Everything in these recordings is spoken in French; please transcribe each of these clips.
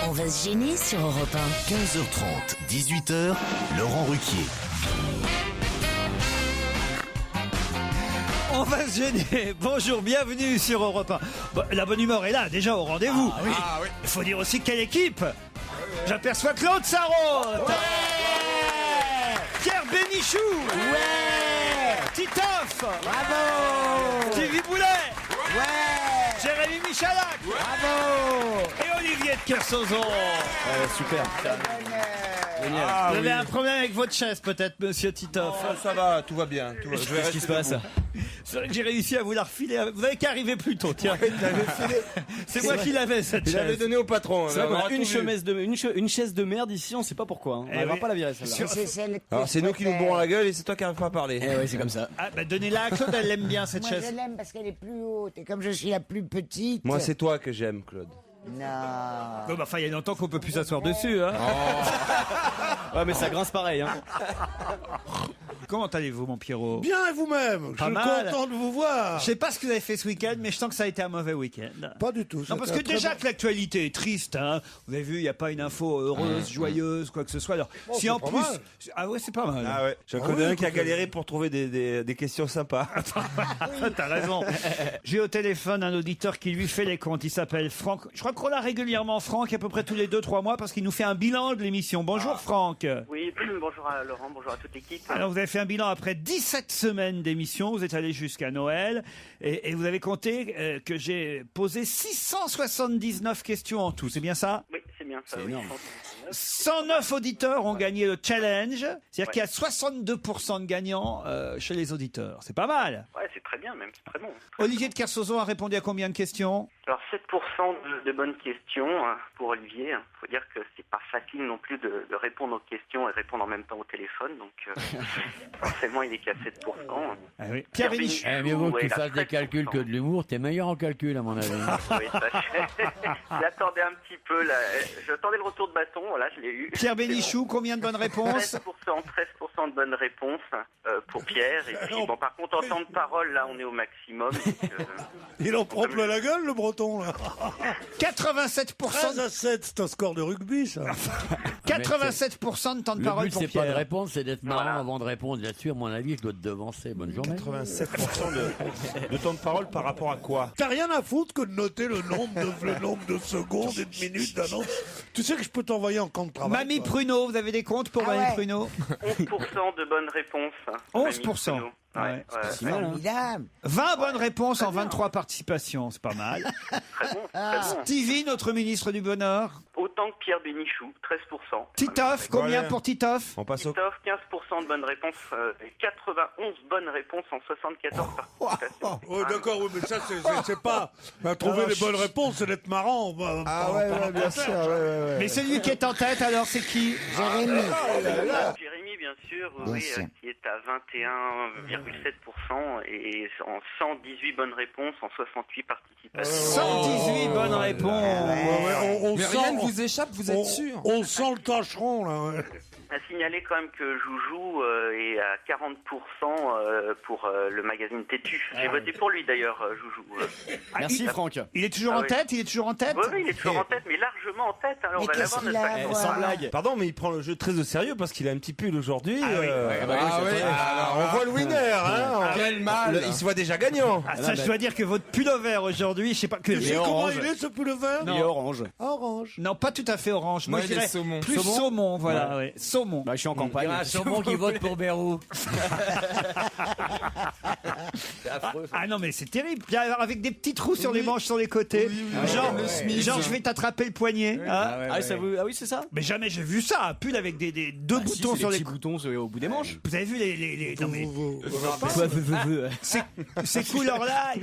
On va se gêner sur Europe 1. 15h30, 18h, Laurent Ruquier. On va se gêner. Bonjour, bienvenue sur Europe 1. Bon, la bonne humeur est là, déjà au rendez-vous. oui. Il faut dire aussi quelle équipe. J'aperçois Claude Sarraute. Pierre Bénichou. Titoff. Bravo! Stevie Boulet. Ouais! Jérémy Michalak. Bravo! Et Olivier de Kersauzon. Super. Vous avez un problème avec votre chaise peut-être, monsieur Titoff. Ça va, tout va bien. Qu'est-ce qui se passe? C'est vrai que j'ai réussi à vous la refiler. Vous avez qu'à arriver plus tôt, tiens. C'est moi qui l'avais, cette Il chaise. l'avait donné au patron. C'est vrai qu'on On a aura une, tout vu. une chaise de merde ici, on sait pas pourquoi. On va oui. pas la virer celle-là. C'est celle que Alors c'est je nous qui nous préfère. bourrons la gueule et c'est toi qui n'arrives pas à parler. Eh ouais, c'est comme ça. Ah, bah donnez-la à Claude, elle l'aime bien cette Moi, chaise. je l'aime parce qu'elle est plus haute. Et comme je suis la plus petite. Moi c'est toi que j'aime, Claude. Non. Bon, bah, enfin, il y a longtemps qu'on peut plus s'asseoir dessus. Hein. Ouais, mais ça grince pareil. Hein. Comment allez-vous, mon Pierrot? Bien et vous-même. Je Pas suis mal. content de vous voir. Je sais pas ce que vous avez fait ce week-end, mais je sens que ça a été un mauvais week-end. Pas du tout. Non, parce c'était que un déjà très que l'actualité est triste, hein. Vous avez vu, il n'y a pas une info heureuse, joyeuse, quoi que ce soit. Alors, si c'est en pas plus. mal. Ah ouais, c'est pas mal. Ah ouais. J'en Ah connais oui, un qui a écoutez. galéré pour trouver des questions sympas. T'as raison. J'ai au téléphone un auditeur qui lui fait les comptes. Il s'appelle Franck. Je crois qu'on a régulièrement Franck à peu près tous les 2-3 mois parce qu'il nous fait un bilan de l'émission. Bonjour Franck. Oui, bonjour à Laurent, bonjour à toute l'équipe. Alors vous avez fait un bilan après 17 semaines d'émission. Vous êtes allé jusqu'à Noël et vous avez compté que j'ai posé 679 questions en tout. C'est bien ça? Oui, c'est bien ça. C'est oui, énorme. 109 auditeurs ont gagné le challenge. C'est-à-dire qu'il y a 62% de gagnants chez les auditeurs. C'est pas mal. Ouais, c'est très bien même, c'est très bon. Olivier de Kersauzon a répondu à combien de questions? Alors 7% de bonnes questions pour Olivier. Il faut dire que c'est pas facile non plus de répondre aux questions et répondre en même temps au téléphone. Donc forcément, il est qu'à 7%. Ah oui. Pierre Bénichou. Bénichou, mieux vaut que ouais, tu il a fasses des 13%. calculs que de l'humour. T'es meilleur en calcul, à mon avis. Oui, j'attendais un petit peu là. J'attendais le retour de bâton. Voilà, je l'ai eu. Pierre Bénichou, combien de bonnes réponses? 13% de bonnes réponses pour Pierre. Et puis, bon, par contre, en temps de parole, là, on est au maximum. Donc, Il en prend plein la gueule, le breton, là. 87% 13 à 7, c'est un score de rugby, ça. 87% de temps de Le parole but, pour c'est pas de Pierre. répondre, c'est d'être marrant Voilà. avant de répondre. Là-dessus, à mon avis, je dois te devancer. Bonne journée. 87% de temps de parole par rapport à quoi? T'as rien à foutre que de noter le nombre de secondes et de minutes d'un autre. Tu sais que je peux t'envoyer en camp de travail. Mamie toi. Pruneau, vous avez des comptes pour Ah Mamie ouais. Pruneau? 11% de bonnes réponses. 11%. Mamie Pruneau. Ouais. Ouais, C'est mal, hein. Formidable. 20 bonnes réponses en 23 participations, c'est pas mal. très bon, très bon. Stevie, notre ministre du Bonheur. Autant que Pierre Bénichou, 13%. Titoff, combien Ouais. pour Titoff? On passe au... Titoff, 15% de bonnes réponses, et 91 bonnes réponses en 74 participations. Oh, d'accord, oui, mais ça, c'est pas. Trouver les bonnes réponses, c'est d'être marrant. Ah ouais, bien sûr. Ouais. Mais celui qui est en tête, alors, c'est qui? Jérémy. Jérémy, bien sûr, Bien oui, sûr. qui est à 21,7% et en 118 bonnes réponses en 68 participations. 118 bonnes réponses. On Mais sent, rien ne vous échappe, vous êtes sûr? On sent le tâcheron, là. Ouais. À signaler quand même que Joujou est à 40% pour le magazine Tétu. J'ai voté pour lui d'ailleurs, Joujou. Merci il- Franck. Il est toujours Ah en oui. tête? Il est toujours en tête? Oui, il est toujours en tête, mais largement en tête. Alors on Mais va qu'est-ce l'avoir qu'il notre a à magazine. Sans voir? blague. Pardon, mais il prend le jeu très au sérieux parce qu'il a un petit pull aujourd'hui. Ah oui. Alors on voit le winner, hein. Quel mal. Il se voit déjà gagnant. Ah, ça, je dois dire que votre pull-over aujourd'hui, je sais pas que. Tu sais comment orange. il est, ce pull vert? Il est orange. Orange. Non, pas tout à fait orange. Moi, Moi, je il est dirais saumon. plus saumon, voilà, ouais. Saumon. Bah, je suis en Il y campagne. a un saumon qui vote pour Bérou. Ah non, mais c'est terrible. Puis, avec des petits trous sur les manches, sur les côtés. Genre, je vais t'attraper le poignet. hein. Ah oui, c'est ça. Mais jamais j'ai vu ça. Un pull avec des deux boutons sur les petits boutons au bout des manches. Vous avez vu les... Non, mais C'est ces couleurs-là,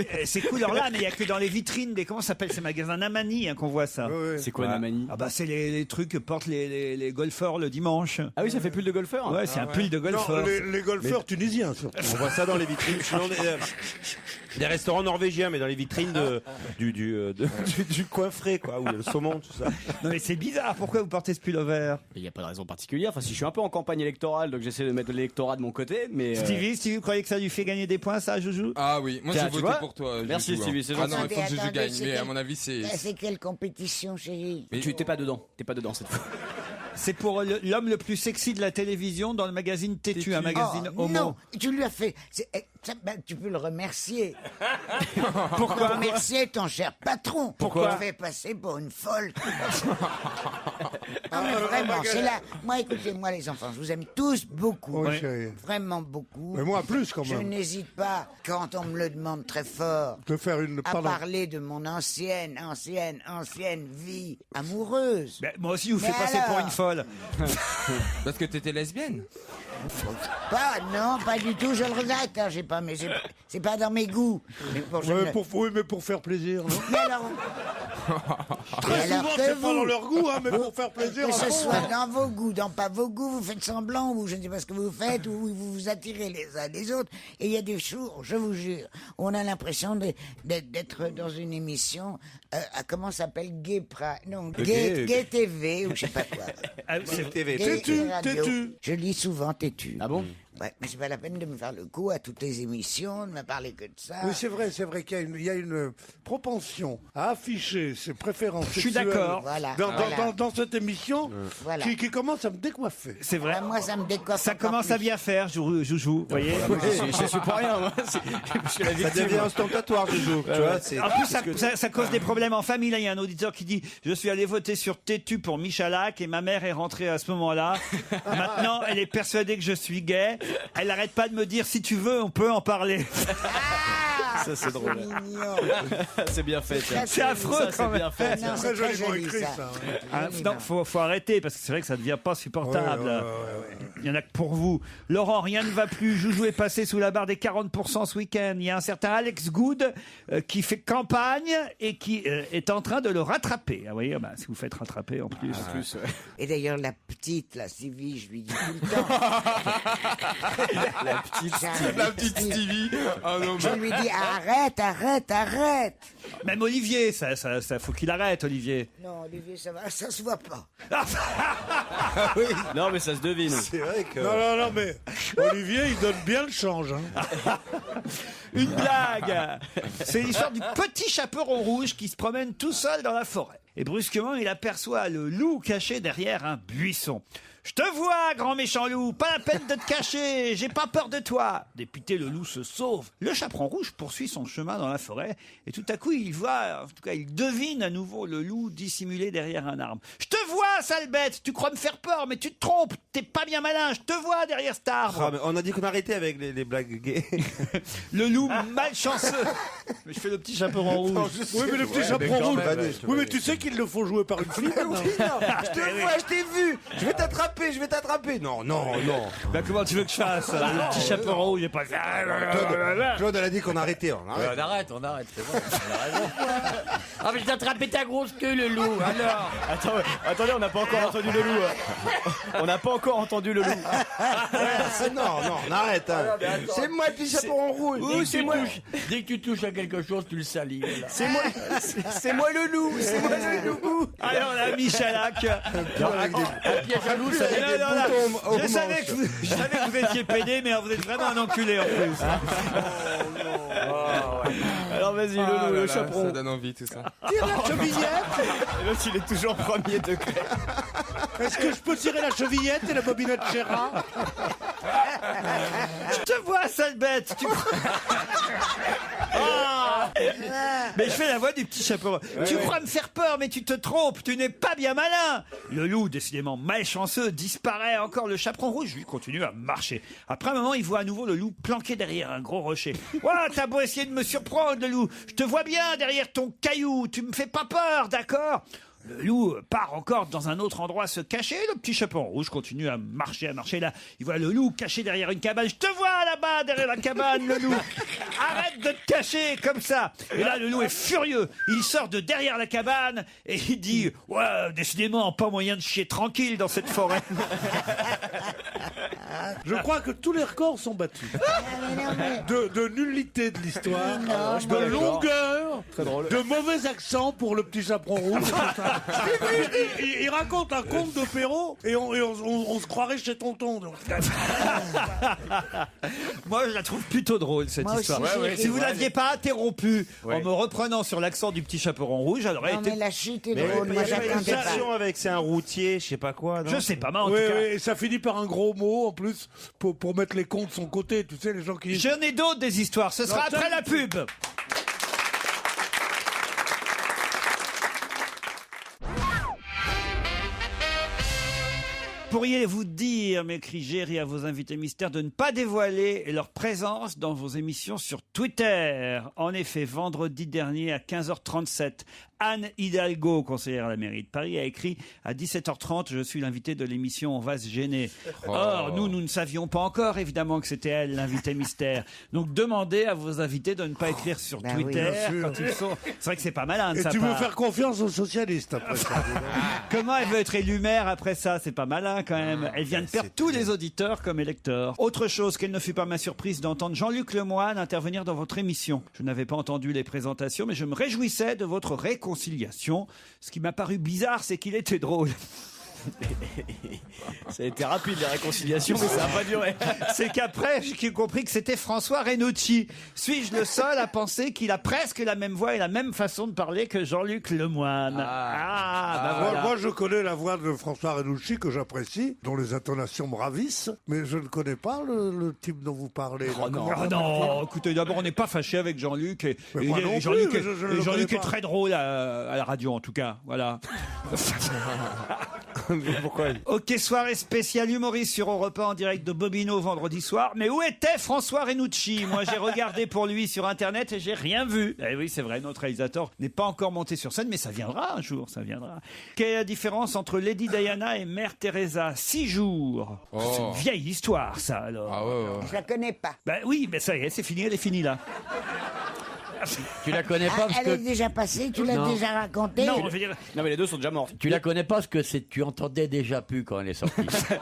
mais il y a que dans les vitrines des... Comment ça s'appelle ces magasins Namani qu'on voit ça. quoi Namani? Ah bah c'est les trucs que portent les golfeurs le dimanche. Ah oui, ça fait pull de golfeur. Ouais, c'est un pull de Non, golfeur. les golfeurs tunisiens, surtout. On voit ça dans les vitrines. Sinon, des restaurants norvégiens, mais dans les vitrines du coin frais, quoi, où il y a le saumon, tout ça. Non mais c'est bizarre, pourquoi vous portez ce pullover? Il n'y a pas de raison particulière. Enfin, si je suis un peu en campagne électorale, donc j'essaie de mettre l'électorat de mon côté, mais. Stevie, vous croyez que ça lui fait gagner des points, ça, Joujou? Ah oui, moi Tiens, j'ai tu voté vois pour toi. Merci, Joujou, Stevie, c'est Ah non, gentil. il faut que Joujou Attendez, gagne, c'est mais à quel- mon avis c'est. C'est quelle compétition, chérie? Mais- Tu t'es pas dedans. T'es pas dedans cette fois. C'est pour l'homme le plus sexy de la télévision dans le magazine Têtu, un magazine Oh, homo. non, tu lui as fait. Tu peux le remercier. Pourquoi remercier ton cher patron? Pourquoi Tu te fait passer pour une folle. Non, mais vraiment, c'est là. Moi, écoutez-moi, les enfants, je vous aime tous beaucoup. Oui, chérie. Vraiment beaucoup. Mais moi, plus quand Je même. n'hésite pas, quand on me le demande très fort, De faire une. à Pardon. parler de mon ancienne vie amoureuse. Ben, moi aussi, je vous Mais fais passer pour alors une folle. Parce que t'étais lesbienne. Non, pas du tout, je le regrette. Hein, mais c'est pas dans mes goûts. Mais pour, Ouais, oui, mais pour faire plaisir. Non Mais alors, Très alors souvent, que c'est pas vous- dans leur goût, hein, mais pour faire plaisir. que à ce fond, soit hein. dans vos goûts, dans pas vos goûts, vous faites semblant, ou je ne sais pas ce que vous faites, ou vous vous attirez les uns les autres. Et il y a des jours, je vous jure, où on a l'impression d'être dans une émission, comment ça s'appelle, Gay TV, ou je sais pas quoi. Ah, c'est- TV. Gay Têtu, Radio. têtu. Je lis souvent Têtu. Ah bon? Ouais, mais c'est pas la peine de me faire le coup à toutes les émissions, de me parler que de ça. Oui, c'est vrai qu'il y a une propension à afficher ses préférences Je suis sexuelles d'accord. Voilà, dans, voilà. dans cette émission Voilà. qui commence à me décoiffer. C'est vrai. Moi, ça me décoiffe. Ça encore commence à plus. bien faire, Joujou, vous voyez. Je suis pour rien, moi. Je suis la victime. ostentatoire, Joujou. Tu vois, c'est. En plus, ça cause des problèmes en famille. Là, il y a un auditeur qui dit « Je suis allé voter sur Têtu pour Michalak et ma mère est rentrée à ce moment-là. Maintenant, elle est persuadée que je suis gay. Elle n'arrête pas de me dire « Si tu veux, on peut en parler. Ah, Ça, c'est drôle. mignon. C'est bien fait. tiens. C'est affreux, Ça, quand c'est même. bien fait. Non, Très c'est très joliment joli, écrit, ça. ça. ouais. Ah, Joliment. non, faut arrêter parce que c'est vrai que ça devient pas supportable. Ouais, ouais. Il y en a que pour vous. Laurent, rien ne va plus. Joujou est passé sous la barre des 40% ce week-end. Il y a un certain Alex Good qui fait campagne et qui est en train de le rattraper. Ah, vous voyez, bah, si vous faites rattraper en plus. Et d'ailleurs, la petite, la Sylvie, je lui dis tout le temps. La petite Stevie. Ah non, Je lui dis arrête. Même Olivier, ça faut qu'il arrête, Olivier. Non, Olivier, ça se voit pas. Non, mais ça se devine. c'est vrai que. Non, mais Olivier, il donne bien le change. Hein. Une blague. C'est l'histoire du petit chaperon rouge qui se promène tout seul dans la forêt. Et brusquement, il aperçoit le loup caché derrière un buisson. « Je te vois, grand méchant loup, pas la peine de te cacher, j'ai pas peur de toi !» Député, le loup se sauve. Le chaperon rouge poursuit son chemin dans la forêt et tout à coup, il voit, en tout cas, il devine à nouveau le loup dissimulé derrière un arbre. « Je te vois, sale bête, tu crois me faire peur, mais tu te trompes, t'es pas bien malin, je te vois derrière cet arbre !» on a dit qu'on arrêtait avec les blagues gays. Le loup malchanceux. Mais je fais le petit chaperon rouge. Oui, mais le petit chaperon rouge. Oui, mais tu sais qu'il le faut jouer par une fille. maintenant. Je te vois, je t'ai vu. Je vais t'attraper. Non. Ben, comment tu veux que je fasse le petit chaperon rouge, il est pas... Claude, elle a dit qu'on arrêtait. On arrête. On arrête, c'est bon. On a raison. Ah, mais j'ai attrapé ta grosse queue, le loup. Alors Attendez, on n'a pas encore entendu le loup. On n'a pas encore entendu le loup. Non, on arrête. Hein. C'est moi le petit chaperon rouge. Dès que tu touches- dès que tu touches à quelque chose, tu le salis. là. C'est moi le loup. C'est moi le loup. Alors là, Michalak. Un piège à loup, ça Non, dépend. non, non. boutons au Je savais que vous étiez pédé, mais vous êtes vraiment un enculé en plus. Alors vas-y, le loup, le chaperon. Ça donne envie tout ça. Tire la chevillette. Et l'autre, il est toujours premier degré. Est-ce que je peux tirer la chevillette et la bobinette Chéra? Je te vois, sale bête. Ah. Mais je fais la voix du petit chaperon. Tu crois me faire peur, mais tu te trompes. Tu n'es pas bien malin. Le loup, décidément malchanceux, disparaît. Encore le chaperon rouge, lui, continue à marcher. Après un moment, il voit à nouveau le loup planqué derrière un gros rocher. Ouah, t'as beau essayer de me surprendre, le loup. Je te vois bien derrière ton caillou. Tu me fais pas peur, d'accord? Le loup part encore dans un autre endroit se cacher. Le petit chaperon rouge continue à marcher. Là, il voit le loup caché derrière une cabane. Je te vois là-bas, derrière la cabane, le loup. Arrête de te cacher comme ça. Et là, le loup est furieux. Il sort de derrière la cabane et il dit « Ouais, décidément, pas moyen de chier tranquille dans cette forêt. » Je crois que tous les records sont battus. De nullité de l'histoire, de longueur, de mauvais accent pour le petit chaperon rouge. il raconte un conte de Perrault et on se croirait chez Tonton. Donc. Moi, je la trouve plutôt drôle, cette Moi histoire. aussi, Si vous l'aviez pas interrompu en me reprenant sur l'accent du petit chaperon rouge, elle aurait Non, été... mais la chute est drôle. Moi, j'attendais pas. avec c'est un routier, je sais pas quoi. Non Je sais pas, mais en tout Oui, cas... et ça finit par un gros mot en plus pour mettre les cons de son côté. Tu sais, les gens qui disent. J'en ai d'autres des histoires, ce sera après la pub. Pourriez-vous dire, m'écrit Géry à vos invités mystères, de ne pas dévoiler leur présence dans vos émissions sur Twitter? En effet, vendredi dernier à 15h37, Anne Hidalgo, conseillère à la mairie de Paris, a écrit à 17h30, je suis l'invité de l'émission On va se gêner. Or, nous ne savions pas encore, évidemment, que c'était elle, l'invité mystère. Donc, demandez à vos invités de ne pas écrire sur Twitter quand ils sont... C'est vrai que c'est pas malin de sa Et tu part. veux faire confiance aux socialistes après ça. Comment elle veut être élue maire après ça? C'est pas malin quand même. Elle vient de perdre tous les auditeurs comme électeurs. Autre chose, quelle ne fut pas ma surprise d'entendre Jean-Luc Lemoyne intervenir dans votre émission. Je n'avais pas entendu les présentations, mais je me réjouissais de votre réconciliation. Ce qui m'a paru bizarre, c'est qu'il était drôle. Ça a été rapide, les réconciliations, mais ça n'a pas duré. C'est qu'après, j'ai compris que c'était François Renucci. Suis-je le seul à penser qu'il a presque la même voix et la même façon de parler que Jean-Luc Lemoyne? Voilà. Moi, je connais la voix de François Renucci que j'apprécie, dont les intonations me ravissent, mais je ne connais pas le type dont vous parlez. Oh non, non, écoutez, d'abord, on n'est pas fâché avec Jean-Luc. Et moi non Jean-Luc plus, je le Jean-Luc connais est pas. très drôle à la radio, en tout cas. Voilà. Pourquoi Ok, soirée spéciale humoriste sur Europe 1 en direct de Bobino vendredi soir. Mais où était François Renucci? Moi, j'ai regardé pour lui sur Internet et j'ai rien vu. Eh oui, c'est vrai, notre réalisateur n'est pas encore monté sur scène, mais ça viendra un jour, ça viendra. Quelle est la différence entre Lady Diana et Mère Teresa? 6 jours. C'est une vieille histoire, ça, alors. Ah ouais. Je la connais pas. Ben oui, mais ça y est, c'est fini, elle est finie, là. Tu la connais pas parce Elle est que déjà passée, tu l'as Non. déjà racontée. Non, je veux dire, Non, mais les deux sont déjà morts. tu la connais pas parce que tu entendais déjà plus quand elle est sortie. c'est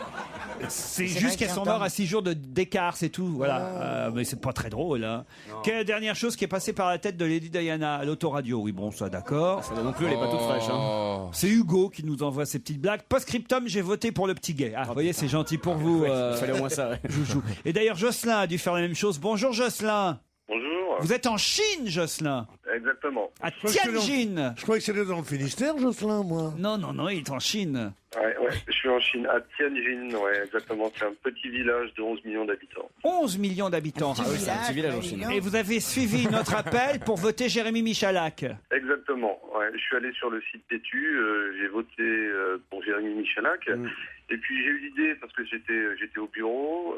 C'est juste vrai qu'elles que sont j'entends. mortes à 6 jours d'écart, c'est tout. Voilà. Mais c'est pas très drôle. Hein. Quelle est la dernière chose qui est passée par la tête de Lady Diana à l'autoradio? Oui, bon, ça, d'accord. Ça non plus, elle est pas toute fraîche. Hein. C'est Hugo qui nous envoie ces petites blagues. Post-scriptum, j'ai voté pour le petit gay. Ah, vous voyez, c'est gentil pour vous. Il fallait au moins ça. Ouais. Joujou. Et d'ailleurs, Jocelyn a dû faire la même chose. Bonjour, Jocelyn. Bonjour. Vous êtes en Chine, Jocelyn. Exactement. À crois que c'est Tianjin. Je croyais que c'était dans le Finistère, Jocelyn, moi. Non, il est en Chine. Ouais, je suis en Chine, à Tianjin, ouais, exactement. C'est un petit village de 11 millions d'habitants. 11 millions d'habitants. Ah oui, c'est un petit village en Chine. Et vous avez suivi notre appel pour voter Jérémy Michalak. Exactement. Ouais, je suis allé sur le site Tétu, j'ai voté pour Jérémy Michalak. Et puis j'ai eu l'idée, parce que j'étais au bureau,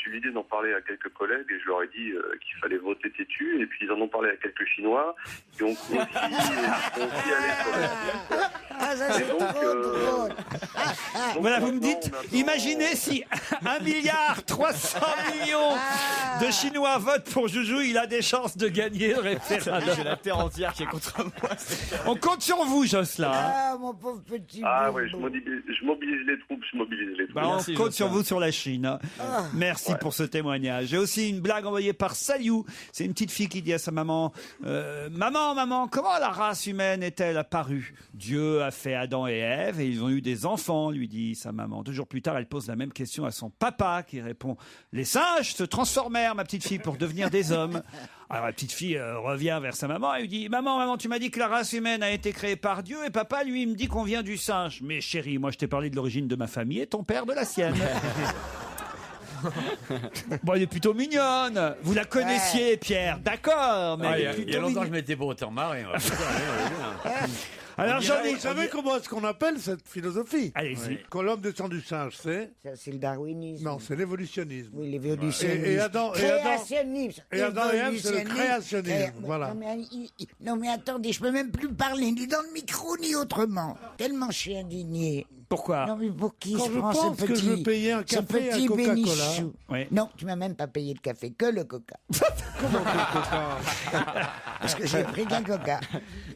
j'ai eu l'idée d'en parler à quelques collègues et je leur ai dit qu'il fallait voter Tétu. Et puis ils en ont parlé à quelques Chinois qui ont aussi allé sur le site. Ah, ça c'est trop drôle. Donc, Voilà, vous me maintenant, dites, on attend- imaginez si 1,3 milliard de Chinois votent pour Joujou, il a des chances de gagner le référendum. J'ai la terre entière qui est contre moi. On compte sur vous, Jocelyn. Ah, mon pauvre petit. Ah boubou. ouais, je mobilise les troupes, Bah, on Merci, compte sur Jocelyn. vous sur la Chine. hein. Merci pour ce témoignage. J'ai aussi une blague envoyée par Saliou. C'est une petite fille qui dit à sa maman Maman, comment la race humaine est-elle apparue? Dieu a fait Adam et Ève et ils ont eu des enfants, lui dit sa maman. 2 jours plus tard, elle pose la même question à son papa qui répond Les singes se transformèrent, ma petite fille, pour devenir des hommes. Alors la petite fille revient vers sa maman et lui dit Maman, tu m'as dit que la race humaine a été créée par Dieu et papa, lui, il me dit qu'on vient du singe. Mais chérie, moi je t'ai parlé de l'origine de ma famille et ton père de la sienne. Bon, elle est plutôt mignonne. Vous la connaissiez, Pierre, d'accord, mais elle est Il y plutôt a longtemps que je mignonne. m'étais pas autant marré. Alors j'en ai... Vous savez comment est-ce qu'on appelle cette philosophie? Allez-y. Quand l'homme descend du singe, c'est? Ça, c'est le darwinisme. Non, c'est l'évolutionnisme. Oui, l'évolutionnisme. Et Adam- Créationnisme. et Adam et Ève, c'est le Évolutionnisme. créationnisme, voilà. Non, mais attendez, je peux même plus parler, ni dans le micro, ni autrement. Tellement je suis indigné. Pourquoi? Non, mais pour qui Quand je je prends pense ce que petit, je veux payer un ce café à petit Coca-Cola. bénichou. Oui. Non, tu m'as même pas payé le café, que le coca. Parce que j'ai pris qu'un coca.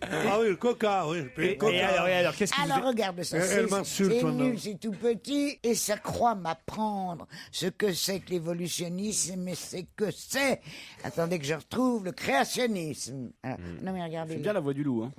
Ah oui, le coca, oui. Le Et coca. alors, qu'est-ce que vous... Alors regarde ça, Elle m'insulte c'est maintenant. nul, c'est tout petit, et ça croit m'apprendre ce que c'est que l'évolutionnisme, mais c'est que c'est... Attendez que je retrouve le créationnisme. Alors, non mais regardez. C'est bien la voix du loup. Hein.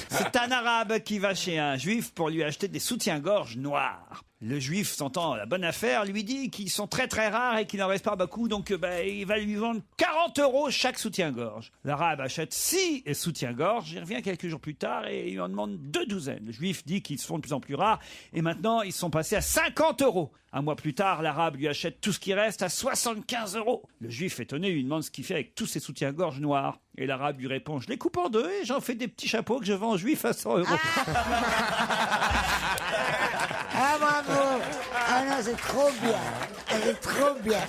C'est un arabe qui va chez un juif pour lui acheter des soutiens-gorge noirs. Le juif, sentant la bonne affaire, lui dit qu'ils sont très très rares et qu'il n'en reste pas beaucoup, donc il va lui vendre 40 € chaque soutien-gorge. L'arabe achète 6 soutiens-gorge, il revient quelques jours plus tard et il en demande 2 douzaines. Le juif dit qu'ils se font de plus en plus rares et maintenant ils sont passés à 50 €. Un mois plus tard, l'arabe lui achète tout ce qui reste à 75 €. Le juif étonné lui demande ce qu'il fait avec tous ces soutiens-gorge noirs. Et l'arabe lui répond: je les coupe en deux et j'en fais des petits chapeaux que je vends aux juifs à 100 €. Ah bravo. Ah non, c'est trop bien. C'est trop bien.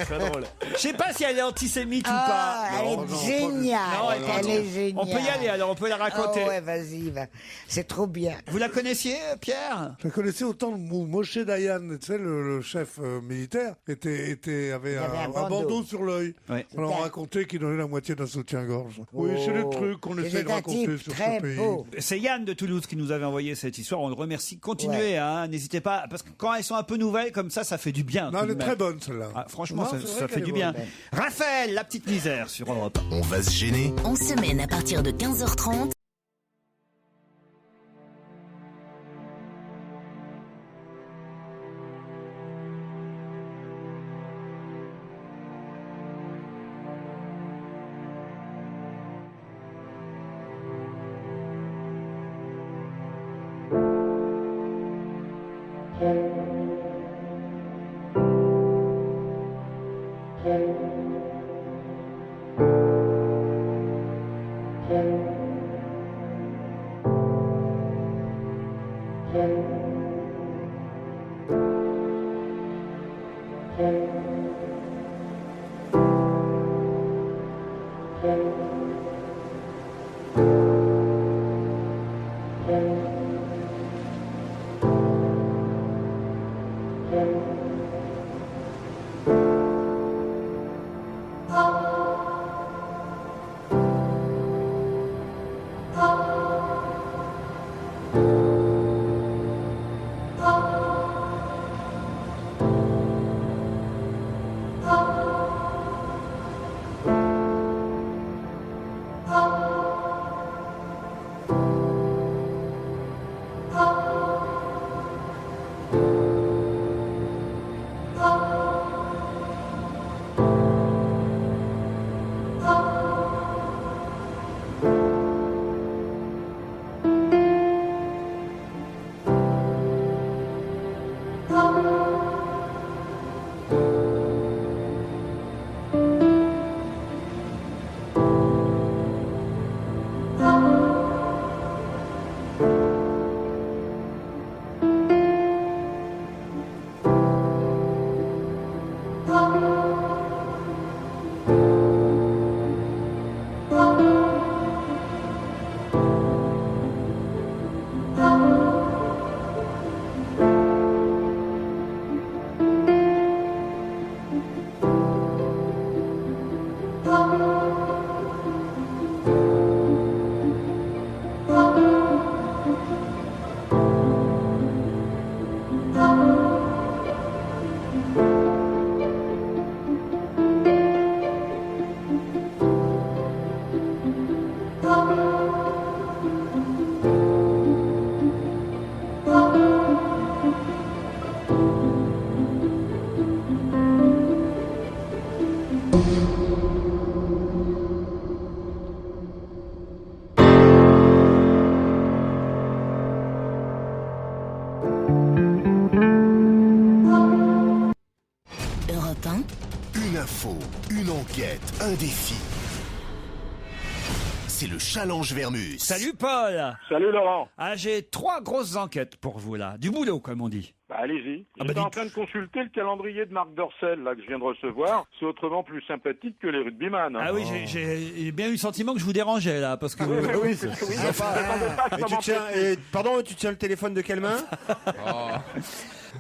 Très drôle. Je sais pas si elle est antisémite ou Ah, pas. elle est géniale. Non, elle est géniale. On peut y aller alors, on peut la raconter. Oh ouais, vas-y, va. C'est trop bien. Vous la connaissiez, Pierre? Je connaissais autant où Moshe Dayan, tu sais, le chef militaire, avait un bandeau sur l'œil. Ouais. On leur racontait qu'il donnait la moitié d'un soutien-gorge. Oui, c'est des trucs qu'on essaie de raconter sur ce pays. Beau. C'est Yann de Toulouse qui nous avait envoyé cette histoire. On le remercie. Continuez, hein, n'hésitez pas, parce que quand elles sont un peu nouvelles comme ça fait du bien. Non, tout elle de est même. très bonne celle-là. Ah, franchement, Non, ça, c'est vrai ça qu'elle fait est du bonne. bien. Raphaël, la petite misère sur Europe. On va se gêner. En semaine à partir de 15h30. Europe 1. Une info, une enquête, un défi. C'est le challenge Vermus. Salut Paul. Salut Laurent. Ah, j'ai 3 grosses enquêtes pour vous là. Du boulot, comme on dit. Bah, allez-y. Ah bah, J'étais en dites. train de consulter le calendrier de Marc Dorcel, là, que je viens de recevoir. C'est autrement plus sympathique que les rugbyman. Hein. Ah oui, j'ai bien eu le sentiment que je vous dérangeais là, parce que Oui, tu tiens le téléphone de quelle main?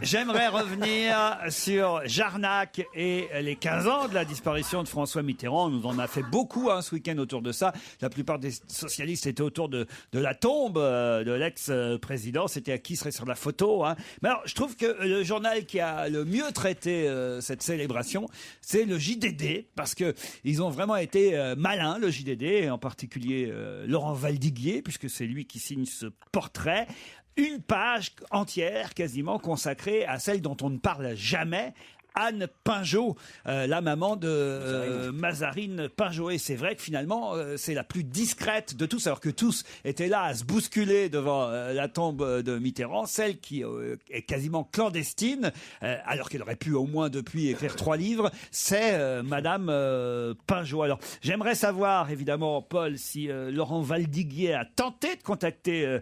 j'aimerais revenir sur Jarnac et les 15 ans de la disparition de François Mitterrand. On nous en a fait beaucoup ce week-end autour de ça. La plupart des socialistes étaient autour de la tombe de l'ex-président. C'était à qui serait sur la photo. Mais alors, je trouve que le journal qui a le mieux traité cette célébration, c'est le JDD, parce que ils ont vraiment été malins, le JDD, et en particulier Laurent Valdiguier, puisque c'est lui qui signe ce portrait. Une page entière quasiment consacrée à celle dont on ne parle jamais, Anne Pinjot, la maman de Mazarine Pinjot. Et c'est vrai que finalement, c'est la plus discrète de tous, alors que tous étaient là à se bousculer devant la tombe de Mitterrand, celle qui est quasiment clandestine, alors qu'elle aurait pu au moins depuis écrire 3 livres, c'est Madame Pinjot. Alors, j'aimerais savoir, évidemment, Paul, si Laurent Valdiguier a tenté de contacter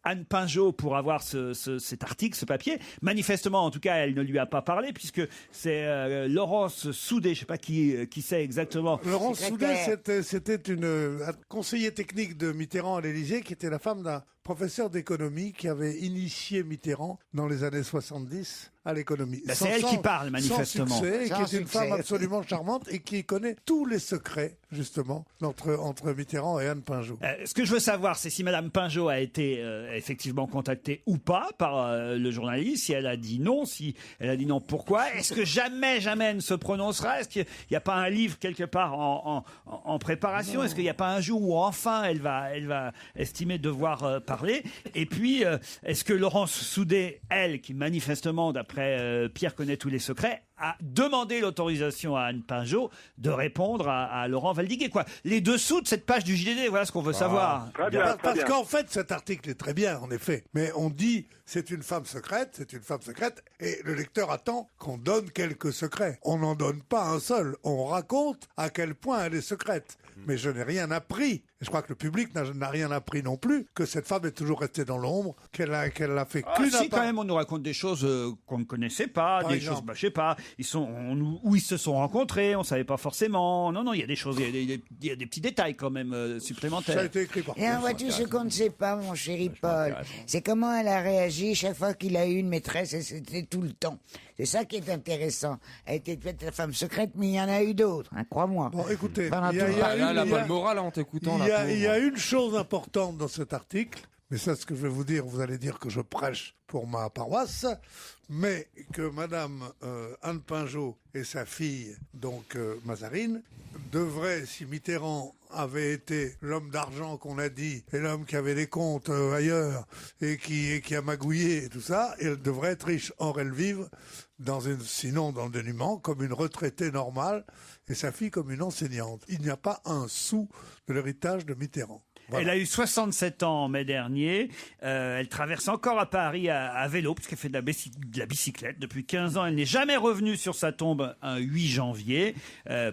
Anne Pinjot pour avoir cet article, ce papier. Manifestement, en tout cas, elle ne lui a pas parlé, puisque c'est Laurence Soudet, je ne sais pas qui c'est exactement. Laurence Soudet, c'était un conseiller technique de Mitterrand à l'Élysée, qui était la femme d'un professeur d'économie qui avait initié Mitterrand dans les années 70 à l'économie. C'est elle qui parle, manifestement. Sans succès, qui est une femme absolument charmante et qui connaît tous les secrets, justement, entre Mitterrand et Anne Pinjot. Ce que je veux savoir, c'est si Madame Pinjot a été effectivement contactée ou pas par le journaliste, si elle a dit non, si elle a dit non, pourquoi? Est-ce que jamais elle ne se prononcera? Est-ce qu'il n'y a pas un livre quelque part en préparation? Est-ce qu'il n'y a pas un jour où enfin elle va estimer devoir parler? Et puis, est-ce que Laurence Soudet, elle, qui manifestement, d'après Pierre connaît tous les secrets, a demandé l'autorisation à Anne Pinjot de répondre à Laurent Valdiguier, quoi. Les dessous de cette page du JDD, voilà ce qu'on veut savoir. Très bien, Parce qu'en fait, cet article est très bien, en effet. Mais on dit, c'est une femme secrète, et le lecteur attend qu'on donne quelques secrets. On n'en donne pas un seul. On raconte à quel point elle est secrète. Mais je n'ai rien appris. Et je crois que le public n'a rien appris non plus, que cette femme est toujours restée dans l'ombre, qu'elle a fait qu'une si, quand même, on nous raconte des choses qu'on ne connaissait pas, Par des exemple. choses, je sais pas, où ils se sont rencontrés, on savait pas forcément. Non, il y a des choses, il y a des petits détails quand même supplémentaires. Ça a été écrit par Et en vois-tu ce qu'on ne sait pas, mon chéri Paul? C'est comment elle a réagi chaque fois qu'il a eu une maîtresse, et c'était tout le temps. C'est ça qui est intéressant. Elle était peut-être la femme secrète, mais il y en a eu d'autres, crois-moi. Bon, écoutez, Pendant il y a- tout le il y a temps. une- Là, la il y a- bonne morale en t'écoutant. Il y a une chose importante dans cet article, mais ça, ce que je vais vous dire, vous allez dire que je prêche pour ma paroisse, mais que Madame Anne Pinjot et sa fille, donc Mazarine, devraient, si Mitterrand avait été l'homme d'argent qu'on a dit, et l'homme qui avait des comptes ailleurs, et qui a magouillé et tout ça, elle devrait être riche. Or, elle vive sinon dans le dénuement, comme une retraitée normale, et sa fille comme une enseignante. Il n'y a pas un sou de l'héritage de Mitterrand. Voilà. Elle a eu 67 ans en mai dernier. Elle traverse encore à Paris à vélo, puisqu'elle fait de la bicyclette. Depuis 15 ans, elle n'est jamais revenue sur sa tombe un 8 janvier.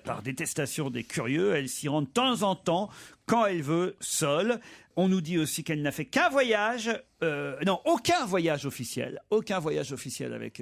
Par détestation des curieux, elle s'y rend de temps en temps, quand elle veut, seule. On nous dit aussi qu'elle n'a fait qu'un voyage, aucun voyage officiel avec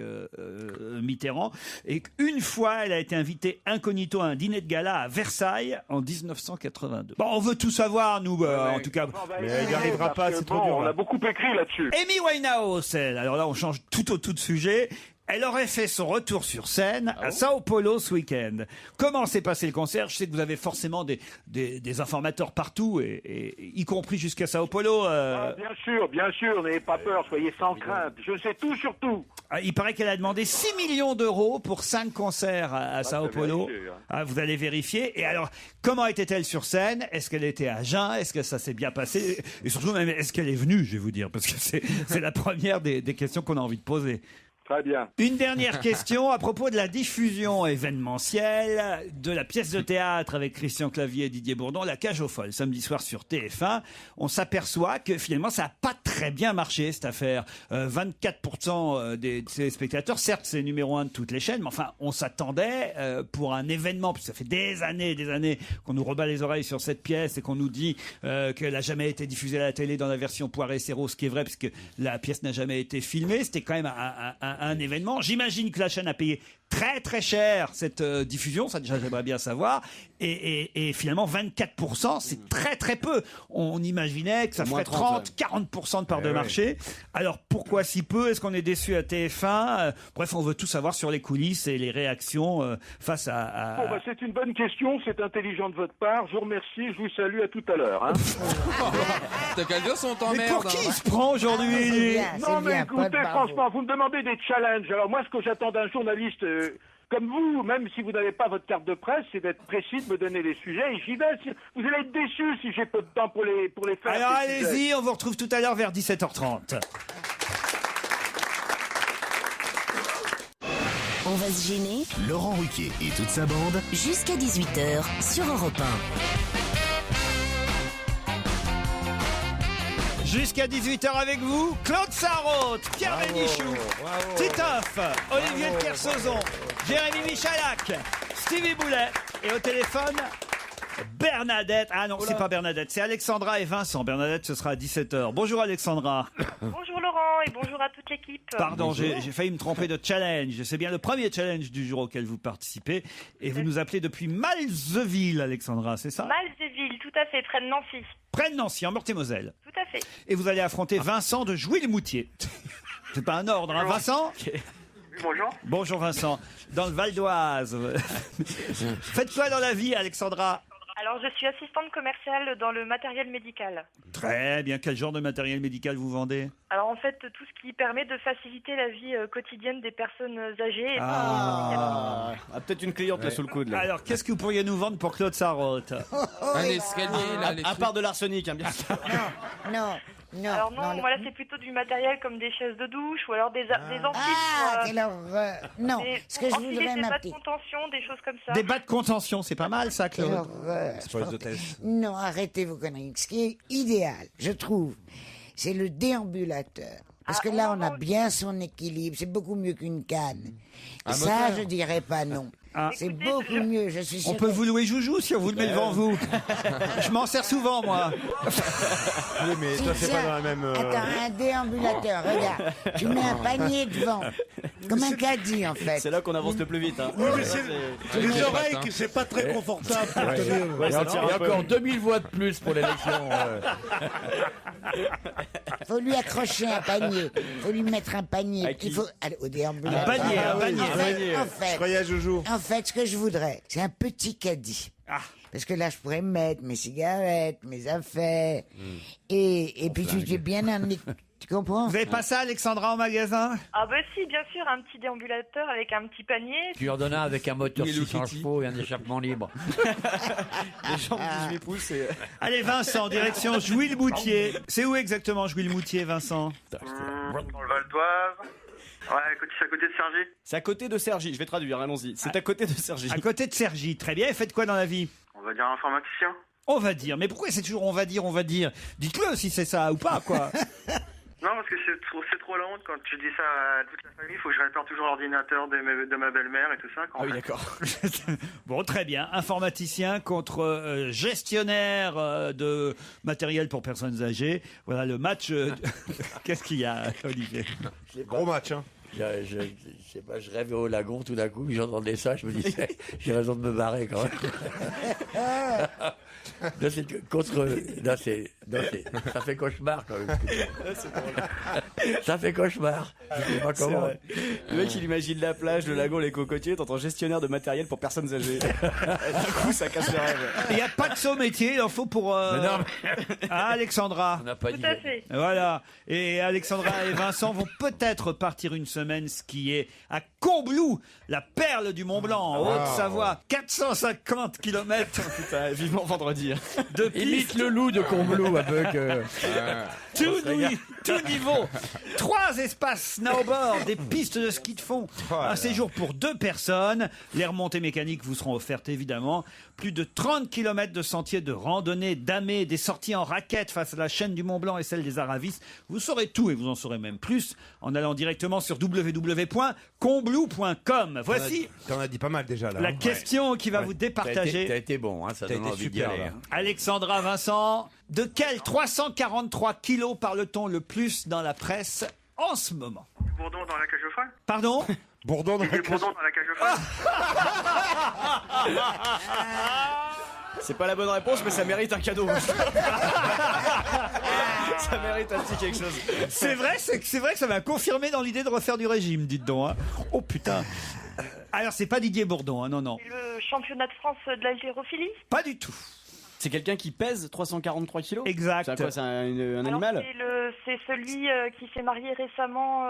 Mitterrand. Et qu'une fois, elle a été invitée incognito à un dîner de gala à Versailles en 1982. Bon, on veut tout savoir, nous, en tout cas. Mais elle n'y arrivera pas, c'est trop dur. On a beaucoup écrit là-dessus. Amy Winehouse, alors là, on change tout au tout de sujet. Elle aurait fait son retour sur scène à Sao Paulo ce week-end. Comment s'est passé le concert? Je sais que vous avez forcément des informateurs partout, et y compris jusqu'à Sao Paulo. Bien sûr, n'ayez pas peur, soyez sans crainte. Je sais tout sur tout. Il paraît qu'elle a demandé 6 millions d'euros pour 5 concerts à Sao Paulo. vérifier, hein. Vous allez vérifier. Et alors, comment était-elle sur scène? Est-ce qu'elle était à jeun? Est-ce que ça s'est bien passé? Et surtout, même, est-ce qu'elle est venue, je vais vous dire, parce que c'est la première des questions qu'on a envie de poser. Très bien. Une dernière question à propos de la diffusion événementielle de la pièce de théâtre avec Christian Clavier et Didier Bourdon, La Cage aux Folles, samedi soir sur TF1. On s'aperçoit que finalement, ça n'a pas très bien marché, cette affaire. 24% des téléspectateurs, certes, c'est numéro 1 de toutes les chaînes, mais enfin, on s'attendait pour un événement, puis ça fait des années qu'on nous rebat les oreilles sur cette pièce et qu'on nous dit qu'elle n'a jamais été diffusée à la télé dans la version Poiré-Serrault, ce qui est vrai, puisque la pièce n'a jamais été filmée. C'était quand même un événement. J'imagine que la chaîne a payé très très cher cette diffusion, ça déjà j'aimerais bien savoir, et finalement 24%, c'est très très peu. On imaginait que ça ferait 30-40% de part de marché. Alors pourquoi si peu? Est-ce qu'on est déçu à TF1? Bref, on veut tout savoir sur les coulisses et les réactions face à... Bon, bah, c'est une bonne question, c'est intelligent de votre part, je vous remercie, je vous salue, à tout à l'heure. Hein. T'as qu'à dire son temps Mais merde. pour qui il se prend aujourd'hui? Non mais écoutez, franchement, vous me demandez des challenges. Alors moi, ce que j'attends d'un journaliste comme vous, même si vous n'avez pas votre carte de presse, c'est d'être précis, de me donner les sujets, et j'y vais. Vous allez être déçus si j'ai peu de temps pour les faire. Alors ces allez-y, sujets. on vous retrouve tout à l'heure vers 17h30. On va se gêner. Laurent Ruquier et toute sa bande. Jusqu'à 18h sur Europe 1. Jusqu'à 18h avec vous, Claude Sarraute, Pierre Bénichou, Titoff, Olivier de Kersauzon, Jérémy Michalak, Stevie Boulet et au téléphone, Bernadette. Ah non, c'est pas Bernadette, c'est Alexandra et Vincent. Bernadette, ce sera à 17h. Bonjour Alexandra. Bonjour Laurent et bonjour à toute l'équipe. Pardon, j'ai failli me tromper de challenge. C'est bien le premier challenge du jour auquel vous participez. Et vous nous appelez depuis Malzeville, Alexandra, c'est ça? Malzeville, tout à fait, près de Nancy. Près de Nancy, en Meurthe-et-Moselle. Tout à fait. Et vous allez affronter Vincent de Jouy-le-Moutier. C'est pas un ordre, hein, Vincent? Bonjour. Bonjour Vincent, dans le Val d'Oise. Faites quoi dans la vie, Alexandra? Alors je suis assistante commerciale dans le matériel médical. Très bien, quel genre de matériel médical vous vendez? Alors en fait, tout ce qui permet de faciliter la vie quotidienne des personnes âgées. Et peut-être une cliente là sous le coude. Là. Alors qu'est-ce que vous pourriez nous vendre pour Claude Sarraute? Un escalier, là, les à part de l'arsenic, hein, bien sûr. Non. Alors non, moi là c'est plutôt du matériel comme des chaises de douche ou alors des amplis. Quelle horreur. Non, ce que je enfiler voudrais, des ma bas de petite... contention, des choses comme ça. Des bas de contention, c'est pas mal ça, Quelle Claude? horreur. C'est pour les hôtesses. Non, arrêtez vos conneries. Ce qui est idéal, je trouve, c'est le déambulateur. Parce que là, on a bien son équilibre. C'est beaucoup mieux qu'une canne. Et ça, je dirais pas non. C'est beaucoup mieux, je suis sûr. On peut vous louer Joujou si on vous le met devant vous. Je m'en sers souvent, moi. Oui, mais toi, c'est pas dans la même. Attends, un déambulateur, regarde. Tu mets un panier devant. Comme un caddie, en fait. C'est là qu'on avance le plus vite. Hein. Oui, mais c'est les oreilles, c'est pas très confortable. Pour tenir. Il y a encore 2000 voix de plus pour l'élection. Faut lui accrocher un panier. Faut lui mettre un panier. Il faut aller au déambulateur. Un panier. En fait, ce que je voudrais, c'est un petit caddie. Parce que là, je pourrais mettre mes cigarettes, mes affaires. Et puis, tu es bien amené. Tu comprends? Vous avez pas ça, Alexandra, en magasin? Ah bah si, bien sûr, un petit déambulateur avec un petit panier. Tu en donnes un avec un moteur 600 chevaux et un échappement libre. Les jambes 18 pouces. Et... Allez, Vincent, direction Jouy-le-Moutier. C'est où exactement Jouy-le-Moutier, Vincent? Dans le Val d'Oise. Ouais, c'est à côté de Cergy. C'est à côté de Cergy, je vais traduire, allons-y. C'est à côté de Cergy. À côté de Cergy, très bien. Et faites quoi dans la vie? On va dire informaticien. On va dire. Mais pourquoi c'est toujours on va dire? Dites-le si c'est ça ou pas, quoi. Non, parce que c'est trop la honte quand tu dis ça à toute la famille. Il faut que je répare toujours l'ordinateur de ma belle-mère et tout ça. Ah oui, d'accord. Bon, très bien. Informaticien contre gestionnaire de matériel pour personnes âgées. Voilà le match. Qu'est-ce qu'il y a, Olivier? Gros match, hein. Je sais pas, je rêvais au lagon tout d'un coup, j'entendais ça, je me disais, j'ai raison de me barrer quand même. Là, ça fait cauchemar quand même. Ça fait cauchemar. Je sais pas comment. Le mec, il imagine la plage, le lagon, les cocotiers, t'entends gestionnaire de matériel pour personnes âgées. Du coup, ça casse le rêve. Il n'y a pas de saut métier, il en faut pour... Alexandra. On n'a pas dit. Tout à fait. Voilà. Et Alexandra et Vincent vont peut-être partir une semaine skier à Combloux, la perle du Mont-Blanc, en Haute-Savoie. 450 km. Putain, vivement vendredi. De Imite pistes. le loup de Combloux avec. Tout niveau. 3 espaces snowboard, des pistes de ski de fond. Un séjour pour 2 personnes. Les remontées mécaniques vous seront offertes évidemment. Plus de 30 km de sentiers de randonnée, damés, des sorties en raquettes face à la chaîne du Mont Blanc et celle des Aravis. Vous saurez tout et vous en saurez même plus en allant directement sur www.combloux.com. Voici T'en as dit pas mal déjà là. la question qui va vous départager. T'as été bon, hein, ça T'as donne été envie d'y super, aller. là. Hein. Alexandra, Vincent, de quel 343 kilos parle-t-on le plus dans la presse en ce moment? Bourdon dans la cage aux folles. Pardon? Bourdon dans la Didier cage. Bourdon dans la cage aux folles. C'est pas la bonne réponse, mais ça mérite un cadeau. Ça mérite un petit quelque chose. C'est vrai que ça m'a confirmé dans l'idée de refaire du régime, dites donc. Hein. Oh putain. Alors c'est pas Didier Bourdon, hein, non, non. Le championnat de France de l'haltérophilie. Pas du tout. C'est quelqu'un qui pèse 343 kilos. Exact. C'est quoi, c'est un Alors, animal? c'est celui qui s'est marié récemment,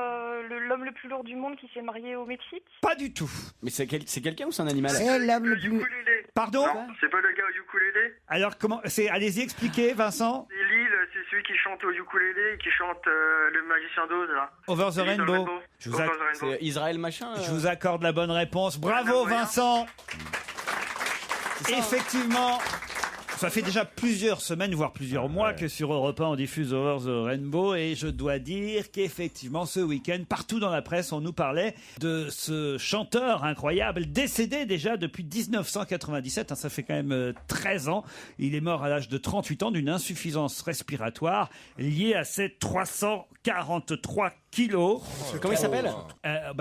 l'homme le plus lourd du monde qui s'est marié au Mexique. Pas du tout. Mais c'est quelqu'un ou c'est un animal? C'est l'homme le plus... Ukulélé. Pardon? Non, c'est pas le gars au ukulélé. Alors comment allez-y expliquez, Vincent. C'est Lille, c'est celui qui chante au ukulélé et qui chante le magicien d'Oz là. Over the Lille dans le Rainbow. Je vous, Over the Rainbow. C'est Israël machin. je vous accorde la bonne réponse. Bravo Vincent. Effectivement. Ça fait déjà plusieurs semaines, voire plusieurs mois que sur Europe 1 on diffuse Over the Rainbow et je dois dire qu'effectivement ce week-end, partout dans la presse, on nous parlait de ce chanteur incroyable, décédé déjà depuis 1997, hein, ça fait quand même 13 ans. Il est mort à l'âge de 38 ans d'une insuffisance respiratoire liée à ses 343 kilos. Comment il s'appelle?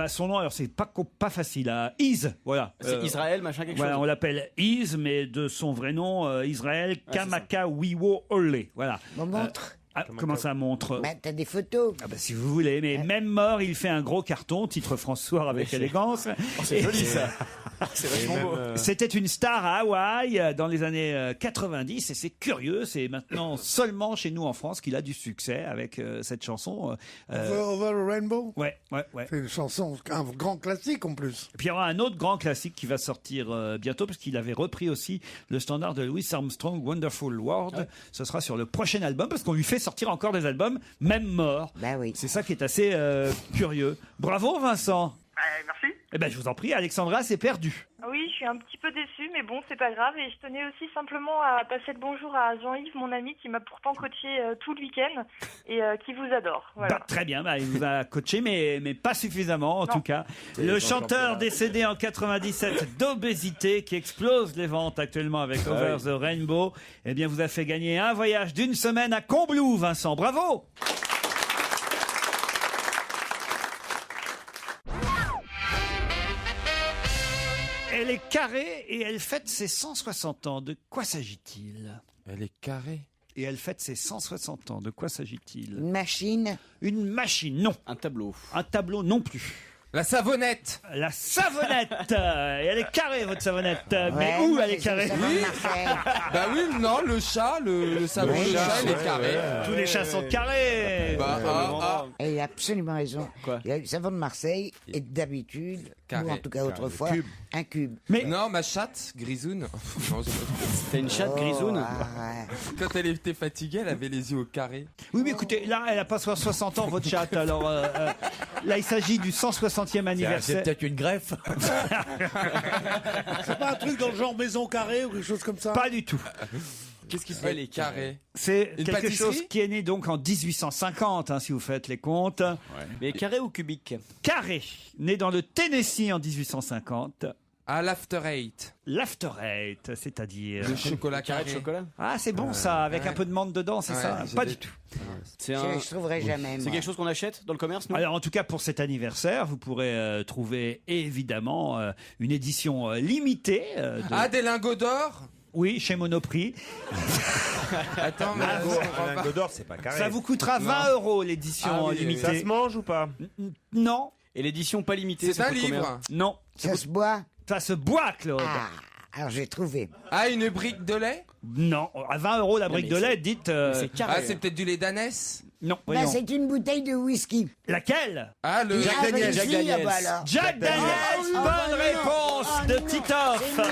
Son nom, alors c'est pas facile. Iz, voilà. C'est Israël machin quelque Voilà, chose. on l'appelle Iz, mais de son vrai nom, Israël Kamakawiwo Ole. Voilà. Mon montre. Comment ça montre? Bah, t'as des photos. Si vous voulez, mais même mort, il fait un gros carton, titre François avec élégance. C'est joli ça. C'est vachement beau. C'était une star à Hawaï dans les années 90 et c'est curieux, c'est maintenant seulement chez nous en France qu'il a du succès avec cette chanson. Over the Rainbow. Ouais. C'est une chanson, un grand classique en plus. Et puis il y aura un autre grand classique qui va sortir bientôt parce qu'il avait repris aussi le standard de Louis Armstrong, Wonderful World. Ce sera sur le prochain album parce qu'on lui fait sortir encore des albums, même mort. Bah oui. C'est ça qui est assez curieux. Bravo Vincent. Merci. Eh ben je vous en prie, Alexandra s'est perdue. Oui, je suis un petit peu déçue, mais bon, c'est pas grave. Et je tenais aussi simplement à passer le bonjour à Jean-Yves, mon ami, qui m'a pourtant coaché tout le week-end et qui vous adore. Voilà. Très bien, il vous a coaché, mais pas suffisamment en tout cas. Le chanteur décédé en 97 d'obésité qui explose les ventes actuellement avec Over the Rainbow, eh bien vous a fait gagner un voyage d'une semaine à Combloux, Vincent. Bravo! Elle est carrée et elle fête ses 160 ans. De quoi s'agit-il? Elle est carrée. Et elle fête ses 160 ans. De quoi s'agit-il? Une machine. Une machine, non. Un tableau. Un tableau, non plus. La savonnette. La savonnette. Et elle est carrée, votre savonnette. Mais Ouais, où moi, elle est c'est carrée? le savon de Marseille. Bah oui, non, le chat, le savon Oui, de le chat, chat, il est carré. Tous les chats sont carrés. Et il a absolument raison. Quoi? Le savon de Marseille est d'habitude, Carré. ou en tout cas autrefois, un cube. Mais Non, ma chatte, Grisoun. Non, T'as une chatte grisoune? quand elle était fatiguée, elle avait les yeux au carré. oui, mais écoutez, là, elle a pas 60 ans, votre chatte. Alors là, il s'agit du 160e anniversaire. C'est peut-être une greffe. C'est pas un truc dans le genre maison carrée ou quelque chose comme ça? Pas du tout. Qu'est-ce qui fait les carrés? C'est Une quelque pâtisserie chose qui est né donc en 1850, hein, si vous faites les comptes. Mais carré ou cubique? Carré, né dans le Tennessee en 1850. À l'After Eight. L'After Eight, c'est-à-dire... Le chocolat Carré carré. de chocolat? Ah, c'est bon ça, avec ouais. un peu de menthe dedans, c'est Ouais, ça? j'ai Pas des- du tout. C'est Je trouverai jamais. C'est moi. quelque chose qu'on achète dans le commerce, non? Alors en tout cas pour cet anniversaire, vous pourrez trouver évidemment une édition limitée. Ah, des lingots d'or? Oui, chez Monoprix. Attends, mais Un lingot d'or, c'est pas carré. Ça vous coûtera 20 € l'édition Ah oui, limitée. Ça se mange ou pas? Non, Et l'édition pas limitée, c'est ça un coûte combien? livre. non. Ça se boit. Ça se boit, Claude. Ah, alors j'ai trouvé. Ah, une brique de lait? Non, à 20 € la brique mais de lait, dites... C'est carré. Ah, c'est peut-être du lait d'ânesse? non, Bah, voyons. c'est une bouteille de whisky. Laquelle? Ah, le Ah, bah, Daniels, ici, Jack Daniels. ah, bah, alors. Jack Daniels. Ah, Bonne non. réponse Ah, de non. Titoff. C'est moi.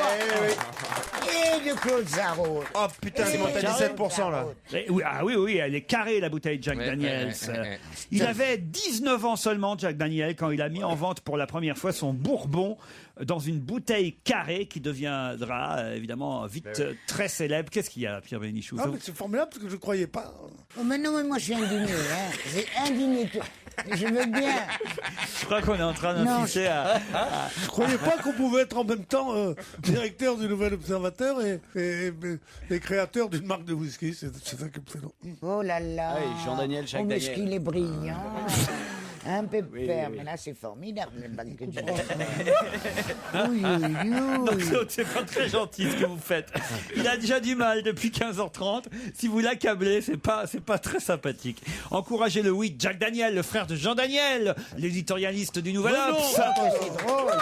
Et de Claude Sarraud. Oh putain, c'est monté à 17% là. Oui, ah oui, elle est carrée la bouteille Jack Ouais, Daniels. ouais. Il avait 19 ans seulement, Jack Daniels, quand il a mis en vente pour la première fois son bourbon dans une bouteille carrée qui deviendra évidemment vite très célèbre. Qu'est-ce qu'il y a, Pierre Bénichou? Ah, mais c'est formidable parce que je croyais pas. Oh, mais non, mais moi je suis indigné. Hein. J'ai indigné. Je veux bien. Je crois qu'on est en train Non, d'insister à... Je croyais pas qu'on pouvait être en même temps directeur du Nouvel Observateur et créateur d'une marque de whisky. C'est ça qui me fait long. Oh là là. Ah oui, Jean-Daniel, Jacques Oh, mais Daniel. qu'il est brillant. Un pépère, mais là c'est formidable. Parce que tu... Oui, oui, Non, oui. c'est pas très gentil ce que vous faites. Il a déjà du mal depuis 15h30. Si vous l'accablez, c'est pas très sympathique. Encouragez-le, oui. Jack Daniel, le frère de Jean Daniel, l'éditorialiste du Nouvel Mais non, Obs. c'est drôle.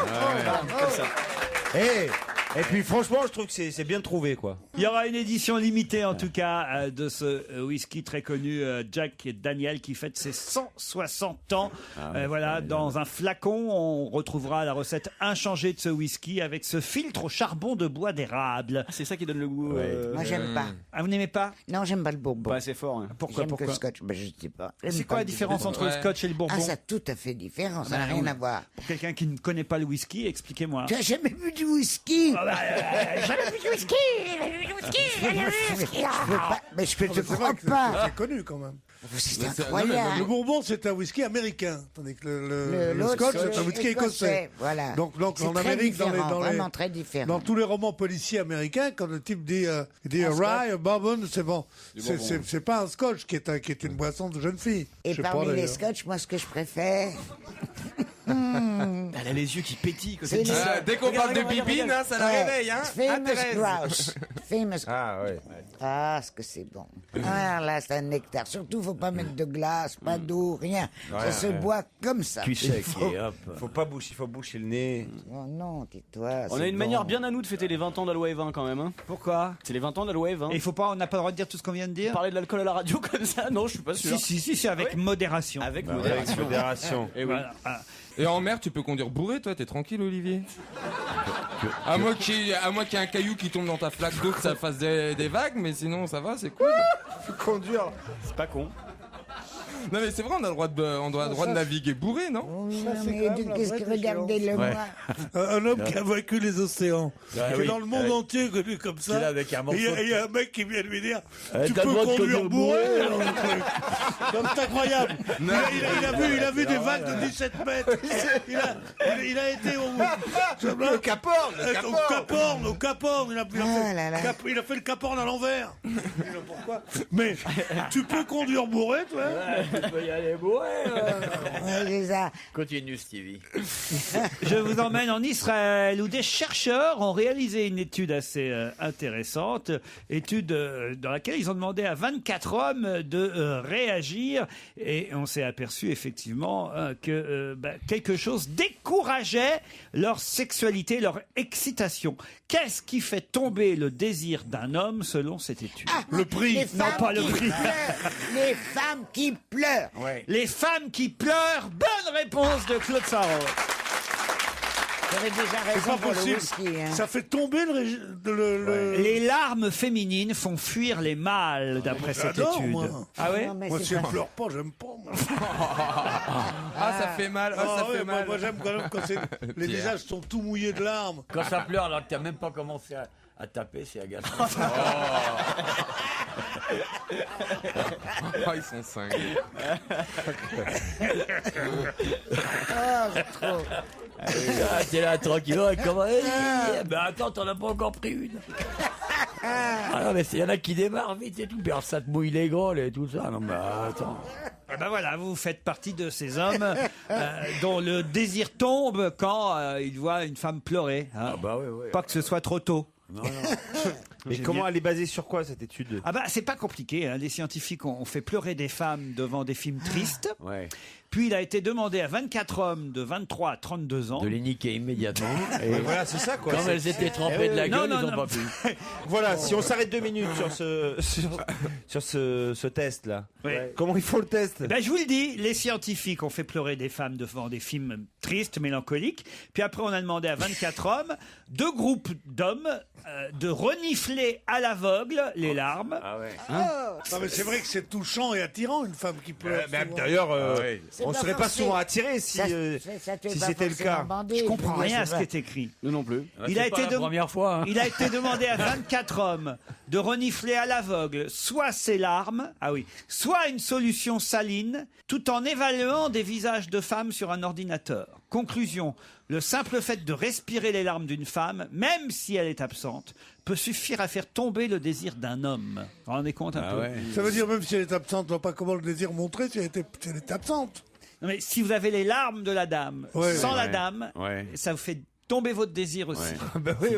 Et puis franchement, je trouve que c'est bien trouvé, quoi. Il y aura une édition limitée, en tout cas, de ce whisky très connu, Jack Daniel, qui fête ses 160 ans. Voilà, dans un flacon, on retrouvera la recette inchangée de ce whisky avec ce filtre au charbon de bois d'érable. C'est ça qui donne le goût. Moi j'aime pas. Ah, vous n'aimez pas? Non, j'aime pas le bourbon. Pas assez fort. Hein. Pourquoi J'aime que le scotch. Ben, je sais pas. C'est quoi la différence entre le scotch et le bourbon? Ah, ça a tout à fait différent. Ça n'a rien à voir. Pour quelqu'un qui ne connaît pas le whisky, expliquez-moi. Tu as jamais bu du whisky? Jamais vu du whisky. Mais je te C'est crois vrai que pas. c'est connu quand même. C'est Le incroyable. bourbon, c'est un whisky américain, tandis que le l'autre, scotch, c'est c'est un whisky écossais. Voilà. Donc C'est en très Amérique, différent, vraiment très différent. dans tous les romans policiers américains, quand le type dit rye, bourbon, c'est bon. C'est pas un scotch qui est une boisson de jeune fille. Et Je sais parmi pas, les d'ailleurs. scotch, moi, ce que je préfère... Elle a les yeux qui pétillent quand C'est elle dit le- ça. Dès qu'on parle de bibine, hein, ça la réveille, hein. Famous Thérèse. grouse. Famous. Ah ouais. Ah, ce que c'est bon. Ah, là, c'est un nectar. Surtout, faut pas mettre de glace, pas d'eau, rien. Ça se boit comme ça. Tu sais qui hop. Il faut boucher le nez. Oh non, tais-toi. On c'est a une bon. manière bien à nous de fêter les 20 ans de la loi E20 quand même. Hein. Pourquoi? C'est les 20 ans de la loi E20. Et il faut pas, on n'a pas le droit de dire tout ce qu'on vient de dire? Parler de l'alcool à la radio comme ça, non, je suis pas sûr. Si, c'est avec modération. Avec Avec modération. modération. Et oui. Voilà. Ah. Et en mer, tu peux conduire bourré, toi, t'es tranquille, Olivier. À moins qu'il y ait un caillou qui tombe dans ta flaque d'eau, que ça fasse des vagues, mais sinon, ça va, c'est cool. Conduire. C'est pas con. Non, mais c'est vrai, on a le droit de naviguer bourré, non? Non, mais qu'est-ce que regardez-le moi. Un homme qui a vaincu les océans, Ah qui est oui, dans le monde avec- entier connu comme Qui est là ça. avec un Et morceau il y a un mec qui vient de lui dire Eh, tu t'as peux le droit de conduire conduire bourré. bourré. Donc c'est incroyable. Il a vu des vagues de 17 mètres. Il a été au Cap Horn. Au Cap Horn. Il a fait le Cap Horn à l'envers. Pourquoi? Mais tu peux conduire bourré, toi? Tu peux y aller bourré. Ouais, c'est ça. Continue, Stevie. Je vous emmène en Israël où des chercheurs ont réalisé une étude assez intéressante, étude dans laquelle ils ont demandé à 24 hommes de réagir et on s'est aperçu effectivement que quelque chose décourageait leur sexualité, leur excitation. Qu'est-ce qui fait tomber le désir d'un homme selon cette étude? Le prix. Les Non, femmes pas le qui prix. pleurent. Les femmes qui pleurent. Les femmes qui pleurent. Bonne réponse de Claude Sarraud. J'avais déjà C'est raison pas pour le possible. whisky. Hein. Ça fait tomber le... Les larmes féminines font fuir les mâles, d'après cette J'adore, étude. moi. Ah ouais? Non, mais Moi, c'est si elle pas- pleure pas, j'aime pas. Moi. Ah, ça fait mal, ah, ça ouais, fait mal. Moi, j'aime quand même quand les Pierre. visages sont tout mouillés de larmes. Quand ça pleure alors que t'as même pas commencé à taper, c'est agaçant. Oh, ils sont cinglés. Ah, c'est trop. Ah, t'es là tranquille, comment ben attends, t'en as pas encore pris une. Ah non, mais il y en a qui démarrent vite et tout, puis alors ça te mouille les grolles et tout ça. Non, mais attends. Eh ben voilà, vous faites partie de ces hommes dont le désir tombe quand ils voient une femme pleurer. Hein. Ah bah oui. Pas que ce soit trop tôt. Non, non. Mais comment elle est basée sur quoi cette étude? Ah bah c'est pas compliqué. Hein. Les scientifiques ont fait pleurer des femmes devant des films tristes. Ouais. Puis il a été demandé à 24 hommes de 23 à 32 ans. De les niquer immédiatement. Et Ouais, voilà, c'est ça, quoi. comme elles étaient trempées de la Non, gueule, non, ils ont non. pas pu. Voilà, si on s'arrête 2 minutes sur ce test là. Ouais. Comment ils font le test? Ben, je vous le dis, les scientifiques ont fait pleurer des femmes devant des films tristes, mélancoliques. Puis après, on a demandé à 24 hommes, 2 groupes d'hommes, de renifler à l'aveugle les larmes. Ah ouais. Non, mais c'est vrai que c'est touchant et attirant une femme qui pleure. souvent. D'ailleurs, C'est on pas serait pas forcé. souvent attiré si Ça te fait si pas c'était le forcément cas. bander, Je comprends puis rien à c'est ce qui vrai. est écrit. Nous non plus. Il a C'est été pas la première fois. Hein. Il a été demandé à 24 hommes de renifler à l'aveugle soit ses larmes, soit une solution saline, tout en évaluant des visages de femmes sur un ordinateur. Conclusion, le simple fait de respirer les larmes d'une femme, même si elle est absente, peut suffire à faire tomber le désir d'un homme. Vous vous rendez compte un peu? Ça veut dire même si elle est absente, on ne voit pas comment le désir montrer si elle est absente. Non, mais si vous avez les larmes de la dame, sans la dame, ça vous fait tomber votre désir aussi. Bah oui.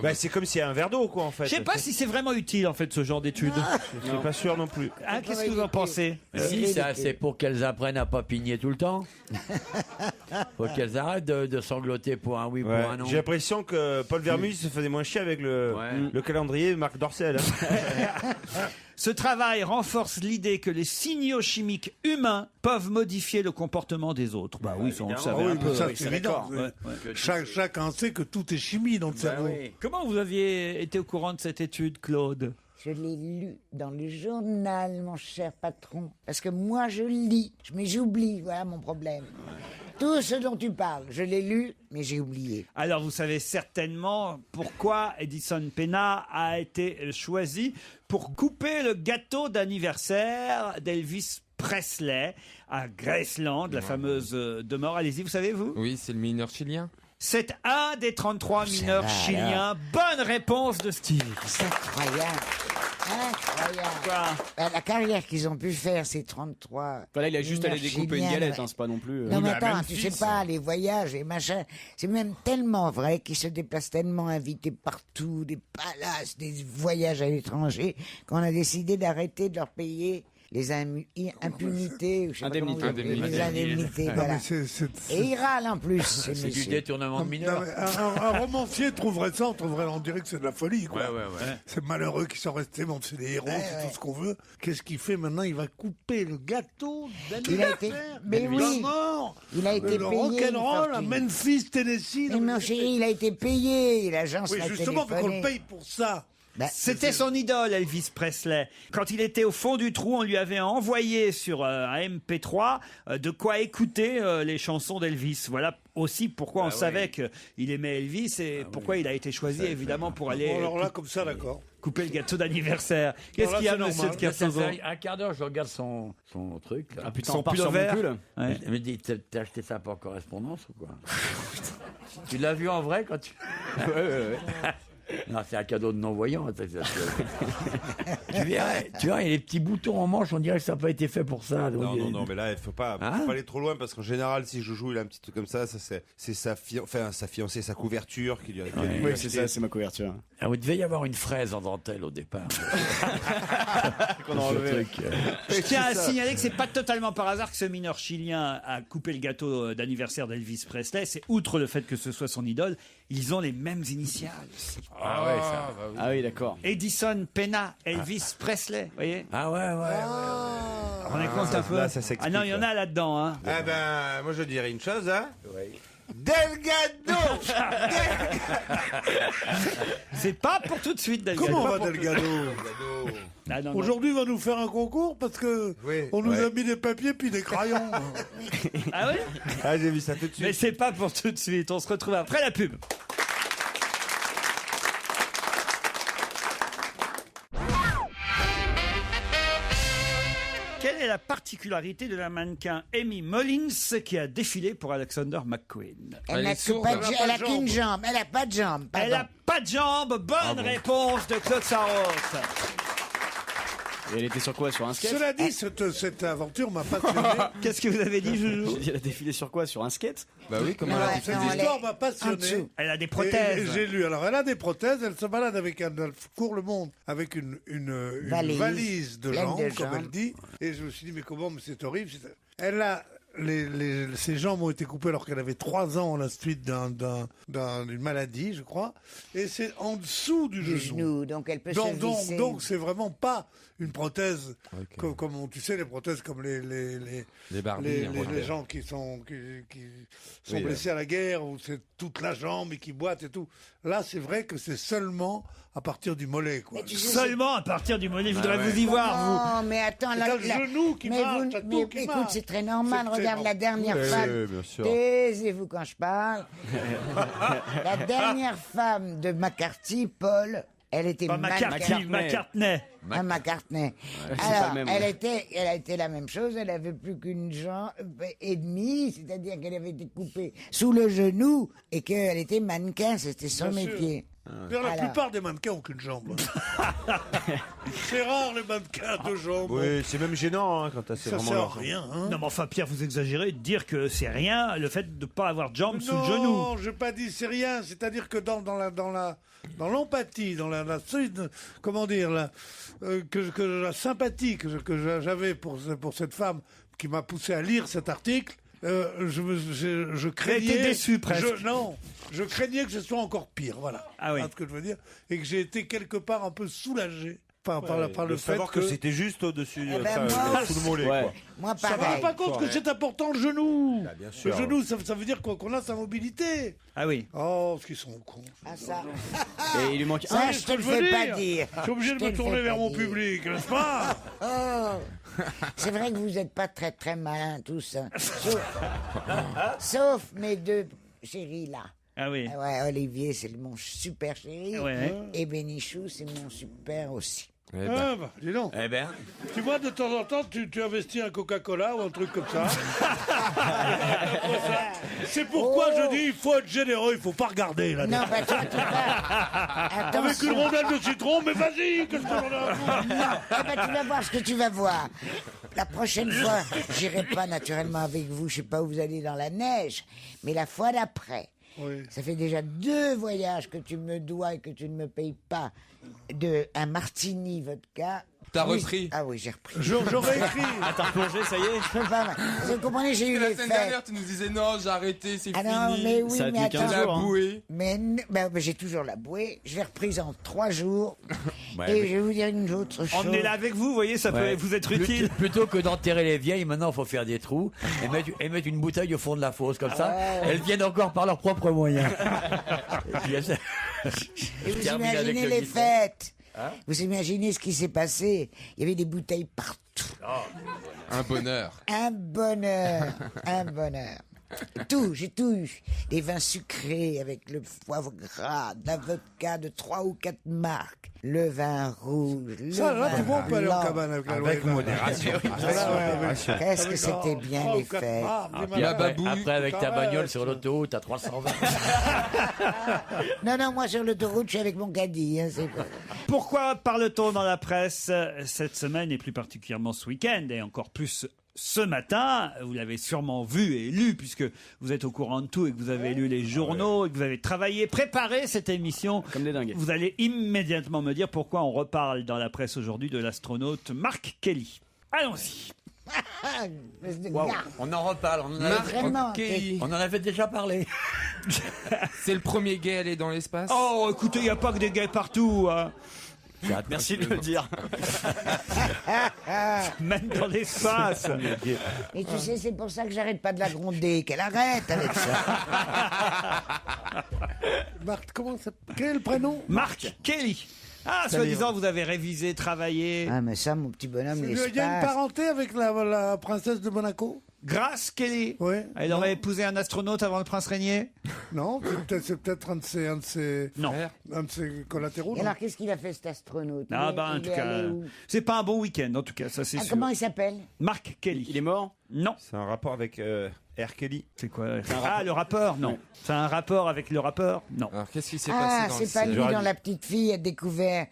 Bah, c'est comme s'il y a un verre d'eau, quoi, en fait. Je sais pas si c'est vraiment utile, en fait, ce genre d'études. Je suis pas sûr non plus. Ah, qu'est-ce que vous en pensez? Si, c'est assez pour qu'elles apprennent à pas pigner tout le temps. Faut qu'elles arrêtent de sangloter pour un oui, pour un non. J'ai l'impression que Paul Vermus se faisait moins chier avec le calendrier de Marc Dorcel. Ce travail renforce l'idée que les signaux chimiques humains peuvent modifier le comportement des autres. Bah oui, ça, on le savait un peu. Ça, c'est évident. Chacun sait que tout est chimie dans le cerveau. Comment vous aviez été au courant de cette étude, Claude? Je l'ai lu dans le journal, mon cher patron. Parce que moi, je lis, mais j'oublie. Voilà mon problème. Tout ce dont tu parles, je l'ai lu, mais j'ai oublié. Alors, vous savez certainement pourquoi Edison Penna a été choisi pour couper le gâteau d'anniversaire d'Elvis Presley à Graceland, la fameuse demeure. Allez-y, vous savez, vous? Oui, c'est le mineur chilien. C'est un des 33 mineurs chiliens. Bonne réponse de Steve. C'est incroyable. La carrière qu'ils ont pu faire, ces 33. Là, il a juste allé découper une galette, c'est pas non plus. Non, mais attends, tu sais pas, les voyages et machin, c'est même tellement vrai qu'ils se déplacent tellement invités partout, des palaces, des voyages à l'étranger, qu'on a décidé d'arrêter de leur payer les impunités, ou je sais pas comment vous appelez, les indemnités, voilà. Et ils râlent en plus, ces C'est du messieurs. détournement de mineurs. Un romancier trouverait ça, on dirait que c'est de la folie, quoi. Ouais. C'est malheureux qu'ils sont restés, bon, c'est des héros, c'est tout ce qu'on veut. Qu'est-ce qu'il fait maintenant? Il va couper le gâteau d'anniversaire. Mais oui, mort. il a été le payé. rock'n'roll à Memphis, Tennessee. Mais mon chéri, il a été payé, l'agence Oui, l'a justement, faut qu'on téléphoné. le paye pour ça. C'était son idole, Elvis Presley. Quand il était au fond du trou, on lui avait envoyé sur un MP3 de quoi écouter les chansons d'Elvis. Voilà aussi pourquoi on savait qu'il aimait Elvis et pourquoi il a été choisi, évidemment, pour aller Alors là, comme ça, d'accord. couper le gâteau d'anniversaire. Qu'est-ce qu'il y a, monsieur de Kersauzon? Ça fait un quart d'heure, je regarde son truc. Là. Ah putain, Son on part pull sur mon vert. pull. Ouais. Je me dis, t'as acheté ça par correspondance ou quoi? Tu l'as vu en vrai quand tu... Ouais. Non, c'est un cadeau de non-voyant. Tu verrais, il y a des petits boutons en manche, on dirait que ça n'a pas été fait pour ça. Donc, Non, mais là, il faut pas aller trop loin parce qu'en général, si Joujou il a un petit truc comme ça c'est sa fiancée, sa couverture qui lui a. Oui, c'est ça, c'est ma couverture. Ah, il devait y avoir une fraise en dentelle au départ. Qu'on a enlevé. Je tiens à signaler que c'est pas totalement par hasard que ce mineur chilien a coupé le gâteau d'anniversaire d'Elvis Presley. C'est outre le fait que ce soit son idole, ils ont les mêmes initiales. Ah ouais, ça. Ah oui, d'accord. Edison Penna, Elvis Presley, vous voyez? Ah ouais. On est compte un peu. Là, ça s'explique, Ah non, il y en a là-dedans. Hein. Eh ben, moi je dirais une chose, hein. Delgado. C'est pas pour tout de suite, Delgado. Comment va Delgado? Ah, non. Aujourd'hui, il va nous faire un concours parce que on nous a mis des papiers puis des crayons. Ah oui? Ah, j'ai vu ça tout de suite. Mais c'est pas pour tout de suite. On se retrouve après la pub. Quelle est la particularité de la mannequin Amy Mullins qui a défilé pour Alexander McQueen? Elle n'a qu'une jambe. Elle n'a pas de jambe. Elle n'a pas de jambe. Bonne réponse de Claude Sarraute. Et elle était sur quoi? Sur un skate? Cela dit, cette aventure m'a passionné. Qu'est-ce que vous avez dit, Joujou? J'ai dit, elle a défilé sur quoi? Sur un skate? Bah oui, comment elle a Cette histoire m'a passionné. Elle a des prothèses. Et j'ai lu. Alors, elle a des prothèses. Elle se balade avec elle court le monde avec une valise de Pleine jambes, de comme jambes. elle dit. Et je me suis dit, mais comment? Mais c'est horrible. Elle a ses jambes ont été coupées alors qu'elle avait 3 ans à la suite d'une maladie, je crois. Et c'est en dessous du genou. Donc elle peut se visser. Donc c'est vraiment pas une prothèse comme tu sais, les prothèses comme les Barbie, les gens qui sont blessés à la guerre, où c'est toute la jambe et qui boitent et tout. Là, c'est vrai que c'est seulement à partir du mollet, quoi. Seulement à partir du mollet. Je voudrais vous y voir, Non, mais attends, là, le genou qui marche, t'as tout qui écoute, marche. c'est très normal. C'est Regarde la dernière Oui, femme. oui, bien sûr. Taisez-vous quand je parle. La dernière femme de McCarthy, Paul, elle était McCartney. McCartney. c'est pas Alors, le même, elle ouais. a été la même chose. Elle avait plus qu'une jambe et demie, c'est-à-dire qu'elle avait été coupée sous le genou et qu'elle était mannequin. C'était son Bien sûr. métier. D'ailleurs, la Alors. plupart des mannequins n'ont qu'une jambe. C'est rare les mannequins à deux jambes. Oui, c'est même gênant quand t'as Ça vraiment sert à l'argent. rien. Hein. Non, mais enfin, Pierre, vous exagérez de dire que c'est rien le fait de ne pas avoir de jambes sous le genou. Non, je n'ai pas dit c'est rien. C'est-à-dire que dans l'empathie, dans la comment dire, que la sympathie que j'avais pour cette femme qui m'a poussé à lire cet article, je craignais. été déçu, presque. Je craignais que ce soit encore pire, voilà. Ah oui. C'est ce que je veux dire, et que j'ai été quelque part un peu soulagé. Par De le fait savoir que c'était juste au-dessus, Eh ben, moi sous le mollet. Ouais. Quoi. Moi, Ça ne pareil. rend pas compte que c'est important le genou. Bah, bien sûr. Le genou, ça veut dire qu'on a sa mobilité. Ah oui. Oh, ce qu'ils sont cons. Ah, ça. Et il lui manque Ça, un. je te le fais pas dire. Je suis obligé Je de te me le tourner fais vers pas mon dire. public, n'est-ce pas? Oh. C'est vrai que vous n'êtes pas très très malins tous. Hein. Sauf mes deux chéris là. Ah oui. Ah ouais, Olivier, c'est mon super chéri. Ouais. Et Bénichou, c'est mon super aussi. Ah bah, dis donc. Eh ben, Tu vois, de temps en temps, tu investis un Coca-Cola ou un truc comme ça. C'est pourquoi je dis, il faut être généreux, il faut pas regarder là. Non, bah tu Avec attention. une rondelle de citron, mais vas-y, qu'est-ce que j'en ai à foutre? Non, eh ben, tu vas voir ce que tu vas voir. La prochaine fois, j'irai pas naturellement avec vous, je sais pas où vous allez dans la neige, mais la fois d'après. Oui. Ça fait déjà 2 voyages que tu me dois et que tu ne me payes pas de un martini vodka. T'as Oui. repris. Ah oui, j'ai repris. J'aurais écrit. Ah, t'as replongé, ça y est. Je peux pas. Vous comprenez, j'ai eu La les semaine fêtes. dernière, tu nous disais non, j'ai arrêté, c'est Ah fini. non, mais oui, Ça a mais tenu 15 attends. jours, hein. Bouée. Mais j'ai toujours la bouée. Je l'ai reprise en 3 jours. Ouais, et mais- je vais vous dire une autre chose. Emmenez-la avec vous, vous voyez, ça peut ouais. vous être utile. Plutôt que d'enterrer les vieilles, maintenant, il faut faire des trous et mettre une bouteille au fond de la fosse, comme ça. Elles viennent encore par leurs propres moyens. Et puis, Et vous termine avec imaginez le les guitron. fêtes. Hein Vous imaginez ce qui s'est passé. Il y avait des bouteilles partout. Un bonheur. Un bonheur. Un bonheur. Tout, j'ai tout eu. Des vins sucrés avec le poivre gras, de la vodka de 3 ou 4 marques, le vin rouge, le Ça, là, vin tu vois, on peut aller en blanc. cabane avec la loi. Avec modération. Qu'est-ce que c'était bien les fêtes. Il y a Babou. après, avec ta bagnole sur l'autoroute à 320. Non, moi sur l'autoroute, je suis avec mon caddie. Hein, c'est pas- Pourquoi parle-t-on dans la presse cette semaine et plus particulièrement ce week-end et encore plus ce matin? Vous l'avez sûrement vu et lu puisque vous êtes au courant de tout et que vous avez lu les journaux et que vous avez travaillé, préparé cette émission. Comme des dingues. Vous allez immédiatement me dire pourquoi on reparle dans la presse aujourd'hui de l'astronaute Mark Kelly. Allons-y. Espèce de Waouh, gars. on en reparle. Vraiment, On en avait déjà parlé. C'est le premier gay à aller dans l'espace. Oh, écoutez, il n'y a pas que des gays partout. Hein. Merci de le dire. Même dans l'espace. Et tu sais, c'est pour ça que j'arrête pas de la gronder, qu'elle arrête avec ça. Marthe, comment ça... Quel est le prénom? Mark Kelly. Ah, soi-disant, vous avez révisé, travaillé. Ah, mais ça, mon petit bonhomme, Il y a une l'espace. parenté avec la princesse de Monaco? Grace Kelly. Oui. Elle aurait épousé un astronaute avant le prince régnier? Non, c'est peut-être un de ses Non. collatéraux. Et alors, qu'est-ce qu'il a fait, cet astronaute? Ah, Il est- bah, en il tout est cas, allé où? c'est pas un bon week-end, en tout cas, ça c'est Ah, sûr. comment il s'appelle? Mark Kelly. Il est mort? Non. C'est un rapport avec R. Kelly. C'est quoi? Ah, le rappeur? Non. C'est un rapport avec le rappeur? Non. Alors qu'est-ce qui s'est Ah, passé dans c'est le pas ciel lui, dans La Petite Fille, a découvert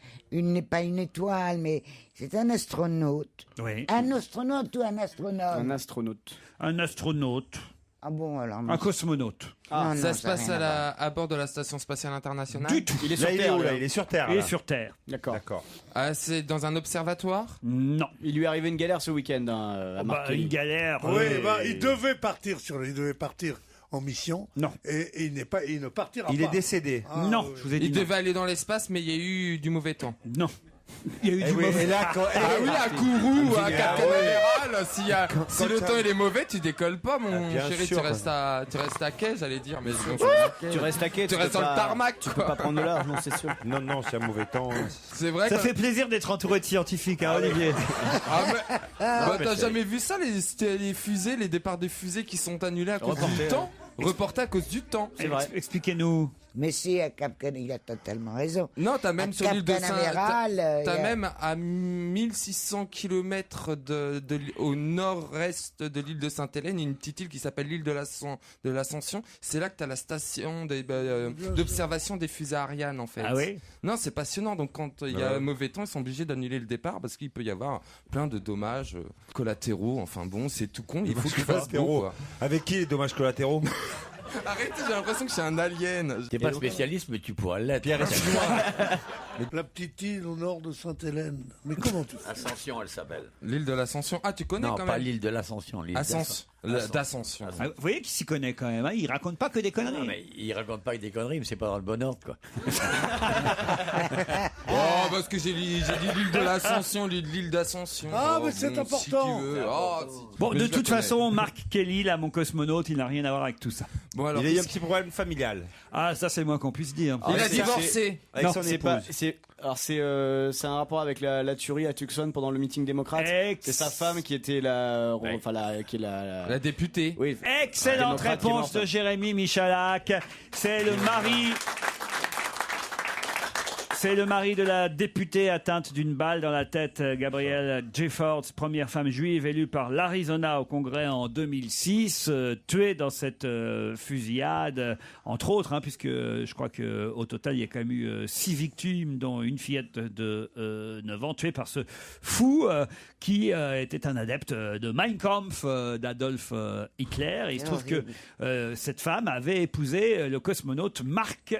pas une étoile, mais c'est un astronaute. Oui. Un astronaute ou un astronome? Un astronaute. Un astronaute. Ah bon, alors... Un cosmonaute. Non, Ça non, se ça a passe rien à voir. à bord de la station spatiale internationale. Du tout. Il est sur Là, il est Terre. où, là là. Il est sur Terre. Il est là. sur Terre. D'accord. D'accord. Ah, c'est dans un observatoire. Non. Il lui est arrivé une galère ce week-end hein, à Bah, Mark Kelly. une galère. Oui, il devait partir en mission. Non. Et il ne partira Il pas. est décédé. Ah, Non, oui. je vous ai dit Il non. devait aller dans l'espace, mais il y a eu du mauvais temps. Non. Il y a eu Et, du oui, mauvais. et là, quand, Ah oui, à Kourou, à Cap Canaveral, si le ça- temps il est mauvais, tu décolles pas, mon bien chéri, sûr. tu restes à quai, j'allais dire, mais Tu restes à quai, tu peux restes sur le pas- tarmac, Tu peux pas prendre de large, non, c'est sûr. Non, c'est un mauvais temps. C'est vrai Ça que... fait plaisir d'être entouré de scientifiques, hein, Olivier. Ah, mais... bah, mais t'as c'est- jamais vu ça, les fusées, les départs des fusées qui sont annulés à cause Reportés, du temps? Reportés à cause du temps. C'est vrai. Expliquez-nous. Mais si, à Cap Canaveral, il a totalement raison. Non, t'as même À sur l'île de Cap-Canaveral, T'as il y a- même à 1600 km au nord-est de l'île de Sainte-Hélène, une petite île qui s'appelle l'île de l'Ascension. C'est là que t'as la station d'observation des fusées Ariane, en fait. Ah oui? Non, c'est passionnant. Donc quand il y a mauvais temps, ils sont obligés d'annuler le départ parce qu'il peut y avoir plein de dommages collatéraux. Enfin bon, c'est tout con. Il faut qu'il fasse beau, quoi. Avec qui les dommages collatéraux? Arrêtez, j'ai l'impression que je suis un alien. T'es pas spécialiste, mais tu pourras l'être. Pierre est chinois. La petite île au nord de Sainte-Hélène. Mais comment tu fais? Ascension, elle s'appelle. L'île de l'Ascension. Ah, tu connais Non, quand pas même. l'île de l'Ascension. L'île D'Ascension. Ah, vous voyez qu'il s'y connaît quand même, hein, il raconte pas que des conneries. Non, mais il raconte pas que des conneries, mais c'est pas dans le bon ordre, quoi. Oh, parce que j'ai dit l'île de l'Ascension, l'île d'Ascension. Ah, Oh, mais c'est bon, important. Si tu veux. Oh, si- Bon, Mais de je la toute connais. façon, Marc Kelly, là, mon cosmonaute, il n'a rien à voir avec tout ça. Bon, alors, Il a eu un petit problème familial. Ah, ça, c'est le moins qu'on puisse dire. il a c'est- divorcé. Avec Non, son C'est épouse. pas, c'est un rapport avec la tuerie à Tucson pendant le meeting démocrate. C'est sa femme qui était La députée. Oui. Excellente démocrate qui est réponse morte. de Jérémy Michalak. C'est le mari. C'est le mari de la députée atteinte d'une balle dans la tête, Gabrielle Giffords, première femme juive élue par l'Arizona au Congrès en 2006, tuée dans cette fusillade, entre autres, hein, puisque je crois qu'au total, il y a quand même eu 6 victimes, dont une fillette de 9 ans, tuée par ce fou qui était un adepte de Mein Kampf d'Adolf Hitler. Et il se trouve que cette femme avait épousé le cosmonaute Mark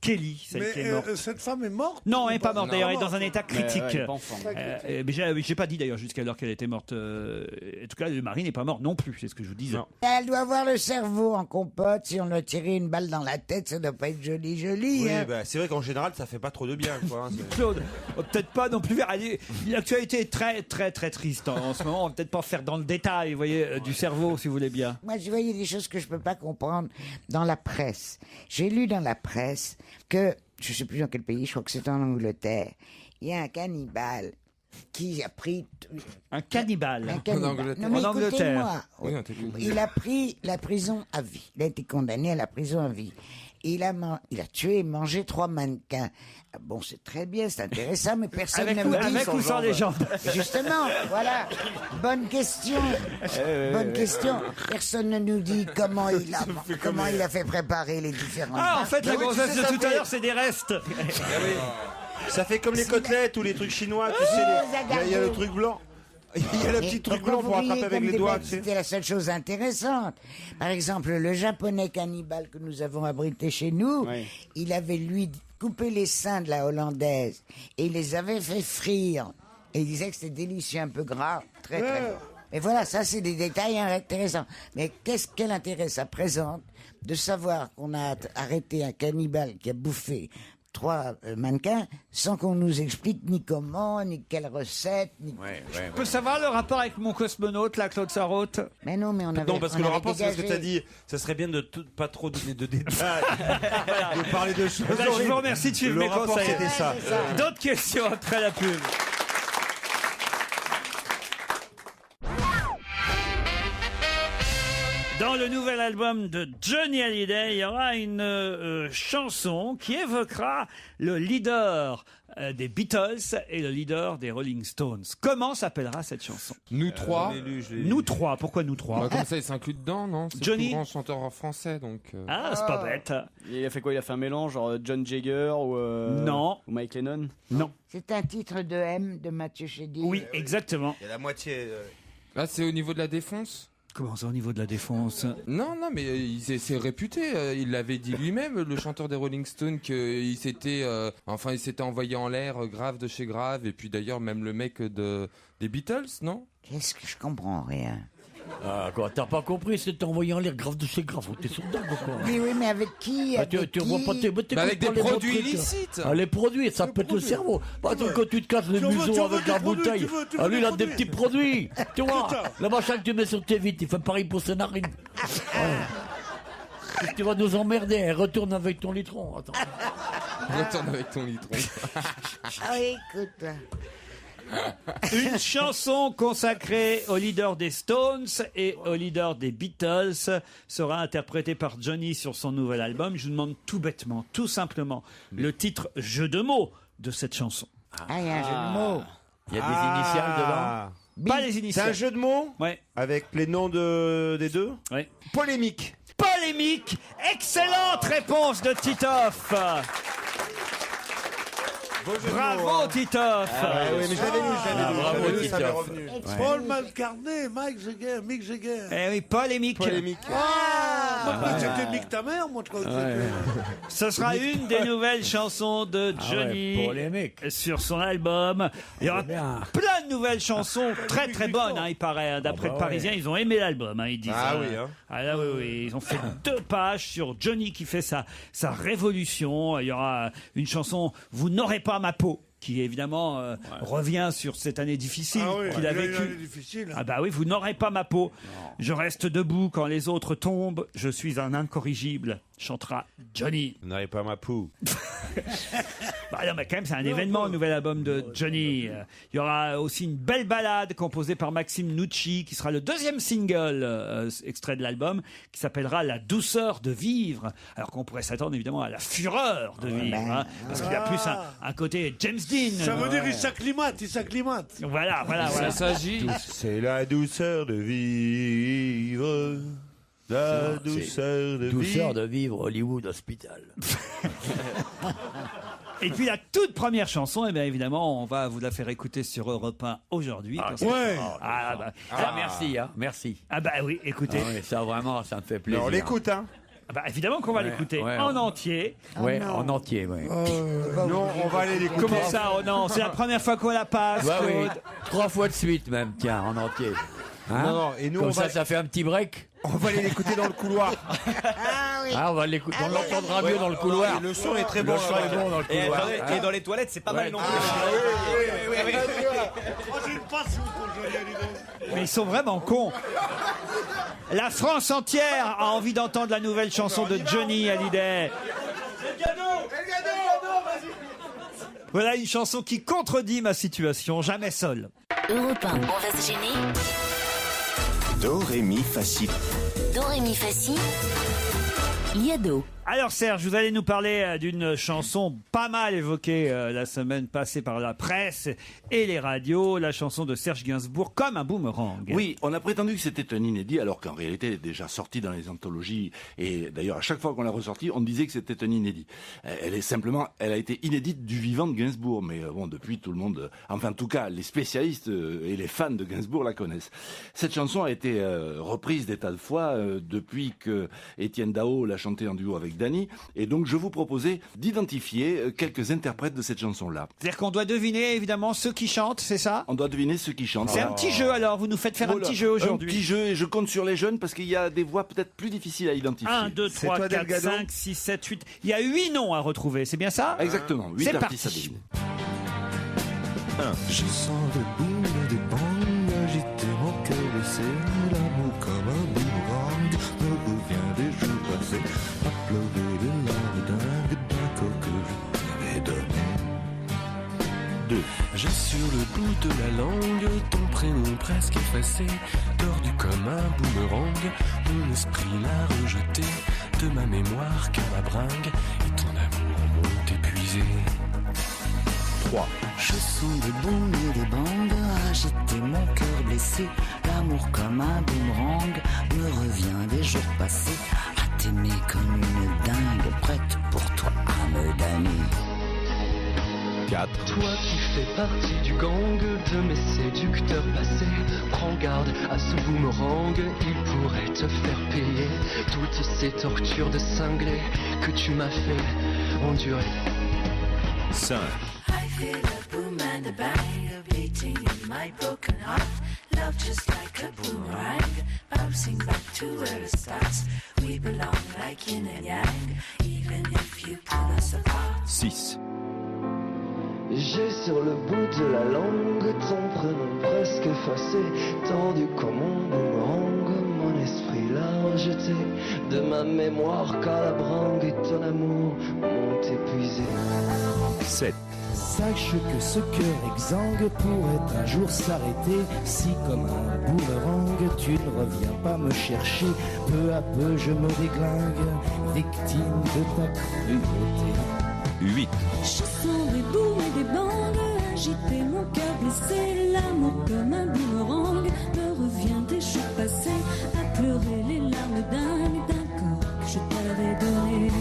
Kelly, celle qui est morte. Cette femme est morte? Non, elle n'est pas morte. Non. D'ailleurs, elle est dans un état critique. elle est pas en forme. Mais j'ai pas dit d'ailleurs jusqu'à l'heure qu'elle était morte. En tout cas, le mari n'est pas mort non plus. C'est ce que je vous disais. Elle doit avoir le cerveau en compote. Si on lui a tiré une balle dans la tête, ça doit pas être joli. Oui, hein. bah, c'est vrai qu'en général, ça fait pas trop de bien, quoi. Hein, Claude, on va peut-être pas non plus. Allez, l'actualité est très très très triste en ce moment. On va peut-être pas faire dans le détail, vous voyez, du cerveau, si vous voulez bien. Moi, je voyais des choses que je peux pas comprendre dans la presse. J'ai lu dans la presse que, je sais plus dans quel pays, je crois que c'est en Angleterre, il y a un cannibale qui a pris... Un cannibale. Un cannibale. En Angleterre. Non, mais En Angleterre. écoutez-moi. Oui, on t'écoute. Il a pris la prison à vie. Il a été condamné à la prison à vie. Et il a tué et mangé 3 mannequins. Ah bon, c'est très bien, c'est intéressant, mais personne ne me dit... Avec ou sans les jambes. Justement, voilà. Bonne question. Bonne question. Personne ne nous dit comment il a fait préparer les différents... Ah, en fait, la oui, tu grossesse sais, de ça tout à fait- l'heure, c'est des restes. Ça fait comme les côtelettes ou les trucs chinois, tu sais. Il y a le truc blanc. Il y a le petit truc blanc pour attraper avec les doigts. Tu sais. C'était la seule chose intéressante. Par exemple, le japonais cannibale que nous avons abrité chez nous, il avait lui coupé les seins de la hollandaise et il les avait fait frire. Et il disait que c'était délicieux, un peu gras, très très bon. Mais voilà, ça c'est des détails intéressants. Mais quel intérêt ça présente de savoir qu'on a arrêté un cannibale qui a bouffé 3 mannequins sans qu'on nous explique ni comment, ni quelle recette, ni... Je peux savoir le rapport avec mon cosmonaute, là, Claude Sarraute? Mais non, mais on avait... Non, parce que on le avait rapport, c'est ce que dégagé. tu as dit. Ça serait bien de pas trop donner de détails. De parler de choses. Ben, je horribles. vous remercie de suivre Le mes rapport, conseils. c'était ça. D'autres questions après la pub. Dans le nouvel album de Johnny Hallyday, il y aura une chanson qui évoquera le leader des Beatles et le leader des Rolling Stones. Comment s'appellera cette chanson? Nous trois. Nous trois. Pourquoi nous trois? Bah, comme ça, il s'inclut dedans, non? C'est Johnny le plus grand chanteur français, donc. Ah, c'est pas bête. Il a fait quoi? Il a fait un mélange, genre John Jagger ou Non. ou Mike Lennon? Non. C'est un titre de M de Mathieu Chédid. Oui, exactement. Il y a la moitié. Là, c'est au niveau de la défense. Comment ça, au niveau de la défense? Non, mais c'est réputé. Il l'avait dit lui-même, le chanteur des Rolling Stones, qu'il s'était, il s'était envoyé en l'air grave de chez grave. Et puis d'ailleurs, même le mec des Beatles, non? Qu'est-ce que je comprends rien? Ah, quoi, t'as pas compris, c'est envoyé en l'air grave de chez grave. T'es sourd ou quoi? Oui, mais avec qui? Bah, tu vois pas avec des les bons produits trucs. illicites. Ah, les produits, ça pète le cerveau. Bah, quand tu te casses le Tu veux museau avec des la produits, bouteille, tu veux ah, lui, il a des des petits produits. Tu vois, le machin que tu mets sur tes vitres, il fait pareil pour ses narines. Ouais. Tu vas nous emmerder, hein. Retourne avec ton litron. Attends. Retourne avec ton litron. Ah, écoute. Une chanson consacrée au leader des Stones et au leader des Beatles sera interprétée par Johnny sur son nouvel album. Je vous demande tout bêtement, tout simplement, le titre jeu de mots de cette chanson. Ah, il y a un jeu de mots. Il y a des initiales dedans. Pas les initiales. C'est un jeu de mots Ouais. avec les noms des deux. Ouais. Polémique. Polémique. Excellente réponse de Titoff. Bravo Titoff. Oui, mais je l'avais lu, bravo, lu, ça m'est Titoff. revenu. Paul McCartney, Mick Jagger. Eh oui, polémique. Moi, c'était Mick ta mère, moi, je crois que c'était. Ce sera une des nouvelles chansons de Johnny sur son album. Il y aura plein de nouvelles chansons très très bonnes, il paraît. Hein. D'après le Parisien, ils ont aimé l'album. Ils disent. Ah oui, hein. Ah là, oui. Ils ont fait 2 pages sur Johnny qui fait sa révolution. Il y aura une chanson Vous n'aurez pas ma peau, qui évidemment revient sur cette année difficile qu'il a vécue. Ah bah oui, vous n'aurez pas ma peau. Je reste debout quand les autres tombent. Je suis un incorrigible, chantera Johnny. Vous n'avez pas ma peau. Bah non, mais quand même, c'est un événement, le nouvel album de Johnny. Il y aura aussi une belle ballade composée par Maxime Nucci, qui sera le 2e single extrait de l'album, qui s'appellera La douceur de vivre. Alors qu'on pourrait s'attendre évidemment à la fureur de vivre, hein, parce qu'il y a plus un côté James Dean. Ça veut dire il s'acclimate. Voilà. Ça s'agit. C'est la douceur de vivre. La douceur de Douceur vivre. de vivre Hollywood Hospital. Et puis la toute première chanson, eh bien évidemment, on va vous la faire écouter sur Europe 1 aujourd'hui. Merci, hein, merci. Ah bah oui, écoutez. Ah oui, ça vraiment, ça me fait plaisir. On l'écoute, hein. Ah bah évidemment qu'on va l'écouter en entier. Ouais, en entier, oui. Non, on va aller l'écouter. Comment ça, oh non, c'est la première fois qu'on la passe, Ouais, oui. Claude. 3 fois de suite même, tiens, en entier. Hein, Non, et nous, comme on va- ça fait un petit break. On va aller l'écouter dans le couloir. Ah, on va l'écouter, on l'entendra mieux dans le couloir. Le son est très bon. Le son est bon dans le couloir. Et dans les toilettes, c'est pas mal non plus. J'ai une passion pour Johnny Hallyday. Mais ils sont vraiment cons. La France entière a envie d'entendre la nouvelle chanson de Johnny Hallyday. Voilà une chanson qui contredit ma situation, jamais seul. Europe 1, on va se gêner. Do, ré, mi, fa, si. Do, ré, mi, fa, si. Liado. Alors Serge, vous allez nous parler d'une chanson pas mal évoquée la semaine passée par la presse et les radios, la chanson de Serge Gainsbourg, Comme un boomerang. Oui, on a prétendu que c'était un inédit, alors qu'en réalité, elle est déjà sortie dans les anthologies. Et d'ailleurs, à chaque fois qu'on l'a ressortie, on disait que c'était un inédit. Elle a été inédite du vivant de Gainsbourg. Mais bon, depuis, tout le monde, enfin, en tout cas, les spécialistes et les fans de Gainsbourg la connaissent. Cette chanson a été reprise des tas de fois depuis que Étienne Dao l'a chantée en duo avec Dany, et donc je vous proposais d'identifier quelques interprètes de cette chanson-là. C'est-à-dire qu'on doit deviner évidemment ceux qui chantent, c'est ça? On doit deviner ceux qui chantent. C'est un petit jeu alors, vous nous faites faire un petit jeu aujourd'hui. Un petit jeu, et je compte sur les jeunes parce qu'il y a des voix peut-être plus difficiles à identifier. 1, 2, 3, 4, 5, 6, 7, 8. Il y a 8 noms à retrouver, c'est bien ça? Exactement, 8 c'est artistes à parti. deviner. Je sens le boule des bangs agiter mon cœur blessé. L'amour comme un boomerang me revient des jours passés. À pleurer de larmes dingues d'un corps que je t'avais donné. 2. J'ai sur le bout de la langue ton prénom presque effacé, tordu comme un boomerang. Mon esprit l'a rejeté de ma mémoire car la bringue et ton amour m'ont épuisé. 3. Je sens des booms et des bangs agiter mon cœur blessé. L'amour comme un boomerang me revient des jours passés. À t'aimer comme une dingue, prête pour toi à me damner. 4. Toi qui fais partie du gang de mes séducteurs passés, prends garde à ce boomerang, il pourrait te faire payer toutes ces tortures de cinglé que tu m'as fait endurer. 5. I feel a boom and a bang, a beating in my broken heart. Love just like a boomerang, bouncing back to where it starts. We belong like yin and yang, even if you pull us apart. 6. J'ai sur le bout de la langue ton prénom presque effacé, tendu comme un boomerang, mon esprit l'a rejeté de ma mémoire, car la bringue et ton amour m'ont épuisé. 7. Sache que ce cœur exsangue pourrait un jour s'arrêter si comme un boomerang tu ne reviens pas me chercher. Peu à peu je me déglingue, victime de ta cruauté. 8. Je sens des bouts et des bandes agiter mon cœur blessé. L'amour comme un boomerang me revient des jours passés à pleurer les larmes d'un corps que je t'avais donné.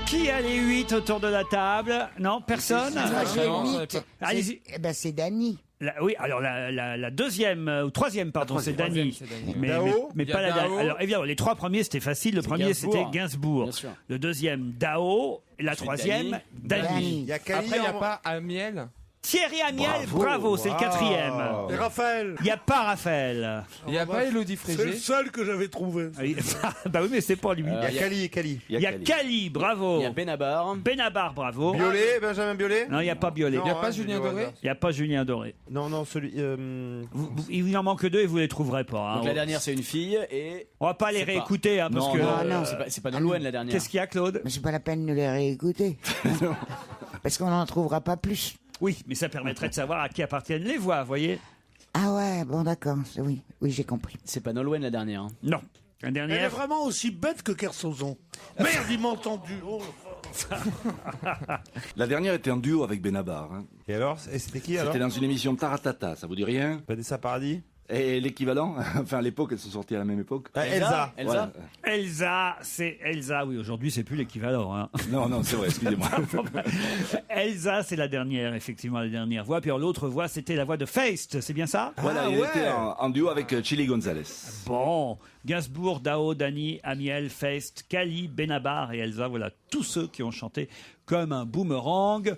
Qui a les 8 autour de la table? Non, personne? Moi, j'ai 8. Allez-y. Eh ben, c'est Dany. Oui, alors la deuxième, ou troisième, pardon, c'est Dany. Mais Dao. pas Il y a la Dao. Alors évidemment, les trois premiers c'était facile. Le premier Gainsbourg. c'était Gainsbourg. Bien sûr. Le deuxième, Dao. Et la troisième, Dany. Il y a Cali. Après, il n'y a pas Amiel. Thierry Amiel, bravo, c'est le quatrième. Et Raphaël. Il n'y a pas Raphaël. Il n'y a pas Élodie C'est le Frégé. seul que j'avais trouvé. Bah oui, mais c'est pas lui. Il y a Cali. Il y a Cali, bravo. Il y a Benabar. Benabar, bravo. Biolay, Benjamin Biolay. Non, il n'y a pas Biolay. Il n'y a pas Julien Doré. Il n'y a pas Julien Doré. Non, celui. Il vous en manque deux et vous les trouverez pas. hein. Donc la dernière, c'est une fille et. On va pas les C'est pas- réécouter, hein, parce Non, que. non, c'est pas Nolwenn la dernière. Qu'est-ce qu'il y a, Claude? Mais c'est pas la peine de les réécouter. Parce qu'on n'en trouvera pas plus. Oui, mais ça permettrait de savoir à qui appartiennent les voix, vous voyez? Ah ouais, bon d'accord, oui, j'ai compris. C'est pas Nolwenn la dernière. hein. Non. La Elle est dernière. vraiment aussi bête que Kersozon. Merde, il m'a entendu. Oh. La dernière était en duo avec Benabar. hein. Et alors, c'était qui alors? C'était dans une émission Taratata, ça vous dit rien? Vanessa Paradis. Et l'équivalent, enfin à l'époque, elles sont sorties à la même époque. Elsa. Voilà. Elsa, c'est Elsa. Oui, aujourd'hui, c'est plus l'équivalent. hein. Non, c'est vrai, excusez-moi. Elsa, c'est la dernière, effectivement, la dernière voix. Puis alors, l'autre voix, c'était la voix de Feist, c'est bien ça? Voilà, il était en duo avec Chili Gonzalez. Bon, Gainsbourg, Dao, Dany, Amiel, Feist, Cali, Benabar et Elsa, voilà tous ceux qui ont chanté comme un boomerang.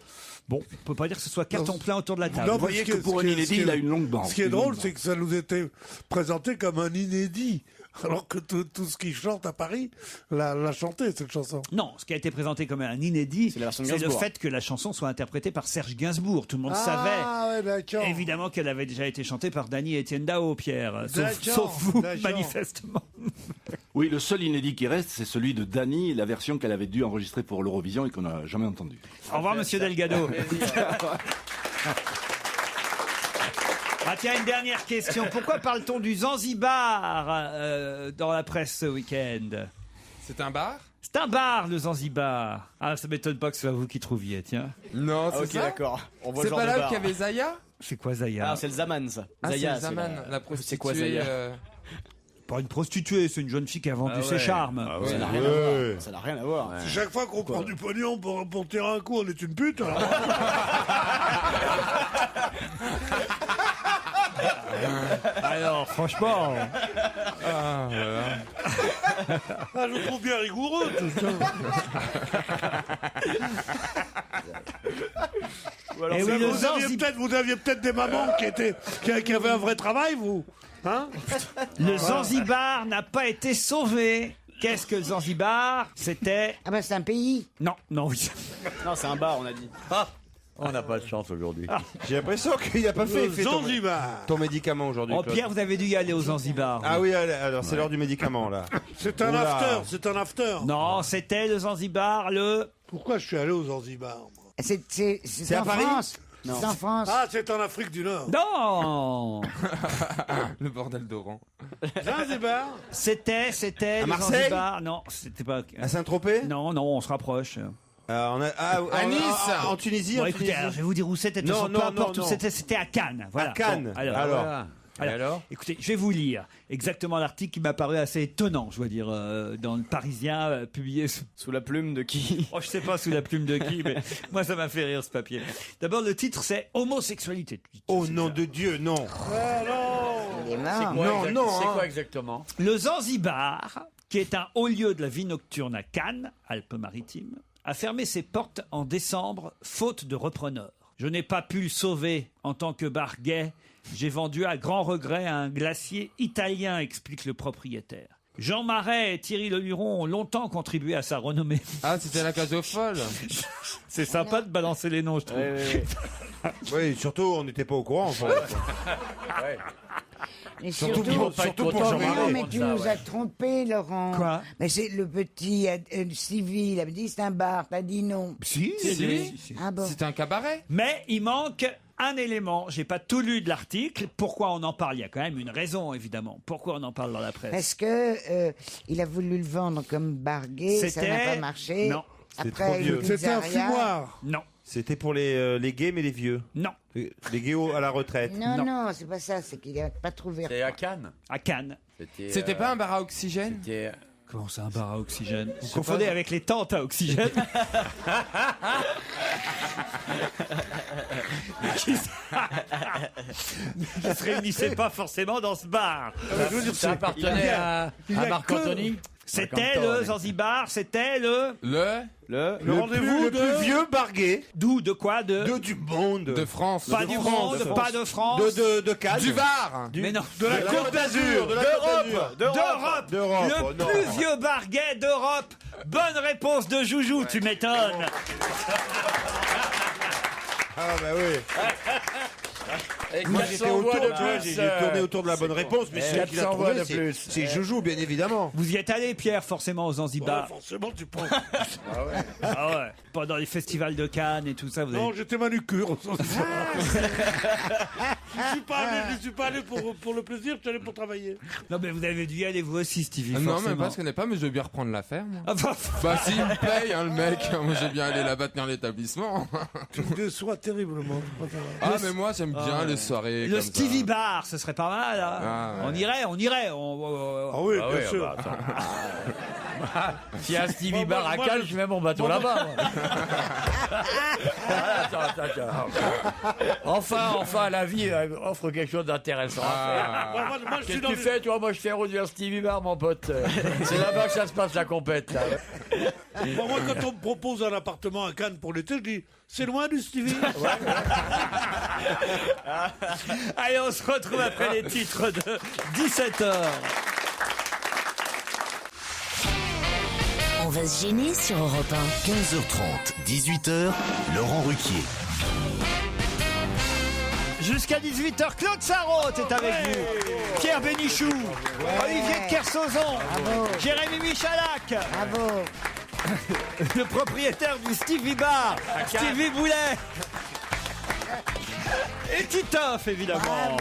Bon, on peut pas dire que ce soit carton plein autour de la table. Non, Vous voyez que pour un inédit, il a une longue bande. Ce qui est drôle, c'est que ça nous était présenté comme un inédit. Alors que tout ce qui chante à Paris l'a chanté, cette chanson. Non, ce qui a été présenté comme un inédit, C'est la version de c'est le Gainsbourg. fait que la chanson soit interprétée par Serge Gainsbourg. Tout le monde savait. Ouais, d'accord. Évidemment qu'elle avait déjà été chantée par Dany et Étienne Dao, Pierre. D'accord, Sauf vous, d'accord. manifestement. Oui, le seul inédit qui reste, c'est celui de Dany, la version qu'elle avait dû enregistrer pour l'Eurovision et qu'on n'a jamais entendue. Au revoir, monsieur Delgado. Ah tiens, une dernière question. Pourquoi parle-t-on du Zanzibar dans la presse ce week-end? C'est un bar? C'est un bar, le Zanzibar. Ah, ça m'étonne pas que ce soit vous qui trouviez, tiens. Non, Ah, c'est ok, ça. d'accord. On voit C'est le genre pas de là bar. qu'il y avait Zaya? C'est quoi Zaya? Ah, c'est le Zaman, ça. Ah, c'est Zaya, le Zaman, la c'est prostituée. quoi Zaya Pas une prostituée, c'est une jeune fille qui a vendu ses charmes. Ah ouais. Ça n'a rien à voir. Ça n'a rien à voir. Si chaque fois qu'on prend du pognon pour tirer un coup, on est une pute. Alors, Alors, franchement. Ah, voilà. Ah, je trouve bien rigoureux tout ça. Et oui, Vous aviez peut-être des mamans qui avaient un vrai travail, vous. Hein? Le Zanzibar n'a pas été sauvé. Qu'est-ce que le Zanzibar? C'était. Ah ben c'est un pays. Non, oui. Non, c'est un bar, on a dit. On n'a pas de chance aujourd'hui. J'ai l'impression qu'il n'a pas fait effet Zanzibar. ton médicament aujourd'hui. Oh, Claude. Pierre, vous avez dû y aller au Zanzibar. Ah oui, alors c'est l'heure du médicament là. C'est un Oula. after, c'est un after. Non, c'était le Zanzibar, le. Pourquoi je suis allé aux Zanzibar moi? C'est à en Paris? France. Non. C'est en France. Ah, c'est en Afrique du Nord. Non. Le bordel d'Oran. Zanzibar. C'était À le Marseille? Zanzibar. Non, c'était pas. À Saint-Tropez? Non, on se rapproche. À Nice, en Tunisie. Bon, en écoutez, Tunisie. alors, je vais vous dire où c'était. De toute Non, façon, peu non, importe non, où non. c'était à Cannes. Voilà. À Cannes. Bon, Alors. Écoutez, je vais vous lire exactement l'article qui m'a paru assez étonnant, je dois dire, dans le Parisien, publié Sous la plume de qui? Oh, je sais pas sous la plume de qui, mais moi ça m'a fait rire ce papier. D'abord, le titre c'est Homosexualité. Oh nom de Dieu, non. Il est mort. Non, C'est hein. quoi exactement? Le Zanzibar, qui est un haut lieu de la vie nocturne à Cannes, Alpes-Maritimes, a fermé ses portes en décembre, faute de repreneurs. Je n'ai pas pu le sauver en tant que bar gay. J'ai vendu à grand regret à un glacier italien, explique le propriétaire. Jean Marais et Thierry Leluron ont longtemps contribué à sa renommée. Ah, c'était la case aux folles. C'est sympa de balancer les noms, je trouve. Oui, surtout, on n'était pas au courant. Enfin. Mais Surtout pour Jean Non, Marais. mais tu nous as trompé, Laurent. Quoi? Mais c'est le petit Stevie, il avait dit c'est un bar, t'as dit non. Si. Ah bon. C'était un cabaret. Mais il manque un élément. J'ai pas tout lu de l'article. Pourquoi on en parle? Il y a quand même une raison, évidemment. Pourquoi on en parle dans la presse? Parce que il a voulu le vendre comme bar gay, ça n'a pas marché. Non. Après, une C'était un pizzeria. fumoir. Non. C'était pour les gays, mais les vieux. Non. Les gays à la retraite. Non, c'est pas ça, c'est qu'il n'a pas trouvé. C'est à Cannes. À Cannes. C'était pas un bar à oxygène? Comment c'est un bar à oxygène? Vous confondez avec les tentes à oxygène? qui se réunissaient pas forcément dans ce bar. Ça appartenait à Marc Anthony. C'était le Zanzibar, c'était le rendez-vous le plus vieux bar gay. D'où? De quoi? Du monde. De France. Pas du monde, pas de France. De Cannes. Du Var. Mais non. De la Côte d'Azur. D'Europe. Le plus vieux bar gay d'Europe. Bonne réponse de Joujou, tu m'étonnes. Ah bah oui. Moi j'étais autour, tu vois, j'ai tourné autour de la bonne réponse, mais celui qui l'a trouvé, c'est Joujou, bien évidemment. Vous y êtes allé, Pierre, forcément, aux Zanzibar. Forcément, tu penses. Ah ouais. Pendant les festivals de Cannes et tout ça, vous avez... Non, j'étais manucure au sens. Je suis pas allé pour le plaisir, je suis allé pour travailler. Non, mais vous avez dû y aller, vous aussi, Stevie. Non, forcément. même pas, je connais pas, mais je veux bien reprendre l'affaire, moi. Ah, Bah, s'il me paye, hein, le mec. Moi, j'ai bien allé là-bas tenir l'établissement. Tu me déçois terriblement. Ah, mais moi, j'aime bien les soirées. Le comme Stevie ça. Bar, ce serait pas mal. Hein. Ah, ouais. On irait. Ah oui, bien sûr. S'il y a un Stevie Bar à Cannes, je mets mon bateau là-bas. Enfin, la vie offre quelque chose d'intéressant à faire. Moi, je suis Qu'est-ce que dans tu fais, tu vois? Moi, je fais route vers Stevie Bar, mon pote. C'est là-bas que ça se passe, la compète. Là. Bon, moi, quand on me propose un appartement à Cannes pour l'été, je dis c'est loin du Stevie. Allez, on se retrouve après les titres de 17h. On va se gêner sur Europe 1. 15h30, 18h, Laurent Ruquier. Jusqu'à 18h, Claude Sarraute est avec nous. Pierre Bénichou. Olivier Kersauzon. Jérémy Michalak. Bravo. Le propriétaire du Stevie Bar, Stevie Boulet. Et Titoff, évidemment.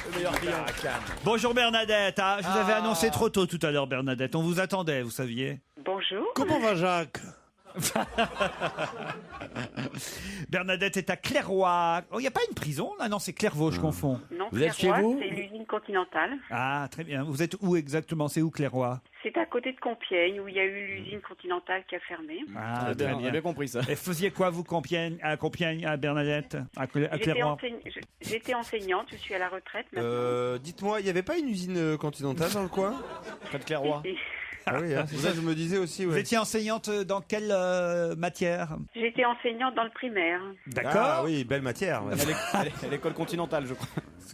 Le meilleur client à Cannes. Bonjour Bernadette. Ah, je vous avais annoncé trop tôt tout à l'heure, Bernadette. On vous attendait, vous saviez. Bonjour. Comment va Jacques? Bernadette est à Clairoy. Oh, il n'y a pas une prison là? Non, c'est Clairvaux, je confonds. Non, Vous êtes chez Clairoy, vous? c'est l'usine Continentale. Ah, très bien. Vous êtes où exactement? C'est où Clairoy? C'est à côté de Compiègne où il y a eu l'usine Continentale qui a fermé. Ah, Très bien, on a bien compris ça. Et faisiez quoi, vous, à Compiègne, à Bernadette, à Clairoy? J'étais enseignante, je suis à la retraite maintenant. Dites-moi, il n'y avait pas une usine Continentale dans le coin? Près de Clairoy. Ah oui, hein, c'est ça, je me disais aussi. Vous Ouais. étiez enseignante dans quelle matière? J'étais enseignante dans le primaire. D'accord. Ah oui, belle matière. Ouais. À l'école continentale, je crois.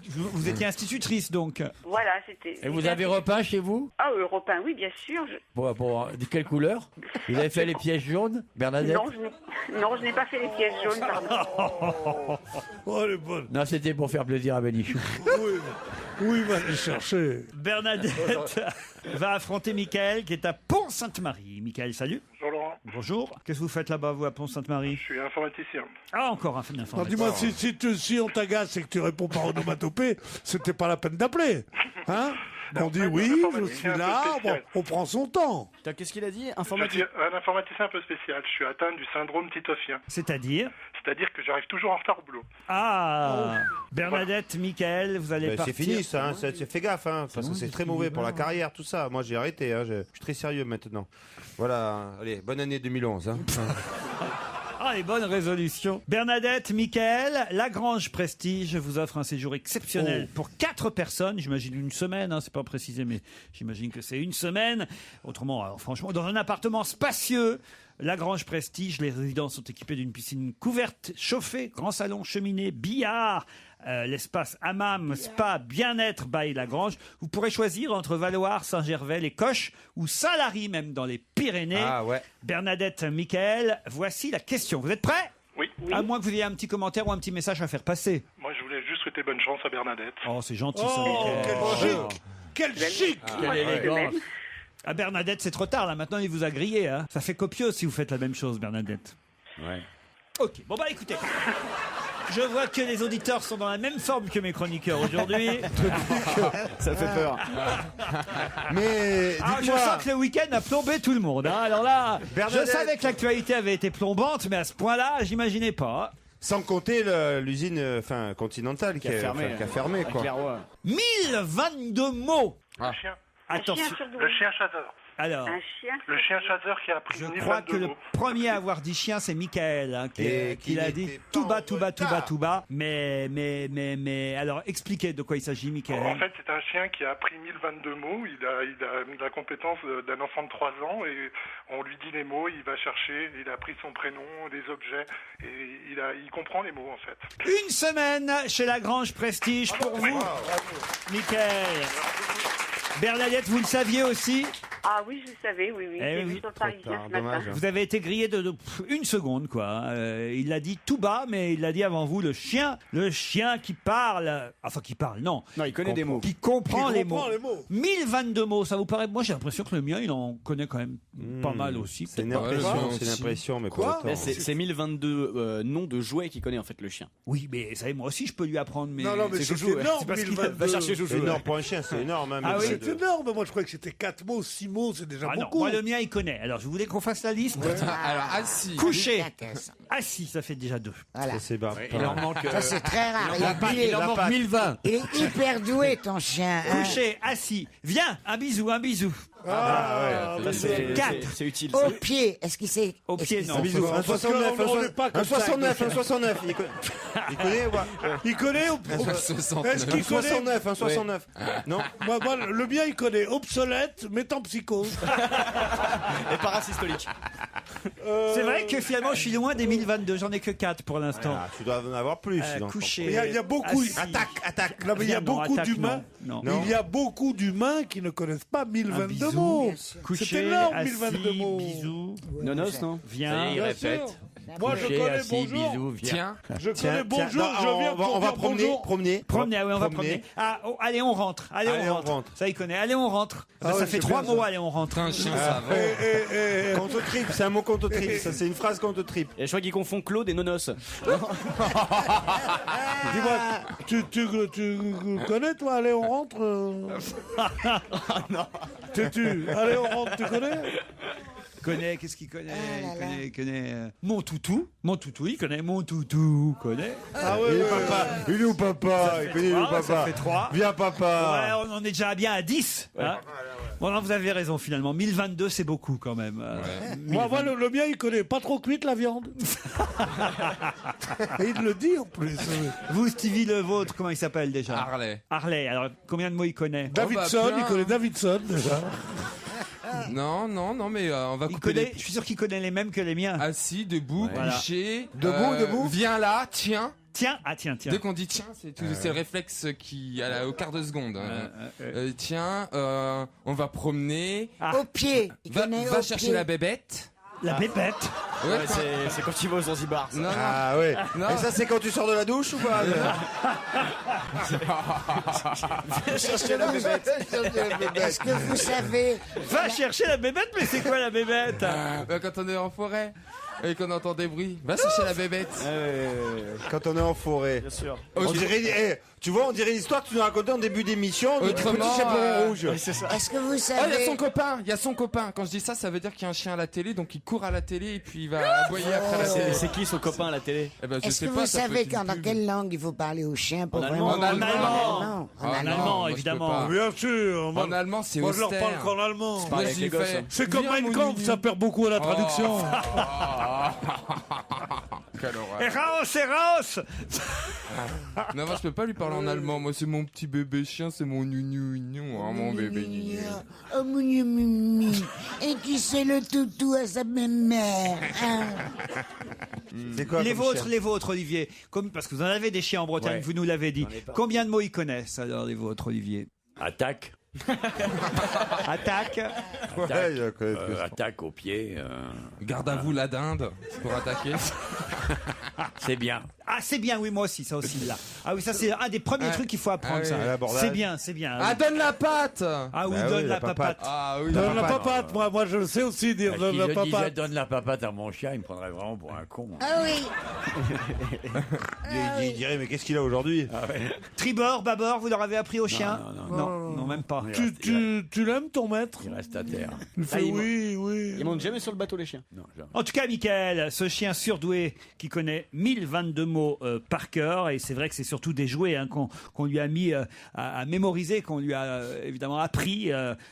Vous étiez institutrice, donc. Voilà, c'était. Et vous avez repeint chez vous? Ah, Europe 1, oui, bien sûr. Bon, de quelle couleur? Vous avez fait les pièces jaunes, Bernadette? Non, je n'ai pas fait les pièces jaunes, pardon. Oh, elle est bonne. Non, c'était pour faire plaisir à Bénichou. Oui, va les chercher. Bernadette va affronter Mickaël qui est à Pont-Sainte-Marie. Mickaël, salut. Bonjour Laurent. Bonjour. Qu'est-ce que vous faites là-bas, vous, à Pont-Sainte-Marie? Je suis informaticien. Ah, encore un informaticien. Non, dis-moi, si on t'agace et que tu réponds par onomatopée, c'était pas la peine d'appeler. Hein? On dit oui, je suis là, on prend son temps. Qu'est-ce qu'il a dit? Je suis un informaticien un peu spécial. Je suis atteint du syndrome titoffien. C'est-à-dire? C'est-à-dire que j'arrive toujours en retard au boulot. Ah, Bernadette, Mickaël, vous allez partir. C'est fini ça, hein, fais gaffe, hein, parce que c'est très mauvais pour la carrière, tout ça. Moi j'ai arrêté, hein, je suis très sérieux maintenant. Voilà, allez, bonne année 2011. Hein. Ah, les bonnes résolutions. Bernadette, Mickaël, Lagrange Prestige vous offre un séjour exceptionnel pour 4 personnes. J'imagine une semaine, hein, c'est pas précisé, mais j'imagine que c'est une semaine. Autrement, alors, franchement, dans un appartement spacieux, Lagrange Prestige, les résidents sont équipés d'une piscine couverte, chauffée, grand salon, cheminée, billard, l'espace Hammam Spa Bien-être by Lagrange. Vous pourrez choisir entre Valloire, Saint-Gervais, les Coches ou Saint-Lary, même dans les Pyrénées. Ah ouais. Bernadette, Michael, voici la question. Vous êtes prêts? Oui. À moins que vous ayez un petit commentaire ou un petit message à faire passer. Moi, je voulais juste souhaiter bonne chance à Bernadette. Oh, c'est gentil, ça, Oh, Michael. quel chic! Quelle élégance. Ah, Bernadette, c'est trop tard, là. Maintenant, il vous a grillé. Hein. Ça fait copieux si vous faites la même chose, Bernadette. Ouais. Ok, bon, bah écoutez. Je vois que les auditeurs sont dans la même forme que mes chroniqueurs aujourd'hui. Ça fait peur. Mais Ah, je dites-moi, sens que le week-end a plombé tout le monde. Hein. Alors là, Bernadette- je savais que l'actualité avait été plombante, mais à ce point-là, j'imaginais pas. sans compter l'usine Continental qui a fermé, quoi. 1022 mots. Le chien. Attention. Le chien chasseur. Alors, Le chien chasseur qui a pris je 1022 crois que le mots. premier à avoir dit chien, c'est Michael, hein, Et qui l'a qu'il dit était tout pas bas, tout bas, tout bas, tout bas. Mais, alors expliquez de quoi il s'agit, Michael. En fait, c'est un chien qui a appris 1022 mots. Il a la compétence d'un enfant de 3 ans et on lui dit les mots, il va chercher, il a appris son prénom, des objets et il comprend les mots en fait. Une semaine chez Lagrange Prestige pour vous, Michael. Bernadette, vous le saviez aussi? Ah oui, je le savais, oui. Eh J'ai oui. vu sur le Parisien ce matin. Vous avez été grillé de une seconde, quoi. Il l'a dit tout bas, mais il l'a dit avant vous, le chien qui parle. Enfin, qui parle, non. Non, il connaît des mots. Qui comprend les mots. comprend les mots. 1022 mots, ça vous paraît? Moi, j'ai l'impression que le mien, il en connaît quand même pas mal aussi. C'est une Peut-être pas. impression, Ouais, c'est une impression, mais Quoi pas autant. C'est 1022 noms de jouets qu'il connaît en fait le chien. Oui, mais vous savez, moi aussi, je peux lui apprendre. Mais Non, mais c'est énorme, C'est parce qu'il 1022. va chercher C'est Joujou. énorme pour un chien, c'est énorme. Hein, Ah oui. C'est énorme. Moi, je croyais que c'était 4 mots, 6 mots, c'est déjà Ah non, beaucoup. moi, le mien, il connaît. Alors, je voulais qu'on fasse la liste. Alors, assis. Couché. Assis, ça fait déjà 2. Voilà. Ça, c'est bas. Il en manque. Ça, c'est très rare. Il en manque 1020. Il est hyper doué, ton chien. hein. Couché, assis. Viens, un bisou, un bisou. Ah, Ça, c'est- Quatre. c'est utile. Au pied. Est-ce qu'il sait Au pied, non. Un bisou, un 69, on n'est pas un comme ça, 69, avec un 69. Il connaît ou pas Il connaît ou Est-ce qu'il Un connaît 69, un 69. Non. moi, le mien, il connaît obsolète, métempsychose. Et parasystolique. C'est vrai que finalement, je suis loin des 1022. J'en ai que 4 pour l'instant. Ah, tu dois en avoir plus. dans ton- Couché. Il y a beaucoup. assis. Attaque. Non, mais il y a Non, beaucoup attaque, d'humains. non. Il y a beaucoup d'humains qui ne connaissent pas 1022 bisou. mots. Couché, C'est énorme, assis, 1022 mots. bisou. Nonos, non? Viens. Bien sûr. Moi, je connais bonjour. Tiens. Je connais bonjour. non, Je viens on va pour dire promener, bonjour. promener. Promener, ah oui, on va promener. Ah, oh, allez, on rentre. Allez, Allez, on on rentre. rentre. Ça, il connaît. Allez, on rentre. Ah ça ouais, fait c'est 3 bien, mots, ça. allez, on rentre. Un chien Ah. savant. Contre trip, c'est un mot contre trip. Ça, c'est une phrase contre trip. Et je crois qu'il confond Claude et Nonos. Dis-moi, tu connais, toi? Allez, on rentre. Non. Tu allez, on rentre, tu connais? Connaît, qu'est-ce qu'il connaît? Il connaît mon toutou. Mon toutou, il connaît. Mon toutou, connaît. Ah Il est papa. Il est où papa? Il connaît où Ça papa? fait 3. Viens Ouais, papa. on en est déjà bien à 10. Hein. Bon, non, vous avez raison, finalement. 1022, c'est beaucoup, quand même. Moi, le mien, il connaît pas trop cuite la viande. Et il le dit en plus. Vous, Stevie, le vôtre, comment il s'appelle déjà? Harley. Harley. Alors, combien de mots il connaît? Davidson, plein, il connaît hein. Davidson déjà. Non, mais on va Il couper connaît, je suis sûr qu'il connaît les mêmes que les miens. Assis, debout, Voilà. couché. Debout. Viens là, tiens. Tiens, tiens. Dès qu'on dit tiens, c'est le réflexe qui au quart de seconde. Tiens, on va promener. Au pied. Il Va connaît au chercher pied. la bébête. La bébête. Ouais, C'est quand il va aux Zanzibar. ça. Non, Ah ouais. Non. Et ça, c'est quand tu sors de la douche ou pas? Chercher la bébête. Est-ce que vous savez... Va chercher la bébête, mais c'est quoi la bébête? Bah, quand on est en forêt et qu'on entend des bruits, va chercher la bébête. Quand on est en forêt. Bien sûr. On dirait, tu vois, on dirait l'histoire que tu nous racontais en début d'émission du Autrement, petit chaperon rouge. Est-ce que vous Oh, il y a savez... son copain, il y a son copain. Quand je dis ça, ça veut dire qu'il y a un chien à la télé, donc il court à la télé et puis il va aboyer après la télé. C'est qui son copain à la télé? Eh ben, je Est-ce sais que pas, vous ça peut savez être une dans pub. quelle langue il faut parler au chien pour En vraiment... allemand. En En allemand. moi, je peux évidemment. pas. Bien sûr. En allemand, c'est Moi, je leur austère. parle qu'en allemand. Moi, Parle avec j'y les gosses, fais. hein. C'est comme Viens, Mein mon Kampf, mignon. ça perd beaucoup à la traduction. Quelle horreur. Erraos. Non, moi je peux pas lui parler en allemand. Moi c'est mon petit bébé chien, c'est mon nounou, hein, mon bébé nounou. Oh mon mimi. Et qui c'est le toutou à sa mère hein? C'est quoi les comme vôtres, chien les vôtres, Olivier. Parce que vous en avez des chiens en Bretagne, Ouais. vous nous l'avez dit. J'en ai pas. Combien de mots ils connaissent alors les vôtres, Olivier? Attaque. Attaque. Attaque au pied. Garde à vous la dinde pour attaquer. C'est bien. Ah, c'est bien, oui, moi aussi, ça aussi, là. Ah oui, ça, c'est un des premiers trucs qu'il faut apprendre, Ah oui. ça. L'abordage. C'est bien, c'est bien. Ah, donne la patte. Ah oui, Bah donne oui, la la papate. papate. Ah oui. Donne la papate, moi je le sais aussi dire, Si donne la je disais papate. donne la papate à mon chien, il me prendrait vraiment pour un con. Ah oui. Il dirait, mais qu'est-ce qu'il a aujourd'hui? Tribord, bâbord, vous leur avez appris au chien? Non, même pas. Tu l'aimes ton maître? Il reste à terre. Il fait oui. Ils montent jamais sur le bateau, les chiens. Non, jamais. En tout cas, Michael, ce chien surdoué qui connaît 1022 mots par cœur, et c'est vrai que c'est surtout des jouets qu'on lui a mis à mémoriser, qu'on lui a évidemment appris.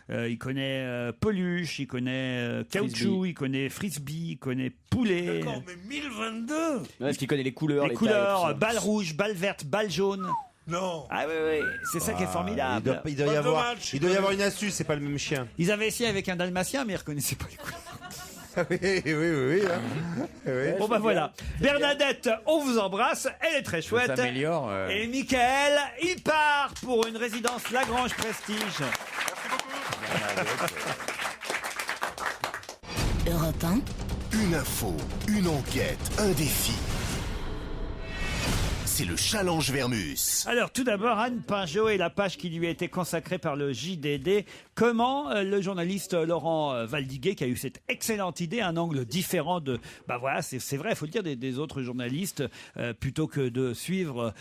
Il connaît peluche, il connaît caoutchouc, il connaît frisbee, il connaît poulet. D'accord, mais 1022. Parce qu'il connaît les couleurs, Les tailles, tout couleurs, ça. balle rouge, balle verte, balle jaune. Non. Ah oui, c'est ça qui est formidable. Il doit y avoir une astuce, c'est pas le même chien. Ils avaient essayé avec un dalmatien, mais ils reconnaissaient pas les couleurs. oui. Hein. Oui. Bon, bah voilà. Bernadette, on vous embrasse. Elle est très chouette. Ça s'améliore. Et Michael, il part pour une résidence Lagrange Prestige. Europe 1. Une info, une enquête, un défi. C'est le challenge Vermus. Alors, tout d'abord, Anne Pinjot et la page qui lui a été consacrée par le JDD. Comment le journaliste Laurent Valdiguier, qui a eu cette excellente idée, un angle différent de... Bah voilà, c'est vrai, il faut le dire, des autres journalistes, plutôt que de suivre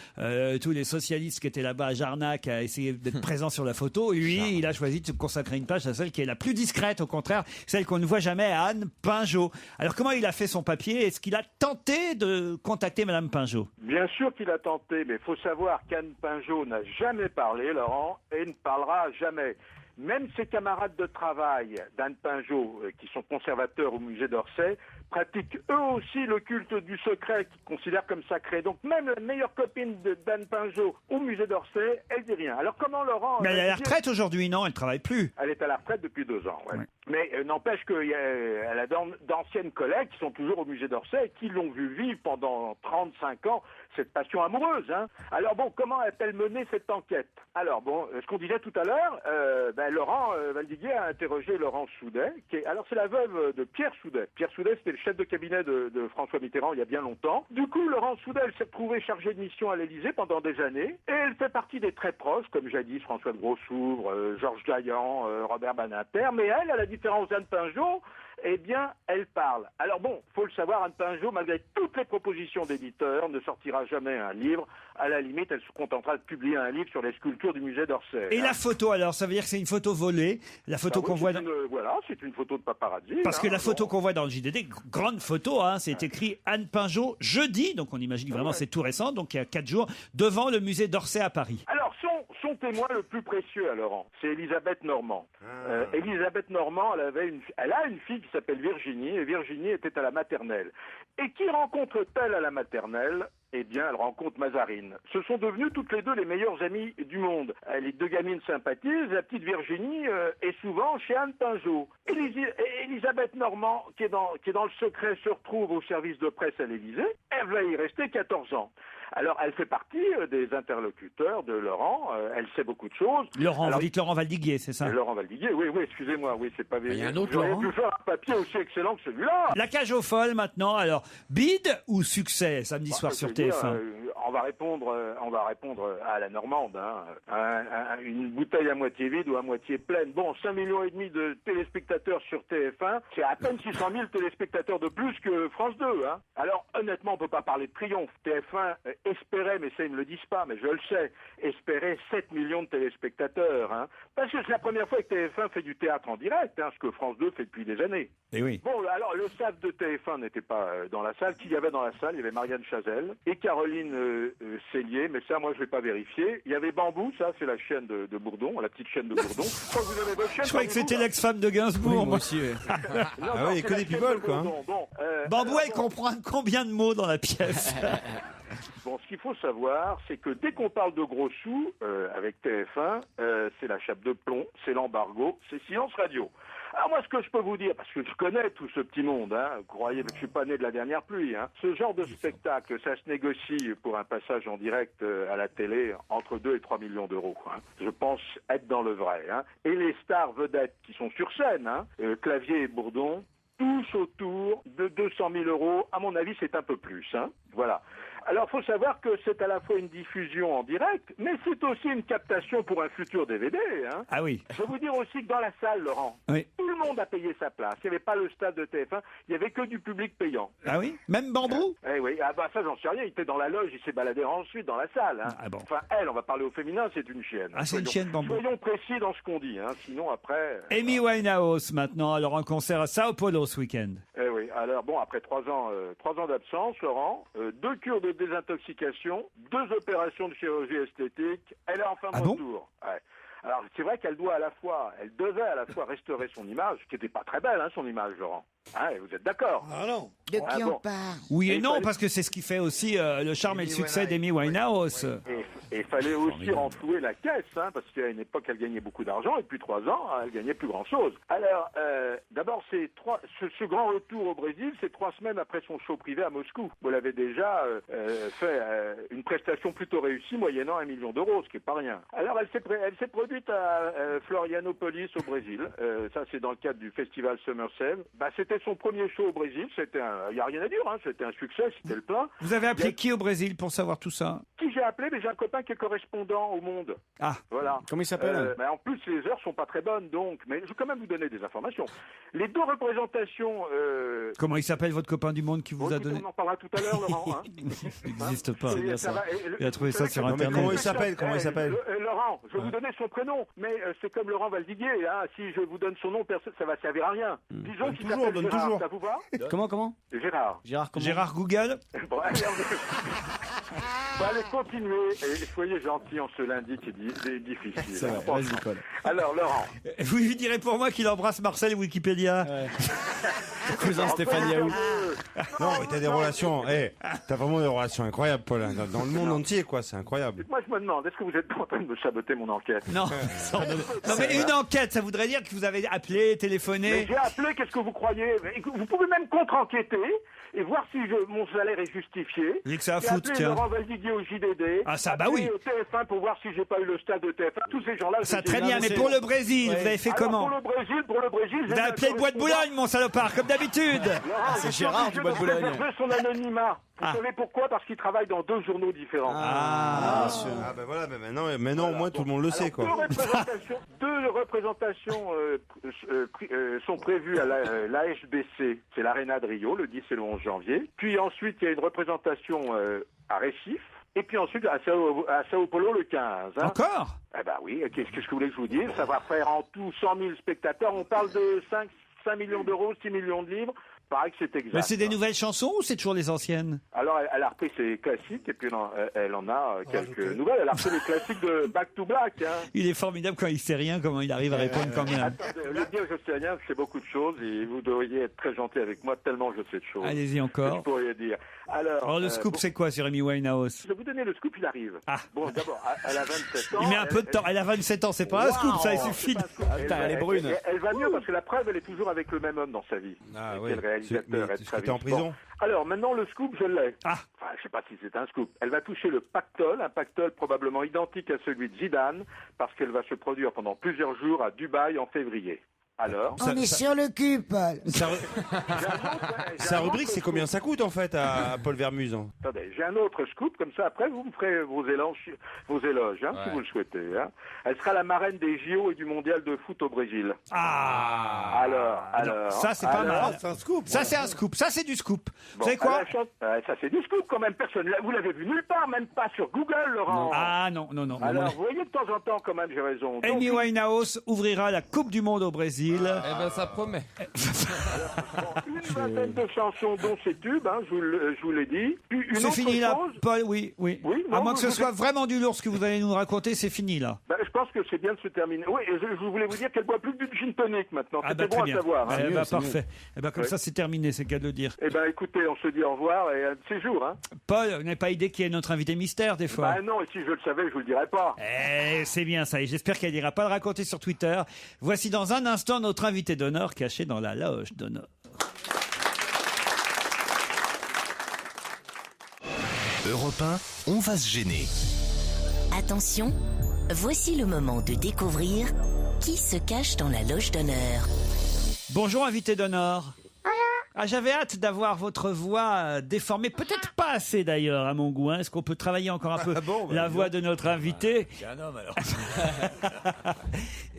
tous les socialistes qui étaient là-bas à Jarnac à essayer d'être présents sur la photo. Lui, il a choisi de se consacrer une page à celle qui est la plus discrète, au contraire, celle qu'on ne voit jamais, à Anne Pinjot. Alors, comment il a fait son papier? Est-ce qu'il a tenté de contacter Madame Pinjot? Bien sûr qu'il a tenté, mais il faut savoir qu'Anne Pinjot n'a jamais parlé, Laurent, et ne parlera jamais. Même ses camarades de travail d'Anne Pinjot, qui sont conservateurs au musée d'Orsay, pratiquent eux aussi le culte du secret qu'ils considèrent comme sacré. Donc même la meilleure copine d'Anne Pinjot au musée d'Orsay, elle dit rien. Alors comment Laurent... Mais elle est à la retraite aujourd'hui, non? Elle travaille plus. Elle est à la retraite depuis 2 ans, ouais. Mais n'empêche qu'elle a d'anciennes collègues qui sont toujours au musée d'Orsay et qui l'ont vu vivre pendant 35 ans cette passion amoureuse. Hein. Alors bon, comment a-t-elle mené cette enquête? Alors bon, ce qu'on disait tout à l'heure, Laurent Valdiguier a interrogé Laurence Soudet, alors c'est la veuve de Pierre Soudet. Pierre Soudet, c'était le chef de cabinet de François Mitterrand il y a bien longtemps. Du coup, Laurence Soudet, elle s'est retrouvée chargée de mission à l'Élysée pendant des années, et elle fait partie des très proches, comme jadis François de Grossouvre, Georges Gaillan, Robert Badinter, mais elle, à la différence d'Anne Pinjot, eh bien, elle parle. Alors bon, faut le savoir, Anne Pinjot, malgré toutes les propositions d'éditeurs, ne sortira jamais un livre. À la limite, elle se contentera de publier un livre sur les sculptures du musée d'Orsay. Et la photo, alors, ça veut dire que c'est une photo volée? La photo qu'on voit... Voilà, c'est une photo de paparazzi. Parce que la photo qu'on voit dans le JDD, grande photo, hein, c'est écrit Anne Pinjot jeudi, donc on imagine que vraiment c'est tout récent, donc il y a 4 jours, devant le musée d'Orsay à Paris. Alors, son témoin le plus précieux à Laurent, c'est Elisabeth Normand. Elisabeth Normand, elle a une fille qui s'appelle Virginie, et Virginie était à la maternelle. Et qui rencontre-t-elle à la maternelle? Eh bien, elle rencontre Mazarine. Ce sont devenues toutes les deux les meilleures amies du monde. Les deux gamines sympathisent. La petite Virginie est souvent chez Anne Pinjot. Elisabeth Normand, qui est dans le secret, se retrouve au service de presse à l'Élysée. Elle va y rester 14 ans. Alors, elle fait partie des interlocuteurs de Laurent. Elle sait beaucoup de choses. Laurent, vous dites Laurent Valdiguier, c'est ça? Laurent Valdiguier, oui, excusez-moi, oui, c'est pas... Il y a un autre J'aurais Laurent. pu faire un papier aussi excellent que celui-là. La cage aux folles maintenant, alors, bide ou succès, samedi soir sur TF1? On va répondre à la Normande, hein. Une bouteille à moitié vide ou à moitié pleine. Bon, 5,5 millions de téléspectateurs sur TF1, c'est à peine 600 000 téléspectateurs de plus que France 2, hein. Alors, honnêtement, on peut pas parler de triomphe. TF1 espérait, mais ça ils ne le disent pas, mais je le sais, espérait 7 millions de téléspectateurs, hein. Parce que c'est la première fois que TF1 fait du théâtre en direct, hein, ce que France 2 fait depuis des années. Et oui. Bon, alors, le staff de TF1 n'était pas dans la salle. Qui y avait dans la salle? Il y avait Marianne Chazelle et Caroline Cellier, mais ça, moi, je vais pas vérifier. Il y avait Bambou, ça, c'est la chaîne de Bourdon, la petite chaîne de Bourdon. Je crois que vous avez votre chaîne. Je croyais que c'était l'ex-femme de Gainsbourg. moi aussi. Ah oui, il y a que des people, quoi. Hein. Bambou, elle comprend combien de mots dans la pièce? Bon, ce qu'il faut savoir, c'est que dès qu'on parle de gros sous avec TF1, c'est la chape de plomb, c'est l'embargo, c'est silence radio. Alors moi, ce que je peux vous dire, parce que je connais tout ce petit monde, hein, croyez que je suis pas né de la dernière pluie, hein, ce genre de spectacle, ça se négocie pour un passage en direct à la télé entre 2 et 3 millions d'euros. Hein. Je pense être dans le vrai. Hein. Et les stars vedettes qui sont sur scène, hein, Clavier et Bourdon, tous autour de 200 000 euros. À mon avis, c'est un peu plus. Hein. Voilà. Alors, faut savoir que c'est à la fois une diffusion en direct, mais c'est aussi une captation pour un futur DVD. Hein. Ah oui. Je vais vous dire aussi que dans la salle, Laurent, oui. Tout le monde a payé sa place. Il n'y avait pas le stade de TF1, il n'y avait que du public payant. Ah oui. Même Bambou. Eh oui. Ah bah ça, j'en sais rien. Il était dans la loge, il s'est baladé ensuite dans la salle. Hein. Ah bon. Enfin, elle, on va parler au féminin, c'est une chienne. Ah, c'est une chienne, Bambou. Soyons précis dans ce qu'on dit, hein. Sinon après. Amy Winehouse maintenant, alors en concert à Sao Paulo ce week-end. Eh oui. Alors bon, après 3 ans d'absence, Laurent, 2 cures de désintoxication, 2 opérations de chirurgie esthétique, elle est enfin de retour. Ouais. Alors c'est vrai qu'elle devait à la fois restaurer son image, qui n'était pas très belle, hein, son image, Laurent. Hein, vous êtes d'accord? Ah non. De qui on parle? Oui et non, parce que c'est ce qui fait aussi le charme et le succès d'Amy Winehouse. Et il fallait aussi renflouer la caisse, hein, parce qu'à une époque, elle gagnait beaucoup d'argent, et depuis 3 ans, elle gagnait plus grand-chose. Alors, d'abord, ce grand retour au Brésil, c'est 3 semaines après son show privé à Moscou. Vous l'avez déjà fait une prestation plutôt réussie, moyennant 1 million d'euros, ce qui n'est pas rien. Alors, elle s'est produite à Florianopolis, au Brésil. Ça, c'est dans le cadre du festival Summer Save. Bah, c'était son premier show au Brésil. Il n'y a rien à dire, hein, c'était un succès, c'était le plein. Vous avez appelé qui au Brésil pour savoir tout ça? Qui j'ai appelé? Mais j'ai un copain qui est correspondant au Monde. Ah, voilà. Comment il s'appelle? En plus, les heures sont pas très bonnes, donc. Mais je vais quand même vous donner des informations. Les 2 représentations. Comment il s'appelle votre copain du Monde qui vous a donné? On en parlera tout à l'heure, Laurent. Hein. Il n'existe pas. Bien ça. Il a trouvé ça sur Internet. Comment il s'appelle? Laurent, je vais vous donner son prénom, mais c'est comme Laurent Valdiguier. Hein. Si je vous donne son nom, ça va servir à rien. Disons qu'il s'appelle Gérard. Ça vous va? Comment? Gérard. Gérard Google. Bon, allez, continuez et soyez gentils en ce lundi qui est difficile. Ça va, vas-y, Paul. Alors, Laurent. Vous lui direz pour moi qu'il embrasse Marcel Wikipédia. Cousin Stéphanie Août. Non, mais t'as des relations. T'as vraiment des relations incroyables, Paul. Dans le monde entier, quoi. C'est incroyable. Moi, je me demande, est-ce que vous êtes en train de me saboter mon enquête? Non. Non, mais une enquête, ça voudrait dire que vous avez appelé, téléphoné. Mais j'ai appelé, qu'est-ce que vous croyez? Vous pouvez même contre-enquêter et voir si mon salaire est justifié. Il dit que ça a foutre, tiens. Laurent Valdiguier au JDD. Ah, ça, bah oui. Au TF1 pour voir si j'ai pas eu le stade de TF1. Tous ces gens-là. Ça, très bien, mais pour le Brésil, vous avez fait comment? Pour le Brésil, vous avez appelé le Bois de Boulogne, mon salopard, comme d'habitude. C'est Gérard du Bois de Boulogne. Son anonymat. Vous savez pourquoi? Parce qu'il travaille dans 2 journaux différents. Ah, ben voilà, mais maintenant au moins tout le monde le sait, quoi. 2 représentations sont prévues à l'AHBC, c'est l'Arena de Rio, le 10 et le 11 janvier. Puis ensuite, il y a une représentation à Recife. Et puis ensuite, à Sao Paulo, le 15. Hein. Encore? Eh ben oui, qu'est-ce que vous voulez que je vous dise? Ça va faire en tout 100 000 spectateurs. On parle de 5 millions d'euros, 6 millions de livres. Pareil que c'est exact. Mais c'est des nouvelles chansons ou c'est toujours les anciennes? Alors, elle a repris ses classiques et puis elle en a quelques nouvelles. Elle a repris les classiques de Back to Black. Hein. Il est formidable quand il sait rien, comment il arrive à répondre quand même. Attendez, le dire je sais rien, je sais beaucoup de choses et vous devriez être très gentil avec moi tellement je sais de choses. Allez-y encore. Je pourrais dire. Alors, le scoop, c'est quoi sur Amy Winehouse? Je vais vous donner le scoop, il arrive. Ah. Bon, d'abord, elle a 27 ans. Il met un peu de temps. Elle a 27 ans, c'est pas un scoop, ça, il suffit. Elle est brune. Elle va mieux parce que la preuve, elle est toujours avec le même homme dans sa vie. Ah oui. Quel réalisateur. T'es en prison? Alors, maintenant, le scoop, je l'ai. Ah. Enfin, je sais pas si c'est un scoop. Elle va toucher le pactole, un pactole probablement identique à celui de Zidane, parce qu'elle va se produire pendant plusieurs jours à Dubaï en février. Alors, on est sur le cul, Paul. Sa rubrique, c'est combien ça coûte en fait à Paul Vermuse? Attendez, j'ai un autre scoop, comme ça après vous me ferez vos éloges hein, si vous le souhaitez. Hein. Elle sera la marraine des JO et du mondial de foot au Brésil. Ah. Alors. Ça c'est pas mal. C'est un scoop. Ça c'est un scoop. Ça c'est du scoop. Vous savez quoi? Ça c'est du scoop quand même. Personne. Vous l'avez vu nulle part, même pas sur Google, Laurent. Ah non. Alors vous voyez de temps en temps quand même j'ai raison. Amy Winehouse ouvrira la Coupe du Monde au Brésil. Eh ben ça promet. Une vingtaine de chansons dont ces tubes, hein, je vous l'ai dit. Puis c'est fini là, Paul, oui. À moins que ce soit vraiment du lourd ce que vous allez nous raconter, c'est fini là. Je pense pense que c'est bien de se terminer. Oui, et je voulais vous dire qu'elle boit plus du gin tonic maintenant. C'était bon très à bien. savoir. hein. Parfait. Comme Ouais. ça, c'est terminé, c'est le cas de le dire. Eh ben, écoutez, on se dit au revoir et à de ces jours. Hein. Paul, vous n'avez pas idée qui est notre invité mystère, des fois? Bah non, et si je le savais, je vous le dirais pas. C'est bien ça, et j'espère qu'elle n'ira pas le raconter sur Twitter. Voici dans un instant notre invité d'honneur caché dans la loge d'honneur. Europe 1, on va se gêner. Attention, voici le moment de découvrir qui se cache dans la loge d'honneur. Bonjour invité d'honneur. Ah, j'avais hâte d'avoir votre voix déformée, peut-être pas assez d'ailleurs à mon goût. Hein. Est-ce qu'on peut travailler encore un peu la voix de notre invité? C'est un homme alors.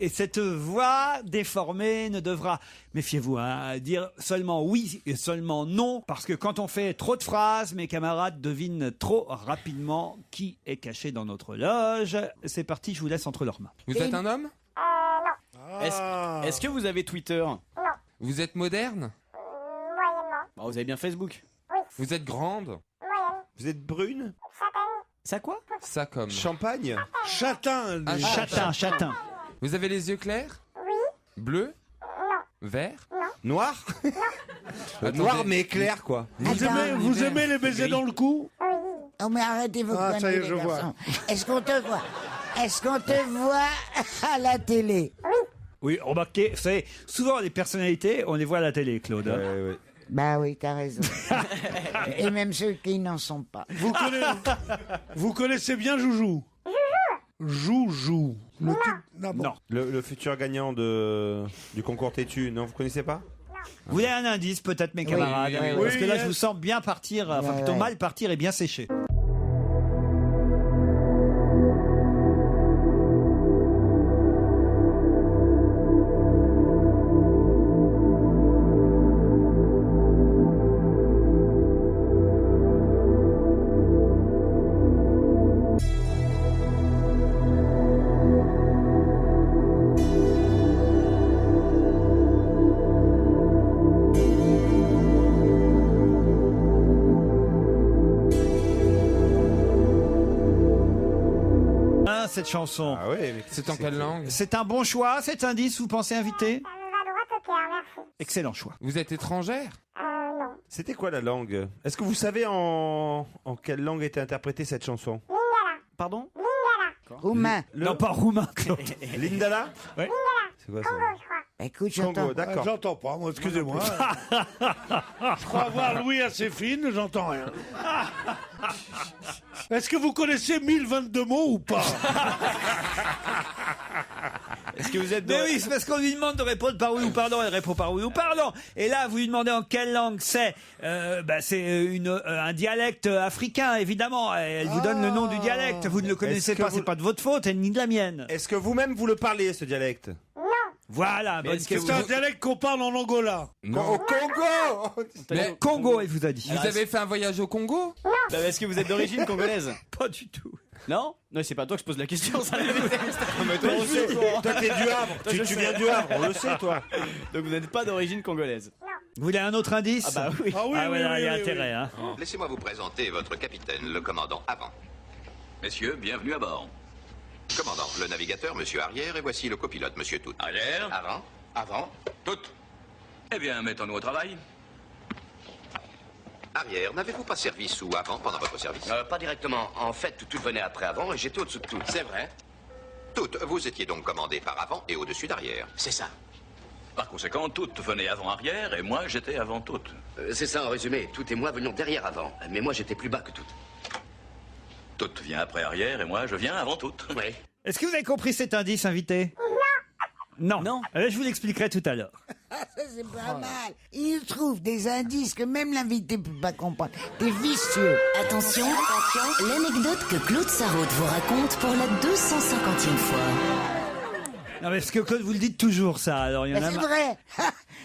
Et cette voix déformée ne devra, méfiez-vous, hein, dire seulement oui et seulement non, parce que quand on fait trop de phrases, mes camarades devinent trop rapidement qui est caché dans notre loge. C'est parti, je vous laisse entre leurs mains. Vous êtes un homme? Est-ce que vous avez Twitter? Non. Vous êtes moderne? Moyennement. Bah, vous avez bien Facebook? Oui. Vous êtes grande? Moyenne. Vous êtes brune? Châtaigne. Ça quoi? Ça comme. Champagne? Châtain. Ah, Châtain. Vous avez les yeux clairs? Oui. Bleus? Non. Vert? Non. Noir? Attendez. Noir mais clair quoi. Vous aimez les baisers dans le cou? Oh, mais arrêtez vos Ah, ça y est, conneries, je les vois. garçons. Est-ce qu'on te voit? Est-ce qu'on te voit à la télé? Oui, remarquez, vous savez, souvent les personnalités, on les voit à la télé, Claude. hein. Bah oui, t'as raison. Et même ceux qui n'en sont pas. Vous connaissez bien Joujou? Joujou. Le type- Non. Le futur gagnant du concours Tétu, non, vous connaissez pas? Vous voulez un indice, peut-être, mes camarades? oui. Parce que là, Oui, je vous sens bien partir, enfin plutôt ouais. mal partir et bien sécher. Cette chanson. Ah ouais, c'est en quelle langue? C'est un bon choix, cet indice, vous pensez inviter? Ça me va droit au cœur, merci. Excellent choix. Vous êtes étrangère? Non. C'était quoi la langue? Est-ce que vous savez en quelle langue était interprétée cette chanson? Lingala. Pardon? Lingala. Roumain. Non, pas roumain, Claude. Lindala? Ouais. C'est quoi ça? Congo, je crois. Écoute, j'entends. Congo, d'accord. J'entends pas, moi, excusez-moi. Je crois avoir Louis assez fine, j'entends rien. Est-ce que vous connaissez 1022 mots ou pas? Est-ce que vous êtes Mais oui, c'est parce qu'on lui demande de répondre par oui ou pardon, elle répond par oui ou pardon. Et là, vous lui demandez en quelle langue c'est. C'est un dialecte africain, évidemment. Elle vous donne le nom du dialecte. Vous ne le connaissez Est-ce que pas, vous- c'est pas de votre faute, ni de la mienne. Est-ce que vous-même vous le parlez ce dialecte? Voilà, bonne est-ce que question. C'est un dialecte qu'on parle en Angola. Au Congo? Mais Congo, il vous a dit. vous avez fait un voyage au Congo? Bah, est-ce que vous êtes d'origine congolaise? Pas du tout. Non? Non, c'est pas toi que je pose la question, ça. Mais Toi, t'es du Havre. Tu viens du Havre, on le sait, toi. Donc vous n'êtes pas d'origine congolaise? Vous voulez un autre indice? Ah bah oui. Ah oui, Ah ouais, oui, là, il y a oui, intérêt. oui. Hein. Laissez-moi vous présenter votre capitaine, le commandant Avant. Messieurs, bienvenue à bord. Commandant, le navigateur, monsieur Arrière, et voici le copilote, monsieur Tout. Arrière. Avant. Avant. Tout. Eh bien, mettons-nous au travail. Arrière, n'avez-vous pas servi sous Avant pendant votre service? Pas directement. En fait, tout venait après Avant et j'étais au-dessous de tout. C'est vrai. Tout, vous étiez donc commandé par Avant et au-dessus d'Arrière. C'est ça. Par conséquent, Tout venait avant-arrière et moi, j'étais avant Tout. C'est ça en résumé. Tout et moi venions derrière Avant. Mais moi, j'étais plus bas que tout. Tout vient après Arrière et moi, je viens avant Tout. Oui. Est-ce que vous avez compris cet indice, invité? Non. Je vous l'expliquerai tout à l'heure. Ah, ça, c'est pas mal. Il trouve des indices que même l'invité peut pas comprendre. T'es vicieux. Attention, l'anecdote que Claude Sarraute vous raconte pour la 250e fois. Non, mais est-ce que Claude, vous le dites toujours, ça? Alors, il y en Mais a c'est marre. vrai.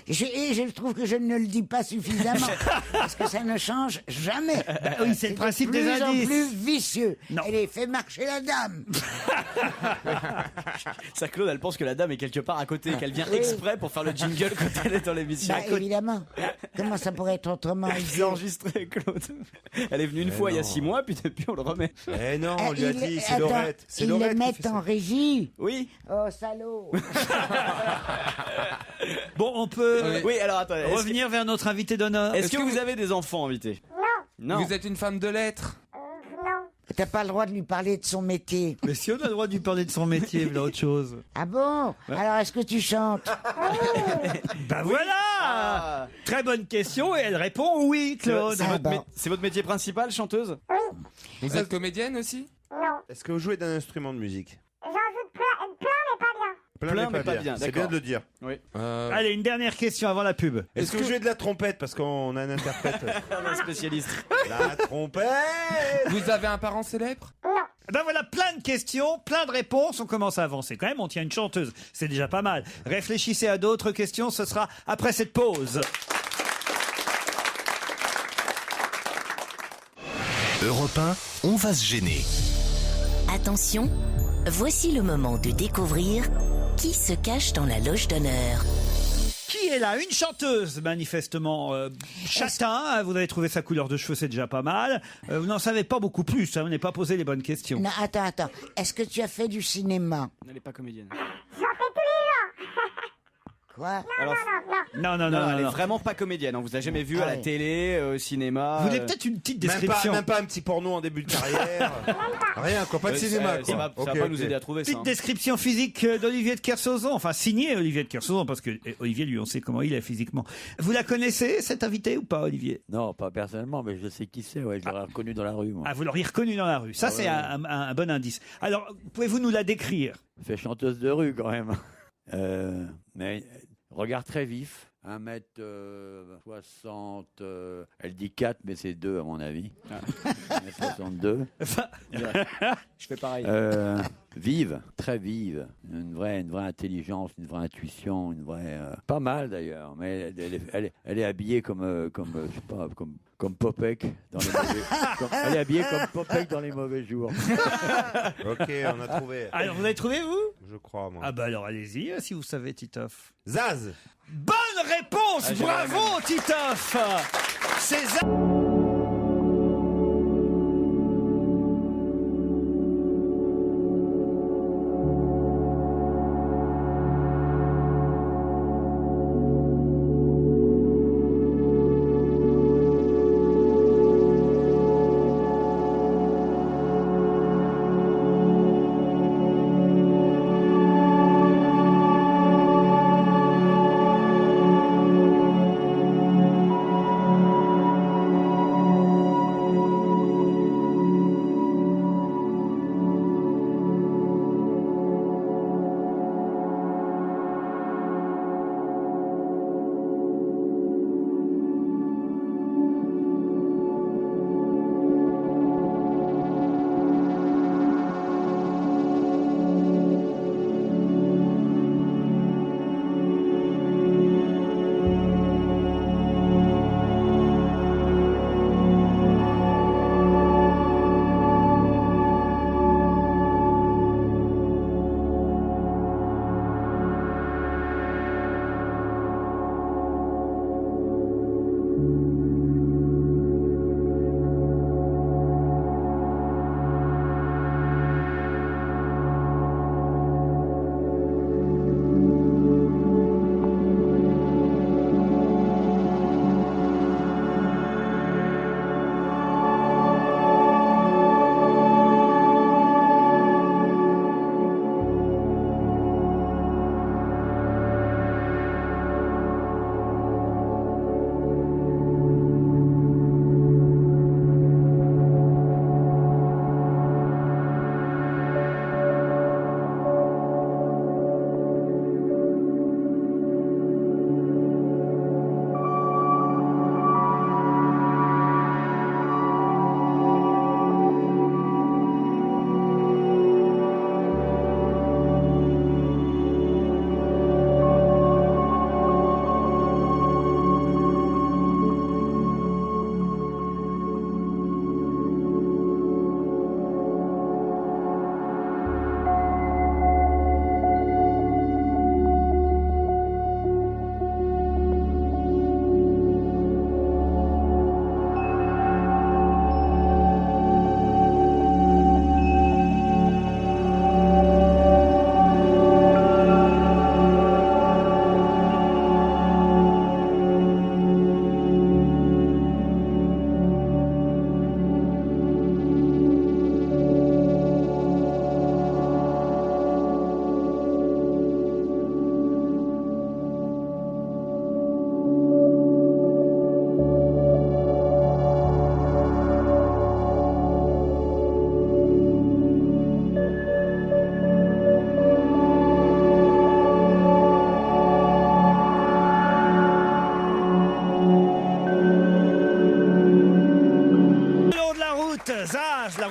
Et je trouve que je ne le dis pas suffisamment, parce que ça ne change jamais. Oui, c'est le principe des de indices. plus en plus vicieux. Allez, fais marcher la dame. Ça, Claude, elle pense que la dame est quelque part à côté, qu'elle vient exprès pour faire le jingle quand elle est dans l'émission. Bah, évidemment. Comment ça pourrait être autrement? C'est enregistré, Claude. Elle est venue une fois il y a 6 mois, puis depuis on le remet. Eh non, on lui a dit, c'est Attends, Laurette. C'est ils Laurette le qui mettent fait ça. en régie. Oui. Oh, salaud. Bon, on peut Oui, alors attendez. revenir vers notre invité d'honneur. Est-ce que vous avez des enfants invités? Non. Vous êtes une femme de lettres? T'as pas le droit de lui parler de son métier. Mais si on a le droit de lui parler de son métier, voilà autre chose. Ah bon? Alors, est-ce que tu chantes? Ben voilà. Très bonne question et elle répond oui, Claude. C'est votre métier principal, chanteuse? Vous êtes comédienne aussi? Est-ce que vous jouez d'un instrument de musique? J'en joue plein, mais pas bien. Plein mais pas bien. C'est bien de le dire. Oui. Allez, une dernière question avant la pub. Est-ce que vous jouez de la trompette? Parce qu'on a un interprète. Un spécialiste. La trompette. Vous avez un parent célèbre? Ben voilà, plein de questions, plein de réponses. On commence à avancer quand même. On tient une chanteuse. C'est déjà pas mal. Réfléchissez à d'autres questions. Ce sera après cette pause. Europe 1, on va se gêner. Attention, voici le moment de découvrir qui se cache dans la loge d'honneur. Qui est là? Une chanteuse, manifestement châtain. Vous avez trouvé sa couleur de cheveux, c'est déjà pas mal. Vous n'en savez pas beaucoup plus. Vous n'avez pas posé les bonnes questions. Non, attends. Est-ce que tu as fait du cinéma? Elle n'est pas comédienne. J'en fais tous les jours. Quoi? Alors, Non. elle est vraiment pas comédienne. On vous a jamais vu à la télé, au cinéma. Vous voulez peut-être une petite description? Même pas un petit porno en début de carrière. Rien, quoi. Pas de cinéma, Ça quoi. va pas nous aider à trouver ça. Petite description physique d'Olivier de Kersauzon, enfin signé Olivier de Kersauzon, parce que Olivier, lui, on sait comment il est physiquement. Vous la connaissez, cette invitée, ou pas, Olivier? Non, pas personnellement, mais je sais qui c'est, ouais, je l'aurais reconnu dans la rue, moi. Ah, vous l'auriez reconnu dans la rue. Ça, c'est un bon indice. Alors, pouvez-vous nous la décrire? Fait chanteuse de rue, quand même. Mais regard très vif. 1m60, elle dit 4, mais c'est 2 à mon avis. 1m62. Je fais pareil. Vive, très vive. Une vraie intelligence, une vraie intuition, une vraie. Pas mal d'ailleurs, mais elle est habillée comme je sais pas, comme Popek dans les mauvais. Elle est habillée comme Popek dans les mauvais jours. Ok, on a trouvé. Alors, vous l'avez trouvé, vous? Je crois, moi. Ah bah alors, allez-y, si vous savez, Titoff. Zaz. Bonne réponse! Bravo, Titoff! C'est Zaz.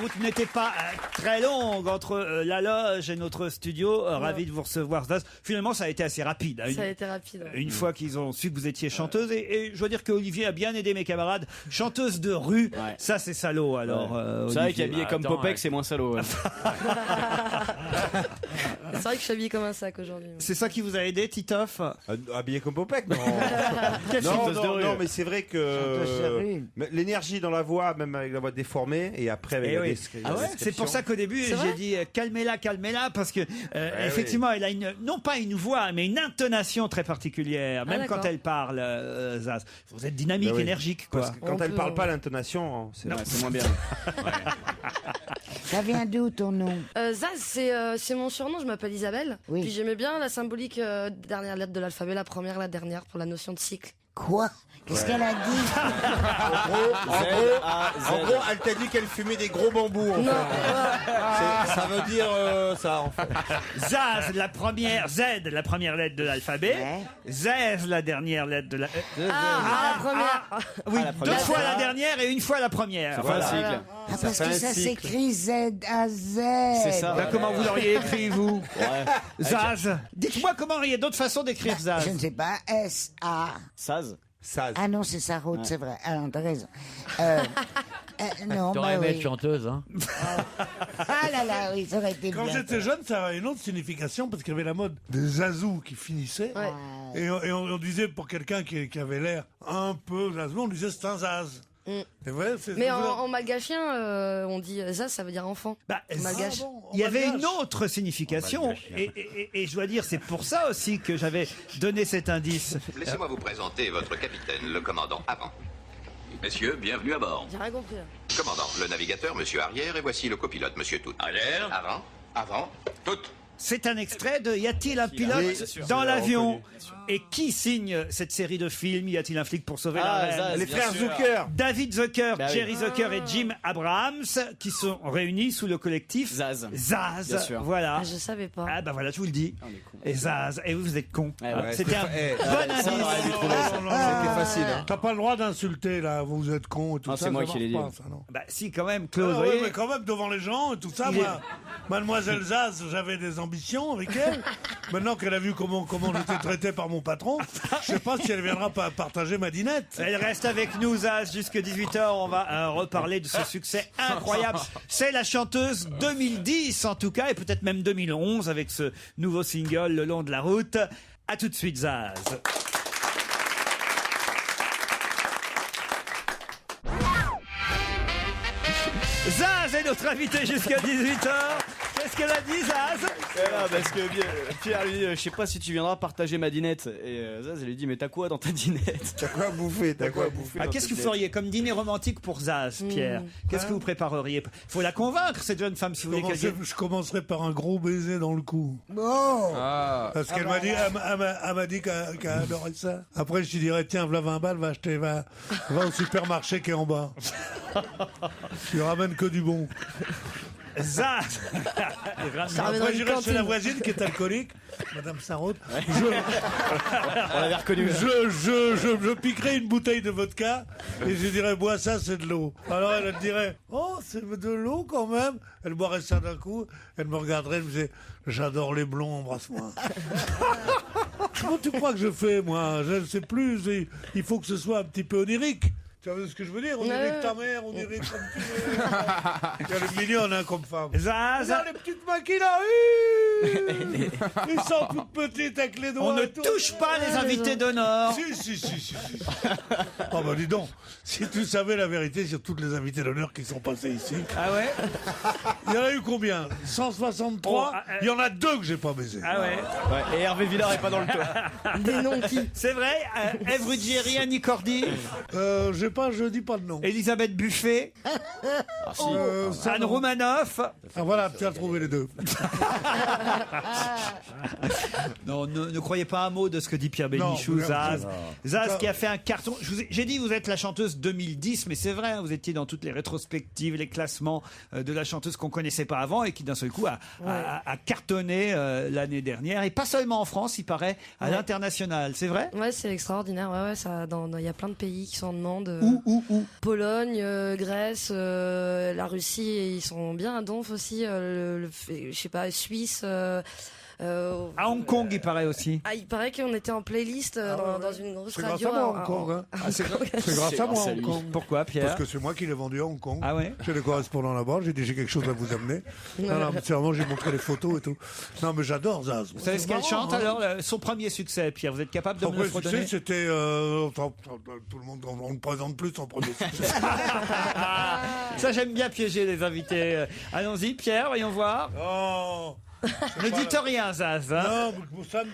route n'était pas très longue entre la loge et notre studio. Ravi de vous recevoir, Zaz. Finalement, ça a été assez rapide. Ça a été rapide. Une fois qu'ils ont su que vous étiez chanteuse. Et je dois dire qu'Olivier a bien aidé mes camarades. Chanteuse de rue, ça c'est salaud alors. C'est vrai qu'habillé comme Popek, c'est moins salaud. Ouais. C'est vrai que je suis habillé comme un sac aujourd'hui. C'est ça qui vous a aidé, Titoff? Habillé comme Popek, non. Non, mais c'est vrai que l'énergie dans la voix, même avec la voix déformée, et après avec la description. C'est pour ça qu'au début j'ai dit calmez-la, parce que effectivement elle a non pas une voix, mais une intonation très particulière, même quand elle parle. Zaz, vous êtes dynamique, énergique, quoi. Parce que quand elle parle pas, l'intonation, c'est moins bien. Ça vient d'où ton nom? Zaz, c'est mon surnom, je m'appelle Isabelle. Oui. Puis j'aimais bien la symbolique dernière lettre de l'alphabet, la première, la dernière, pour la notion de cycle. Quoi? Qu'est-ce qu'elle a dit? En gros, elle t'a dit qu'elle fumait des gros bambous. En fait. Ça veut dire ça, en fait. Zaz, la première lettre de l'alphabet. Zaz, la dernière lettre de la... la première. Oui, deux fois la dernière et une fois la première. Ça fait un cycle. Parce que ça s'écrit Z-A-Z. C'est ça. Comment vous l'auriez écrit, vous? Zaz. Dites-moi comment il y a d'autres façons d'écrire Zaz. Je ne sais pas. S-A. Saz. Ah non, c'est sa route, c'est vrai. Ah non, t'as raison. Non, t'aurais aimé être chanteuse, hein? Ah là là, oui, ça aurait été bien. Quand j'étais jeune, ça avait une autre signification parce qu'il y avait la mode des zazous qui finissaient. Ouais. Et on disait pour quelqu'un qui avait l'air un peu zazou, on disait c'est un zaz. C'est vrai, mais en malgachien, on dit Zaz, ça veut dire enfant. Malgache. Il y avait une autre signification, et je dois dire, c'est pour ça aussi que j'avais donné cet indice. Laissez-moi vous présenter votre capitaine, le commandant Avant. Messieurs, bienvenue à bord. J'ai rien compris. Commandant, le navigateur, monsieur Arrière, et voici le copilote, monsieur Tout. Arrière. Avant, Tout. C'est un extrait de Y a-t-il un pilote dans l'avion? Et qui signe cette série de films? Y a-t-il un flic pour sauver la reine? Les frères Zucker. David Zucker, Jerry Zucker et Jim Abrahams, qui sont réunis sous le collectif Zaz. Bien sûr. Voilà. Je savais pas. Ah bah voilà, je vous le dis. Et Zaz. Et vous êtes con. C'était un bon indice. C'était facile. T'as pas le droit d'insulter, là, vous êtes con et tout ça. C'est moi qui l'ai dit. Bah si, quand même, Claude. Oui, mais quand même, devant les gens et tout ça, moi, Mademoiselle Zaz, j'avais des ambitions avec elle. Maintenant qu'elle a vu comment j'étais traité par mon patron, je sais pas si elle viendra partager ma dinette. Elle reste avec nous, Zaz, jusqu'à 18h. On va reparler de ce succès incroyable. C'est la chanteuse 2010, en tout cas, et peut-être même 2011, avec ce nouveau single, Le long de la route. À tout de suite, Zaz. Zaz est notre invité jusqu'à 18h. Qu'est-ce qu'elle a dit, Zaz? Parce que Pierre lui dit, je sais pas si tu viendras partager ma dinette. Et Zaz, elle lui dit, mais t'as quoi dans ta dinette? T'as quoi à bouffer? Qu'est-ce que vous feriez comme dîner romantique pour Zaz, Pierre? Qu'est-ce que vous prépareriez? Faut la convaincre, cette jeune femme, si vous voulez qu'elle... Je commencerai par un gros baiser dans le cou. Bon. Parce qu'elle m'a dit, elle m'a dit qu'elle adorait ça. Après, je lui dirais, tiens, voilà 20 balles, va au supermarché qui est en bas. Tu ramènes que du bon. Zaz. Après, j'irai chez la voisine qui est alcoolique, Madame Sarraute. On l'avait reconnu. Je piquerai une bouteille de vodka et je dirais, bois ça, c'est de l'eau. Alors elle dirait, oh, c'est de l'eau quand même. Elle boirait ça d'un coup, elle me regarderait, elle me disait, j'adore les blonds, embrasse-moi. Comment tu crois que je fais, moi? Je ne sais plus, il faut que ce soit un petit peu onirique. Tu vois ce que je veux dire? On dirait que ta mère, on dirait comme tu veux. Elle est mignonne, hein, comme femme. Zaz. Regarde les petites mains qu'il a eues. Ils sont toutes petites avec les doigts. On ne touche pas les invités d'honneur. Si. Oh bah dis donc, si tu savais la vérité sur toutes les invités d'honneur qui sont passés ici. Ah ouais? Il y en a eu combien? 163. Il y en a 2 que j'ai pas baisé. Ah ouais. Et Hervé Villard est pas dans le tas. Des noms qui? C'est vrai? Ève Ruggieri, Annie Cordy? Je dis pas de nom. Elisabeth Buffet? Anne Romanoff? Ah voilà, tu as trouvé les 2. Non, ne croyez pas un mot de ce que dit Pierre Bénichou, Zaz. Zaz qui a fait un carton. J'ai dit vous êtes la chanteuse 2010, mais c'est vrai, vous étiez dans toutes les rétrospectives, les classements de la chanteuse qu'on connaît connaissait pas avant et qui d'un seul coup a cartonné l'année dernière. Et pas seulement en France, il paraît, à l'international. C'est vrai? Ouais, c'est extraordinaire. Ouais, il y a plein de pays qui sont en demande. Où Pologne, Grèce, la Russie, ils sont bien à donf aussi. Je sais pas, Suisse. À Hong Kong, il paraît aussi. Il paraît qu'on était en playlist dans une grosse C'est radio. grâce à moi, Hong Kong. Hein. C'est grâce à moi, Hong Kong. Pourquoi, Pierre? Parce que c'est moi qui l'ai vendu à Hong Kong. Ah ouais? J'ai des correspondants là-bas, j'ai dit j'ai quelque chose à vous amener. Non, mais sérieusement, j'ai montré les photos et tout. Non, mais j'adore Zaz. Vous savez ce qu'elle chante alors? Son premier succès, Pierre, vous êtes capable de me le redonner? C'était tout le monde, on ne présente plus son premier succès. Ça, j'aime bien piéger les invités. Allons-y, Pierre, voyons voir. Oh. Ne dites rien, Zaz. Hein. Non, ça,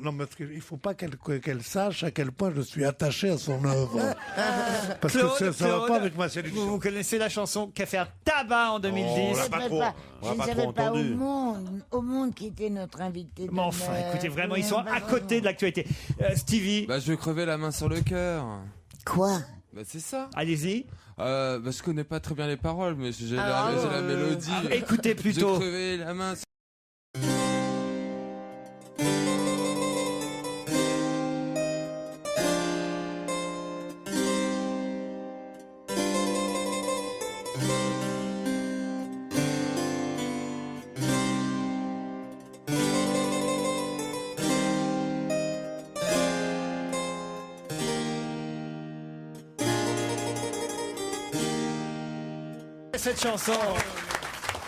non, mais il ne faut pas qu'elle sache à quel point je suis attaché à son œuvre. Parce que ça ne va pas avec ma sélection. Vous connaissez la chanson qui a fait un tabac en 2010? Je ne savais pas au monde qui était notre invité. Mais enfin, écoutez, vraiment, ils sont à côté de l'actualité. Stevie? Bah, je vais crever la main sur le cœur. Quoi? Bah, c'est ça. Allez-y. Je connais pas très bien les paroles, mais j'ai la mélodie. Écoutez plutôt. Je vais crever la main. Cette chanson.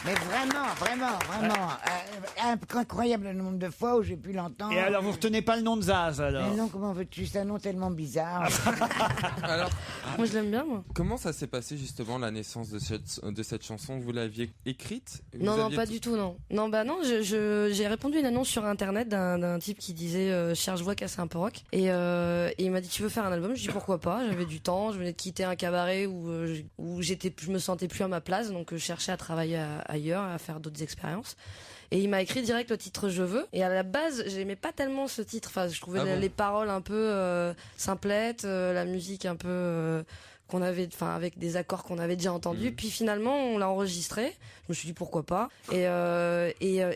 Mais vraiment, incroyable le nombre de fois où j'ai pu l'entendre. Et alors, vous retenez pas le nom de Zaz, alors? Mais non, comment veux-tu? C'est un nom tellement bizarre. Alors, moi je l'aime bien, moi. Comment ça s'est passé justement la naissance de cette chanson? Vous l'aviez écrite? Non, pas du tout, non. Non, j'ai répondu à une annonce sur internet d'un type qui disait cherche voix cassée un peu rock. Et il m'a dit tu veux faire un album? Je dis pourquoi pas, j'avais du temps, je venais de quitter un cabaret où je me sentais plus à ma place, donc je cherchais à travailler ailleurs, à faire d'autres expériences. Et il m'a écrit direct le titre Je veux. Et à la base, j'aimais pas tellement ce titre. Enfin, je trouvais les paroles un peu simplettes, la musique un peu qu'on avait, enfin avec des accords qu'on avait déjà entendus. Puis finalement, on l'a enregistré. Je me suis dit pourquoi pas. Et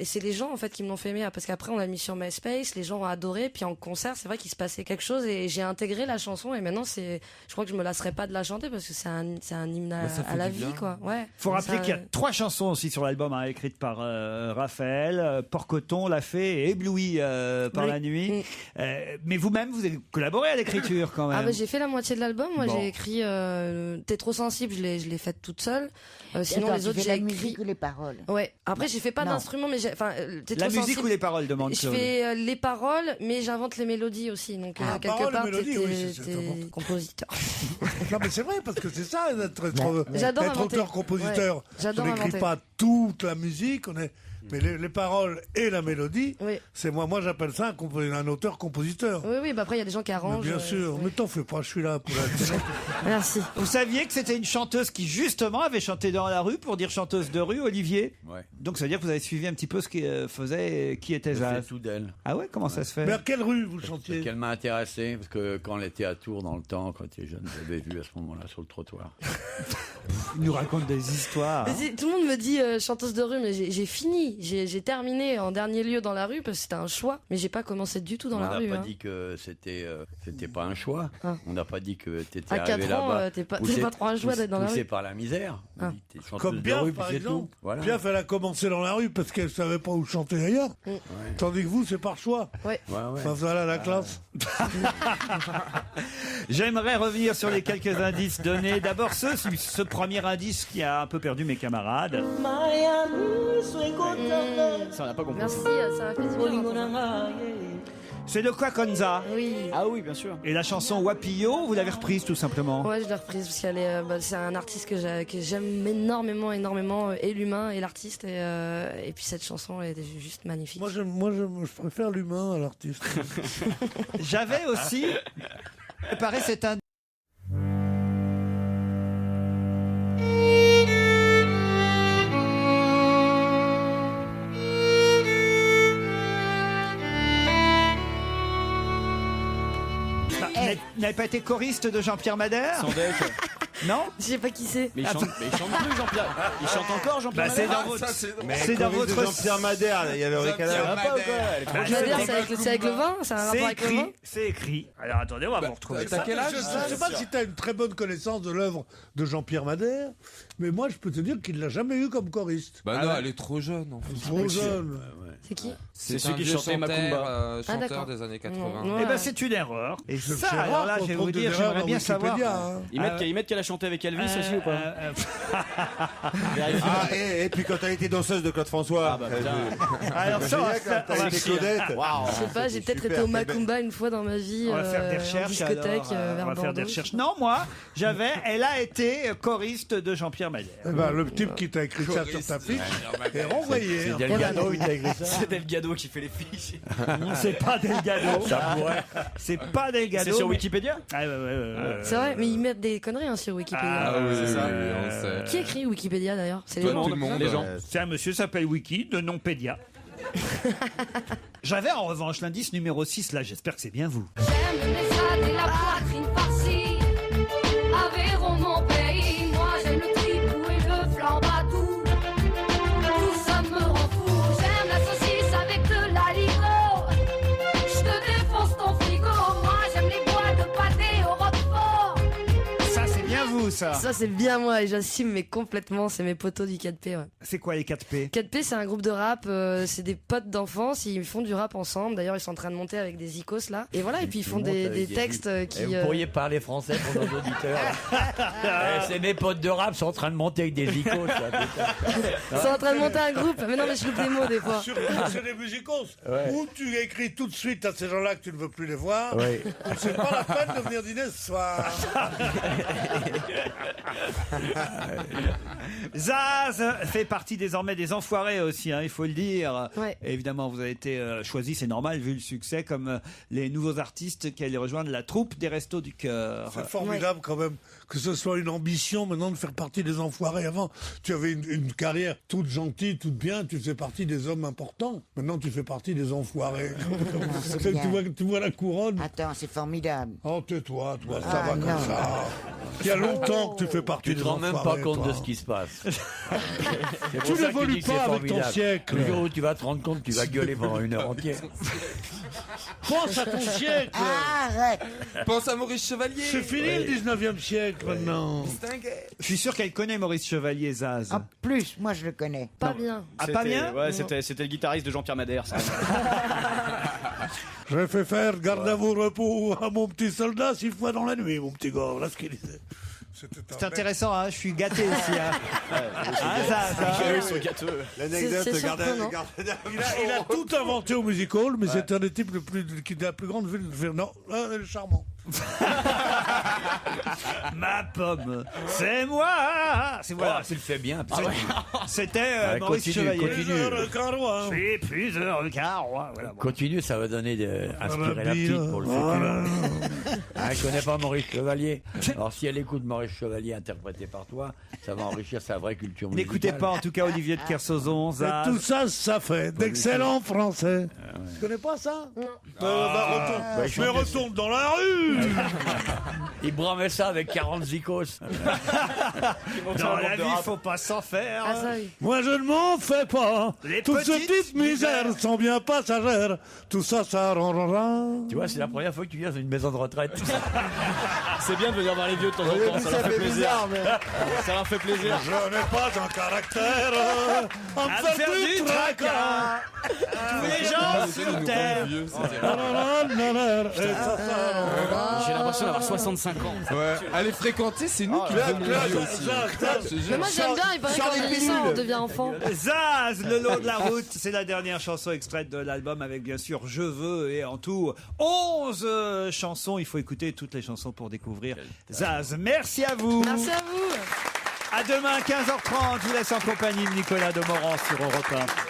c'est les gens en fait qui me l'ont fait aimer, parce qu'après on l'a mis sur MySpace, les gens ont adoré. Puis en concert, c'est vrai qu'il se passait quelque chose et j'ai intégré la chanson. Et maintenant, je crois que je me lasserai pas de la chanter parce que c'est un hymne à la vie, quoi. Ouais. Faut rappeler qu'il y a 3 chansons aussi sur l'album, écrites par Raphaël, Porcoton, La Fée et Ébloui par la nuit. Mais vous-même, vous avez collaboré à l'écriture quand même. J'ai fait la moitié de l'album. Moi, j'ai écrit T'es trop sensible, je l'ai faite toute seule. Sinon, les autres, j'ai écrit. La musique ou les paroles? Ouais. Après, j'ai fait pas d'instrument, mais la musique ou les paroles, demande Je fais les paroles, mais j'invente les mélodies aussi. Donc, quelque part, t'es compositeur. Non, mais c'est vrai, parce que c'est ça, être auteur-compositeur. Ouais, on n'écrit pas toute la musique, mais les paroles et la mélodie, c'est moi j'appelle ça un auteur-compositeur. Oui, après il y a des gens qui arrangent. Mais bien sûr, mais t'en fais pas, je suis là pour la Merci. Vous saviez que c'était une chanteuse qui justement avait chanté dans la rue pour dire chanteuse de rue, Olivier? Ouais. Donc ça veut dire que vous avez suivi un petit peu ce qu'il faisait et qui était Zaz. Tout d'elle. Ah ouais, comment ça se fait? Mais à quelle rue vous chantiez? Parce qu'elle m'a intéressé, parce que quand elle était à Tours dans le temps, quand j'étais jeune, je l'avais vue à ce moment-là sur le trottoir. Il nous raconte des histoires. Tout le monde me dit chanteuse de rue, mais j'ai fini. J'ai terminé en dernier lieu dans la rue parce que c'était un choix, mais j'ai pas commencé du tout dans la rue. On n'a pas dit que c'était pas un choix. Ah. On n'a pas dit que t'étais à 4 arrivé ans, là-bas. T'es pas trop un choix d'être dans la rue. Poussé par la misère. Ah. Comme Piaf, par exemple. Voilà. Piaf, elle a commencé dans la rue parce qu'elle savait pas où chanter ailleurs. Ouais. Tandis que vous, c'est par choix. Ouais. Enfin, voilà la classe. J'aimerais revenir sur les quelques indices donnés. D'abord, ce premier indice qui a un peu perdu mes camarades. Ça, on n'a pas compris. Merci, ça m'a fait du bien. C'est de Kwakonza. Oui. Ah oui, bien sûr. Et la chanson Wapillo, vous l'avez reprise tout simplement? Ouais, je l'ai reprise parce qu'elle c'est un artiste que j'aime énormément, et l'humain et l'artiste. Et puis cette chanson elle est juste magnifique. Moi, je préfère l'humain à l'artiste. J'avais aussi préparé cet indice. N'avez pas été choriste de Jean-Pierre Madère? Non. Je sais pas qui c'est. Mais il chante plus, Jean-Pierre. Il chante encore, Jean-Pierre Bah, c'est Madère. dans votre. C'est dans votre Jean-Pierre Madère, il y a le récalage. Madère, c'est avec le vin. C'est un rapport avec le vin. C'est écrit. Alors attendez, on va vous retrouver. T'as quel âge? Je sais pas si tu as une très bonne connaissance de l'œuvre de Jean-Pierre Madère, mais moi je peux te dire qu'il ne l'a jamais eu comme choriste. Bah non, elle est trop jeune. En fait. Trop jeune. C'est qui? C'est celui qui chantait Macumba. Chanteur des années 80. Eh ben c'est une erreur. Et C'est ça, rare alors là, qu'on je vais trouve vous des dire, erreurs j'aimerais dans bien savoir. Wikipédia, hein. Ils mettent qu'elle a chanté avec Elvis aussi ou pas? Ah, et puis quand elle était danseuse de Claude François. Alors ça, avec Claudette. Je sais pas, j'ai peut-être été au Macumba une fois dans ma vie. On va faire des en recherches. discothèque alors, vers on va faire des Bordeaux. recherches. Non, moi, elle a été choriste de Jean-Pierre Madère. Eh ben, le type qui t'a écrit ça sur ta fiche est renvoyé. C'est Delgado qui t'a écrit ça. C'est Delgado qui fait les fiches. C'est pas Delgado. Ça pourrait. C'est pas Delgado. C'est sur mais- Wikipédia? Ah, ouais. C'est vrai, mais ils mettent des conneries sur Wikipédia. Ah oui, c'est ça. on sait. Qui écrit Wikipédia d'ailleurs? C'est les Tout gens. le monde. Les gens. C'est un monsieur qui s'appelle Wiki, de nom Pédia. J'avais en revanche l'indice numéro 6, là, j'espère que c'est bien vous. J'aime les ânes et la poitrine farcie. Aveyron, mon pays, moi j'aime le tripou et le flambadou. Tout ça me rend fou. J'aime la saucisse avec de l'aligot. Je te défonce ton frigo. Moi j'aime les bois de pâté au roquefort. Ça, c'est bien vous, ça. Ça c'est bien moi et j'assume mais complètement, c'est mes potos du 4P. Ouais. C'est quoi les 4P? 4P c'est un groupe de rap, c'est des potes d'enfance, ils font du rap ensemble, d'ailleurs ils sont en train de monter avec des icos là, et voilà, et puis ils font des textes qui... Et vous pourriez parler français pour nos auditeurs. C'est mes potes de rap sont en train de monter avec des icônes. Ils sont en train de monter un groupe, mais non mais je loupe des mots des fois. Surtout c'est des musicos. Ouais. Ou tu écris tout de suite à ces gens-là que tu ne veux plus les voir. Ouais. ou c'est pas la peine de venir dîner ce soir. Zaz fait partie désormais des enfoirés aussi, hein, il faut le dire. Ouais. Et évidemment, vous avez été choisi, c'est normal vu le succès, comme les nouveaux artistes qui allaient rejoindre la troupe des Restos du Cœur. C'est formidable quand même que ce soit une ambition maintenant de faire partie des enfoirés. Avant, tu avais une carrière toute gentille, toute bien, tu faisais partie des hommes importants. Maintenant, tu fais partie des enfoirés. C'est bien. tu vois la couronne. Attends, c'est formidable. Oh, tais-toi, toi, ça va non. comme ça. Il y a longtemps que tu fais partie Tu des te rends enfoirés. même pas compte toi. de ce qui se passe. C'est Tu pour ça que n'évolues dis que c'est pas avec ton formidable. siècle. Le jour où tu vas te rendre compte, tu vas gueuler pendant une heure entière. Pense à ton siècle. Arrête. Pense à Maurice Chevalier. C'est fini le 19e siècle maintenant. Je suis sûr qu'elle connaît Maurice Chevalier, Zaz. En plus, moi je le connais. Pas bien. Ah, pas bien? Ouais, c'était le guitariste de Jean-Pierre Madère. Ça. J'ai fait faire garde à vos repos à mon petit soldat 6 fois dans la nuit, mon petit gars. Voilà ce qu'il disait. C'est intéressant, hein, je suis gâté aussi. Hein. Ils sont gâteux. L'anecdote C'est de garde surprenant. Il a tout inventé au music hall, mais c'est un des types qui de la plus grande ville. Non, là, il est charmant. Ma pomme, c'est moi. C'est voilà. Tu le fais bien. C'était Maurice continue, Chevalier. continue. Je suis plusieurs carrois. Voilà, bon. Continue, ça va donner inspirer la petite pour le futur. Elle connaît pas Maurice Chevalier. Alors si elle écoute Maurice Chevalier interprété par toi, ça va enrichir sa vraie culture musicale. N'écoutez pas en tout cas Olivier de Kersauzon, Et Zaz. tout ça, ça fait d'excellents Français. Tu connais pas ça? Retourne dans la rue. Il bramait ça avec 40 zikos. Dans la vie, faut pas s'en faire. Ah ça oui. Moi je ne m'en fais pas. Les Toutes ces petites petites misères sont bien passagères. Tout ça s'arrangera. Tu vois, c'est la première fois que tu viens dans une maison de retraite. C'est bien de venir voir les vieux de temps en temps, ça leur fait plaisir. Ça leur fait plaisir. Je n'ai pas un caractère à me faire du tracas. Tous les gens sur terre. J'ai l'impression d'avoir 65 ans. Ouais. Allez fréquenter, c'est nous qui devenons vieux aussi. Mais moi j'aime bien, il paraît qu'en vieillissant on devient enfant. Zaz, le long de la route, c'est la dernière chanson extraite de l'album avec bien sûr Je veux et en tout 11 chansons. Il faut écouter toutes les chansons pour découvrir Zaz. Merci à vous. Merci à vous. À demain 15h30. Je vous laisse en compagnie de Nicolas Demorand sur Europe 1.